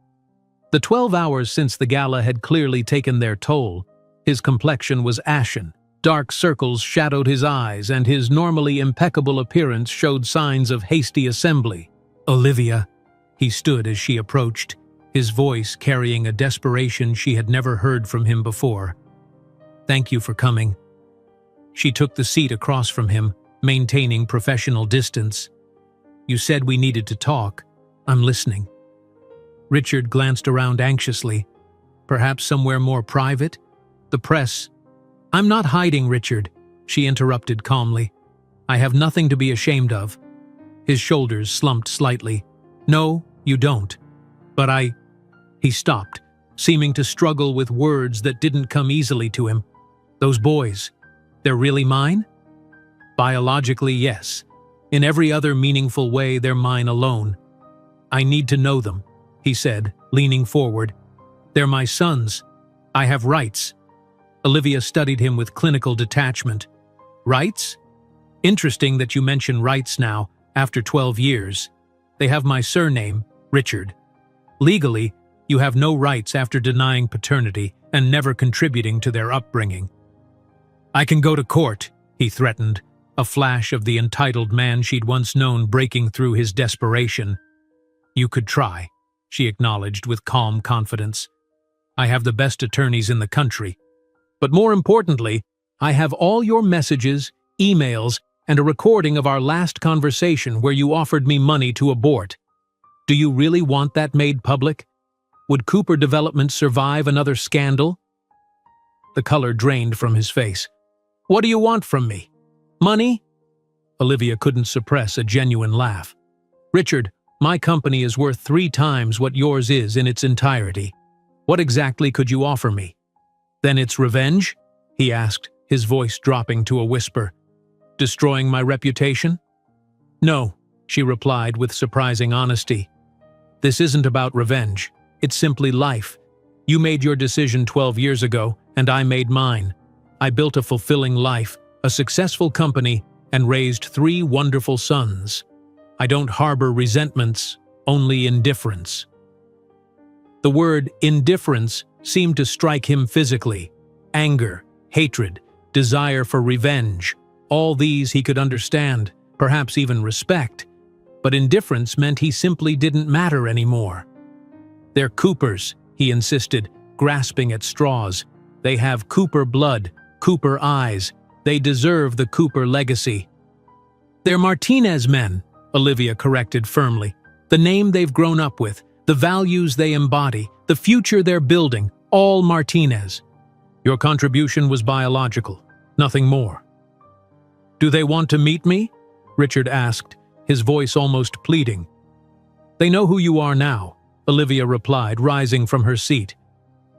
Speaker 1: The 12 hours since the gala had clearly taken their toll. His complexion was ashen, dark circles shadowed his eyes, and his normally impeccable appearance showed signs of hasty assembly. Olivia, he stood as she approached, his voice carrying a desperation she had never heard from him before. Thank you for coming. She took the seat across from him, maintaining professional distance. You said we needed to talk. I'm listening. Richard glanced around anxiously. Perhaps somewhere more private? The press. I'm not hiding, Richard, she interrupted calmly. I have nothing to be ashamed of. His shoulders slumped slightly. No, you don't. But He stopped, seeming to struggle with words that didn't come easily to him. Those boys, they're really mine? Biologically, yes. In every other meaningful way, they're mine alone. I need to know them, he said, leaning forward. They're my sons. I have rights. Olivia studied him with clinical detachment. Rights? Interesting that you mention rights now, after 12 years. They have my surname, Richard. Legally, you have no rights after denying paternity and never contributing to their upbringing. I can go to court, he threatened, a flash of the entitled man she'd once known breaking through his desperation. You could try, she acknowledged with calm confidence. I have the best attorneys in the country. But more importantly, I have all your messages, emails, and a recording of our last conversation where you offered me money to abort. Do you really want that made public? Would Cooper Development survive another scandal? The color drained from his face. What do you want from me? Money? Olivia couldn't suppress a genuine laugh. Richard, my company is worth 3 times what yours is in its entirety. What exactly could you offer me? Then it's revenge? He asked, his voice dropping to a whisper. Destroying my reputation? No, she replied with surprising honesty. This isn't about revenge. It's simply life. You made your decision 12 years ago, and I made mine. I built a fulfilling life, a successful company, and raised 3 wonderful sons. I don't harbor resentments, only indifference. The word indifference seemed to strike him physically. Anger, hatred, desire for revenge, all these he could understand, perhaps even respect. But indifference meant he simply didn't matter anymore. They're Coopers, he insisted, grasping at straws. They have Cooper blood, Cooper eyes. They deserve the Cooper legacy. They're Martinez men, Olivia corrected firmly. The name they've grown up with, the values they embody, the future they're building, all Martinez. Your contribution was biological, nothing more. Do they want to meet me? Richard asked, his voice almost pleading. They know who you are now, Olivia replied, rising from her seat.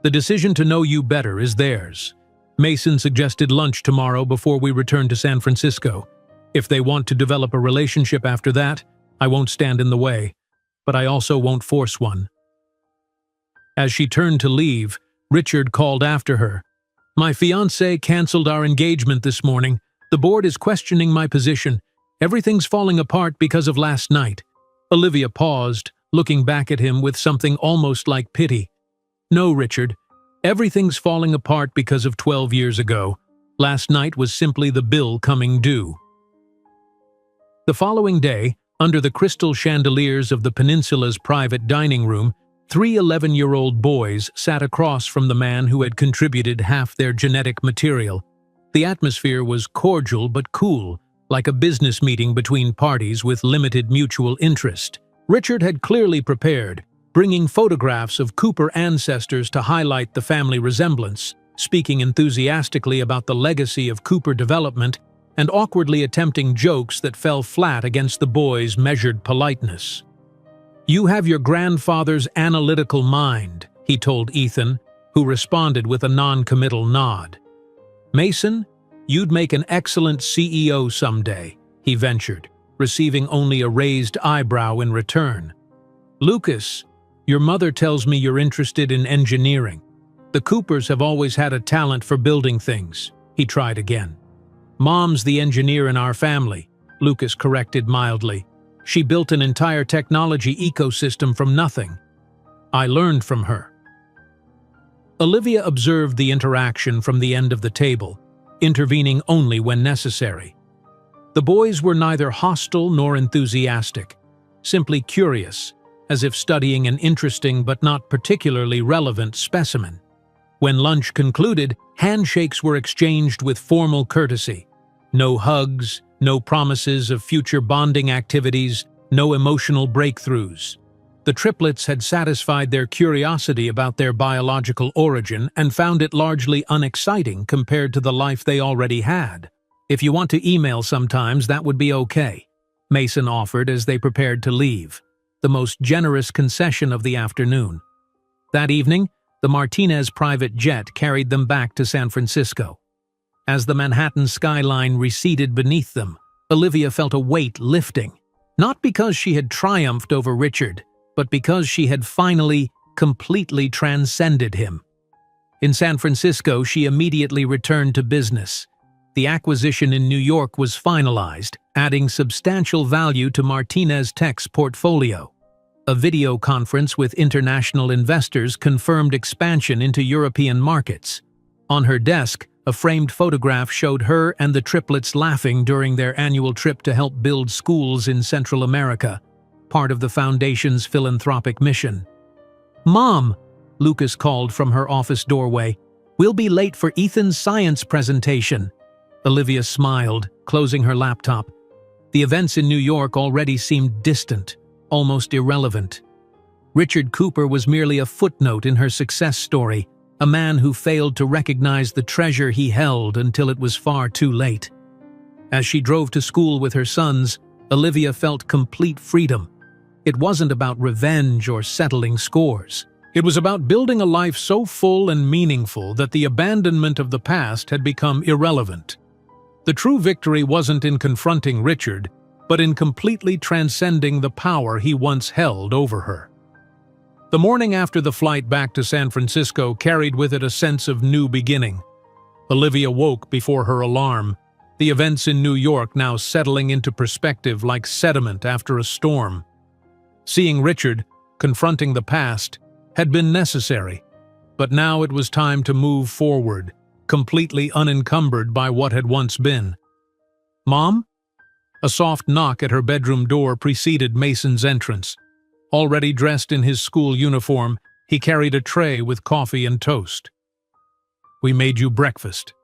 Speaker 1: The decision to know you better is theirs. Mason suggested lunch tomorrow before we return to San Francisco. If they want to develop a relationship after that, I won't stand in the way. but I also won't force one." As she turned to leave, Richard called after her. "My fiancé canceled our engagement this morning. The board is questioning my position. Everything's falling apart because of last night." Olivia paused, looking back at him with something almost like pity. "No, Richard. Everything's falling apart because of 12 years ago. Last night was simply the bill coming due." The following day, under the crystal chandeliers of the peninsula's private dining room, 3 11-year-old boys sat across from the man who had contributed half their genetic material. The atmosphere was cordial but cool, like a business meeting between parties with limited mutual interest. Richard had clearly prepared, bringing photographs of Cooper ancestors to highlight the family resemblance, speaking enthusiastically about the legacy of Cooper development, and awkwardly attempting jokes that fell flat against the boys' measured politeness. "You have your grandfather's analytical mind," he told Ethan, who responded with a non-committal nod. "Mason, you'd make an excellent CEO someday," he ventured, receiving only a raised eyebrow in return. "Lucas, your mother tells me you're interested in engineering. The Coopers have always had a talent for building things," he tried again. "Mom's the engineer in our family," Lucas corrected mildly. "She built an entire technology ecosystem from nothing. I learned from her." Olivia observed the interaction from the end of the table, intervening only when necessary. The boys were neither hostile nor enthusiastic, simply curious, as if studying an interesting but not particularly relevant specimen. When lunch concluded, handshakes were exchanged with formal courtesy. No hugs, no promises of future bonding activities, no emotional breakthroughs. The triplets had satisfied their curiosity about their biological origin and found it largely unexciting compared to the life they already had. "If you want to email sometimes, that would be okay," Mason offered as they prepared to leave, the most generous concession of the afternoon. That evening, the Martinez private jet carried them back to San Francisco. As the Manhattan skyline receded beneath them, Olivia felt a weight lifting, not because she had triumphed over Richard, but because she had finally, completely transcended him. In San Francisco, she immediately returned to business. The acquisition in New York was finalized, adding substantial value to Martinez Tech's portfolio. A video conference with international investors confirmed expansion into European markets. On her desk, a framed photograph showed her and the triplets laughing during their annual trip to help build schools in Central America, part of the foundation's philanthropic mission. "Mom," Lucas called from her office doorway, "we'll be late for Ethan's science presentation." Olivia smiled, closing her laptop. The events in New York already seemed distant, almost irrelevant. Richard Cooper was merely a footnote in her success story, a man who failed to recognize the treasure he held until it was far too late. As she drove to school with her sons, Olivia felt complete freedom. It wasn't about revenge or settling scores. It was about building a life so full and meaningful that the abandonment of the past had become irrelevant. The true victory wasn't in confronting Richard, but in completely transcending the power he once held over her. The morning after the flight back to San Francisco carried with it a sense of new beginning. Olivia woke before her alarm, the events in New York now settling into perspective like sediment after a storm. Seeing Richard, confronting the past, had been necessary, but now it was time to move forward, completely unencumbered by what had once been. "Mom?" A soft knock at her bedroom door preceded Mason's entrance. Already dressed in his school uniform, he carried a tray with coffee and toast. "We made you breakfast."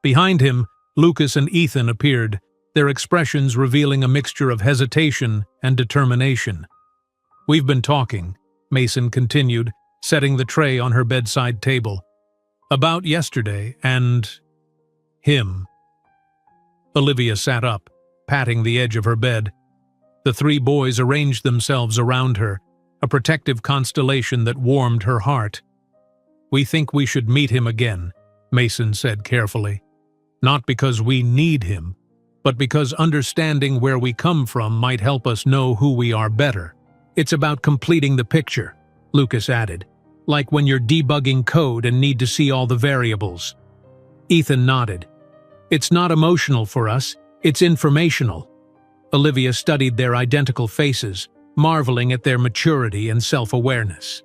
Speaker 1: Behind him, Lucas and Ethan appeared, their expressions revealing a mixture of hesitation and determination. "We've been talking," Mason continued, setting the tray on her bedside table. "About yesterday and him." Olivia sat up, patting the edge of her bed. The three boys arranged themselves around her, a protective constellation that warmed her heart. "We think we should meet him again," Mason said carefully. "Not because we need him, but because understanding where we come from might help us know who we are better." It's about completing the picture, Lucas added, like when you're debugging code and need to see all the variables. Ethan nodded. It's not emotional for us, it's informational. Olivia studied their identical faces, marveling at their maturity and self-awareness.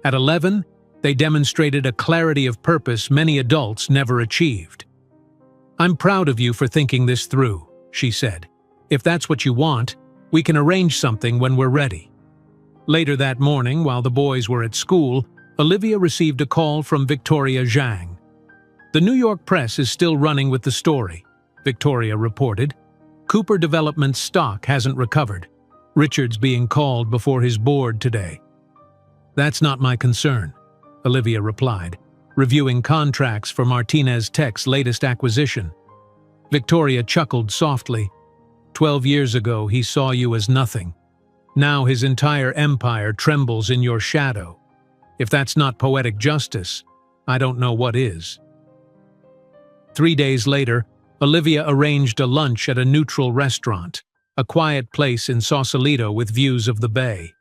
Speaker 1: At 11, they demonstrated a clarity of purpose many adults never achieved. I'm proud of you for thinking this through, she said. If that's what you want, we can arrange something when we're ready. Later that morning, while the boys were at school, Olivia received a call from Victoria Zhang. The New York press is still running with the story, Victoria reported. Cooper Development's stock hasn't recovered. Richard's being called before his board today. That's not my concern, Olivia replied, reviewing contracts for Martinez Tech's latest acquisition. Victoria chuckled softly. 12 years ago, he saw you as nothing. Now his entire empire trembles in your shadow. If that's not poetic justice, I don't know what is. 3 days later, Olivia arranged a lunch at a neutral restaurant, a quiet place in Sausalito with views of the bay.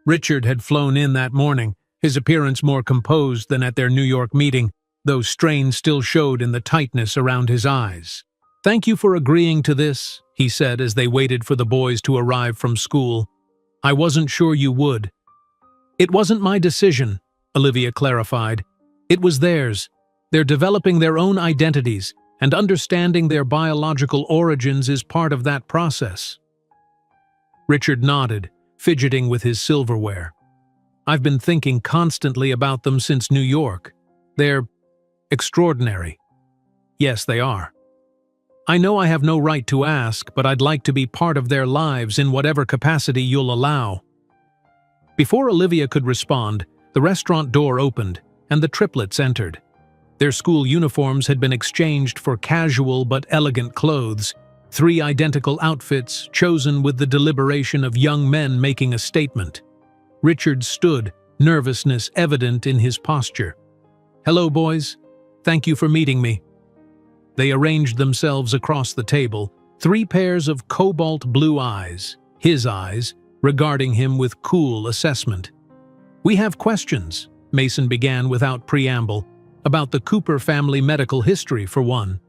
Speaker 1: Richard had flown in that morning, his appearance more composed than at their New York meeting, though strain still showed in the tightness around his eyes. "Thank you for agreeing to this," he said as they waited for the boys to arrive from school. "I wasn't sure you would." "It wasn't my decision," Olivia clarified. "It was theirs. They're developing their own identities, and understanding their biological origins is part of that process." Richard nodded, fidgeting with his silverware. "I've been thinking constantly about them since New York. They're extraordinary." "Yes, they are. I know I have no right to ask, but I'd like to be part of their lives in whatever capacity you'll allow." Before Olivia could respond, the restaurant door opened, and the triplets entered. Their school uniforms had been exchanged for casual but elegant clothes, 3 identical outfits chosen with the deliberation of young men making a statement. Richard stood, nervousness evident in his posture. "Hello, boys. Thank you for meeting me." They arranged themselves across the table, 3 pairs of cobalt blue eyes, his eyes, regarding him with cool assessment. "We have questions," Mason began without preamble, "about the Cooper family medical history for one."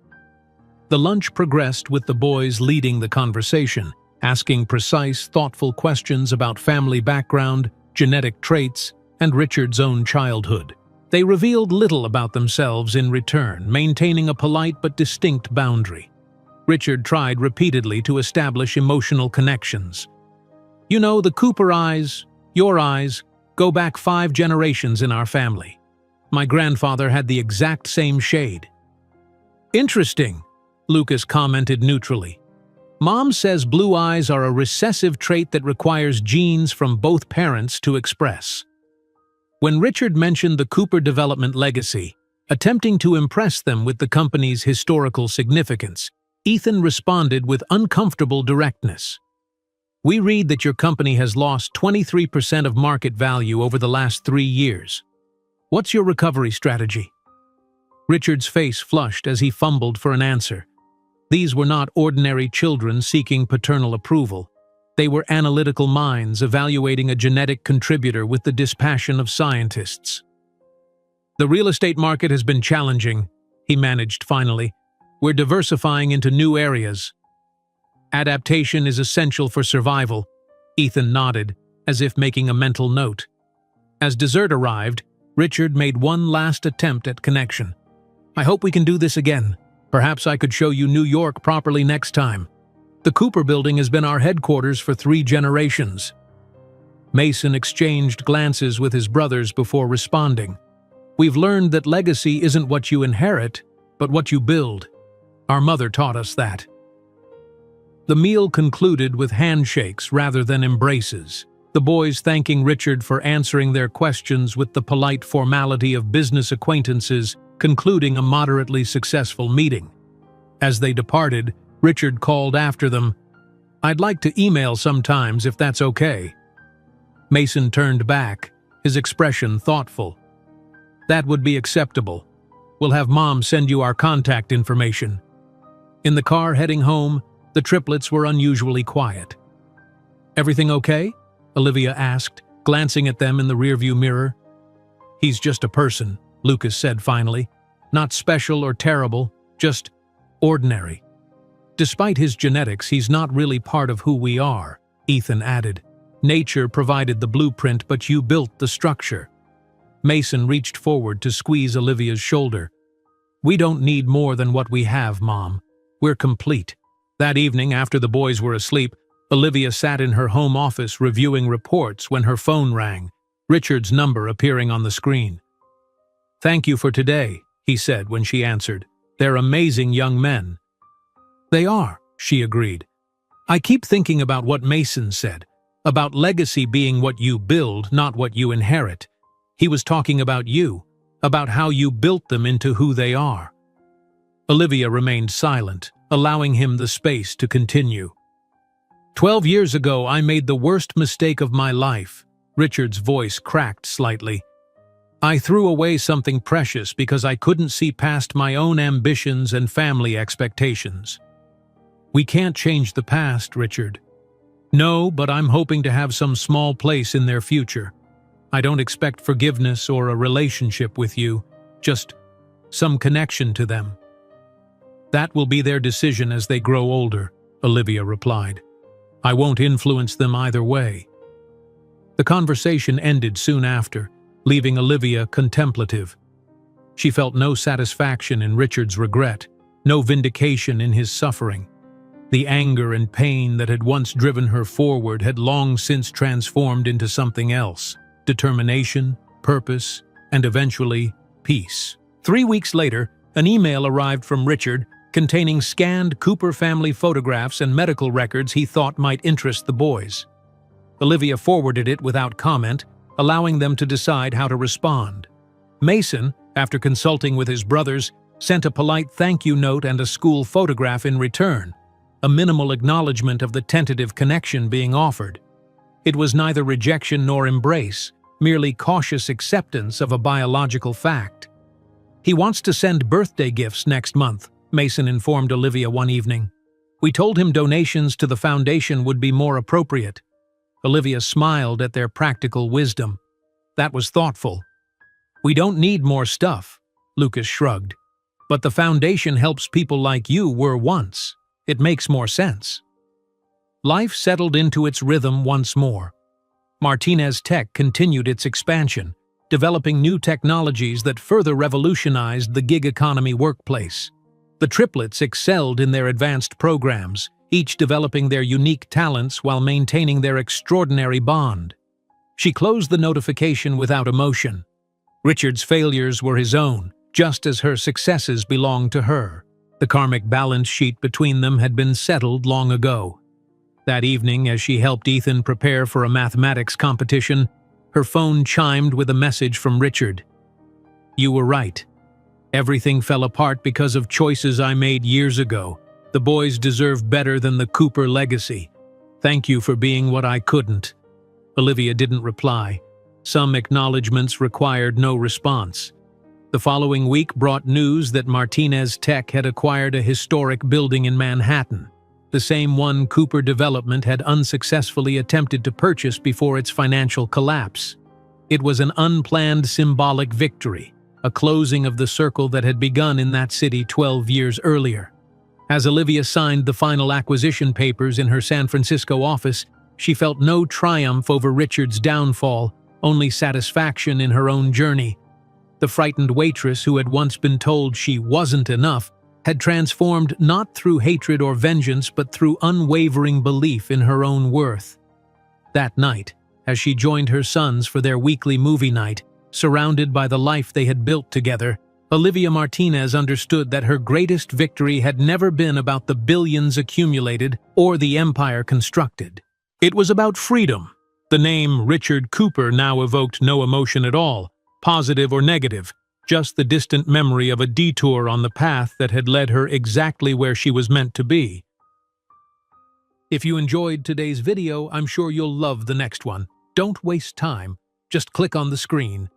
Speaker 1: The lunch progressed with the boys leading the conversation, asking precise, thoughtful questions about family background, genetic traits, and Richard's own childhood. They revealed little about themselves in return, maintaining a polite but distinct boundary. Richard tried repeatedly to establish emotional connections. "You know, the Cooper eyes, your eyes, go back 5 generations in our family. My grandfather had the exact same shade." "Interesting," Lucas commented neutrally. "Mom says blue eyes are a recessive trait that requires genes from both parents to express." When Richard mentioned the Cooper Development legacy, attempting to impress them with the company's historical significance, Ethan responded with uncomfortable directness. "We read that your company has lost 23% of market value over the last 3 years. What's your recovery strategy?" Richard's face flushed as he fumbled for an answer. These were not ordinary children seeking paternal approval. They were analytical minds evaluating a genetic contributor with the dispassion of scientists. "The real estate market has been challenging," he managed finally. "We're diversifying into new areas." "Adaptation is essential for survival," Ethan nodded, as if making a mental note. As dessert arrived, Richard made one last attempt at connection. "I hope we can do this again. Perhaps I could show you New York properly next time. The Cooper building has been our headquarters for 3 generations." Mason exchanged glances with his brothers before responding. "We've learned that legacy isn't what you inherit, but what you build. Our mother taught us that." The meal concluded with handshakes rather than embraces, the boys thanking Richard for answering their questions with the polite formality of business acquaintances, concluding a moderately successful meeting. As they departed, Richard called after them, "I'd like to email sometimes if that's okay." Mason turned back, his expression thoughtful. "That would be acceptable. We'll have Mom send you our contact information." In the car heading home, the triplets were unusually quiet. "Everything okay?" Olivia asked, glancing at them in the rearview mirror. He's just a person, Lucas said finally. Not special or terrible, just ordinary. Despite his genetics, he's not really part of who we are, Ethan added. Nature provided the blueprint, but you built the structure. Mason reached forward to squeeze Olivia's shoulder. We don't need more than what we have, Mom. We're complete. That evening, after the boys were asleep, Olivia sat in her home office reviewing reports when her phone rang, Richard's number appearing on the screen. Thank you for today, he said when she answered. They're amazing young men. They are, she agreed. I keep thinking about what Mason said, about legacy being what you build, not what you inherit. He was talking about you, about how you built them into who they are. Olivia remained silent, allowing him the space to continue. 12 years ago, I made the worst mistake of my life. Richard's voice cracked slightly. I threw away something precious because I couldn't see past my own ambitions and family expectations. We can't change the past, Richard. No, but I'm hoping to have some small place in their future. I don't expect forgiveness or a relationship with you, just some connection to them. That will be their decision as they grow older, Olivia replied. I won't influence them either way. The conversation ended soon after, leaving Olivia contemplative. She felt no satisfaction in Richard's regret, no vindication in his suffering. The anger and pain that had once driven her forward had long since transformed into something else: determination, purpose, and eventually, peace. 3 weeks later, an email arrived from Richard containing scanned Cooper family photographs and medical records he thought might interest the boys. Olivia forwarded it without comment, allowing them to decide how to respond. Mason, after consulting with his brothers, sent a polite thank you note and a school photograph in return, a minimal acknowledgement of the tentative connection being offered. It was neither rejection nor embrace, merely cautious acceptance of a biological fact. He wants to send birthday gifts next month, Mason informed Olivia one evening. We told him donations to the foundation would be more appropriate. Olivia smiled at their practical wisdom. That was thoughtful. We don't need more stuff, Lucas shrugged. But the foundation helps people like you were once. It makes more sense. Life settled into its rhythm once more. Martinez Tech continued its expansion, developing new technologies that further revolutionized the gig economy workplace. The Triplets excelled in their advanced programs, each developing their unique talents while maintaining their extraordinary bond. She closed the notification without emotion. Richard's failures were his own, just as her successes belonged to her. The karmic balance sheet between them had been settled long ago. That evening, as she helped Ethan prepare for a mathematics competition, her phone chimed with a message from Richard. You were right. Everything fell apart because of choices I made years ago. The boys deserve better than the Cooper legacy. Thank you for being what I couldn't. Olivia didn't reply. Some acknowledgments required no response. The following week brought news that Martinez Tech had acquired a historic building in Manhattan, the same one Cooper Development had unsuccessfully attempted to purchase before its financial collapse. It was an unplanned symbolic victory, a closing of the circle that had begun in that city 12 years earlier. As Olivia signed the final acquisition papers in her San Francisco office, she felt no triumph over Richard's downfall, only satisfaction in her own journey. The frightened waitress who had once been told she wasn't enough had transformed not through hatred or vengeance but through unwavering belief in her own worth. That night, as she joined her sons for their weekly movie night, surrounded by the life they had built together, Olivia Martinez understood that her greatest victory had never been about the billions accumulated or the empire constructed. It was about freedom. The name Richard Cooper now evoked no emotion at all, positive or negative, just the distant memory of a detour on the path that had led her exactly where she was meant to be. If you enjoyed today's video, I'm sure you'll love the next one. Don't waste time. Just click on the screen.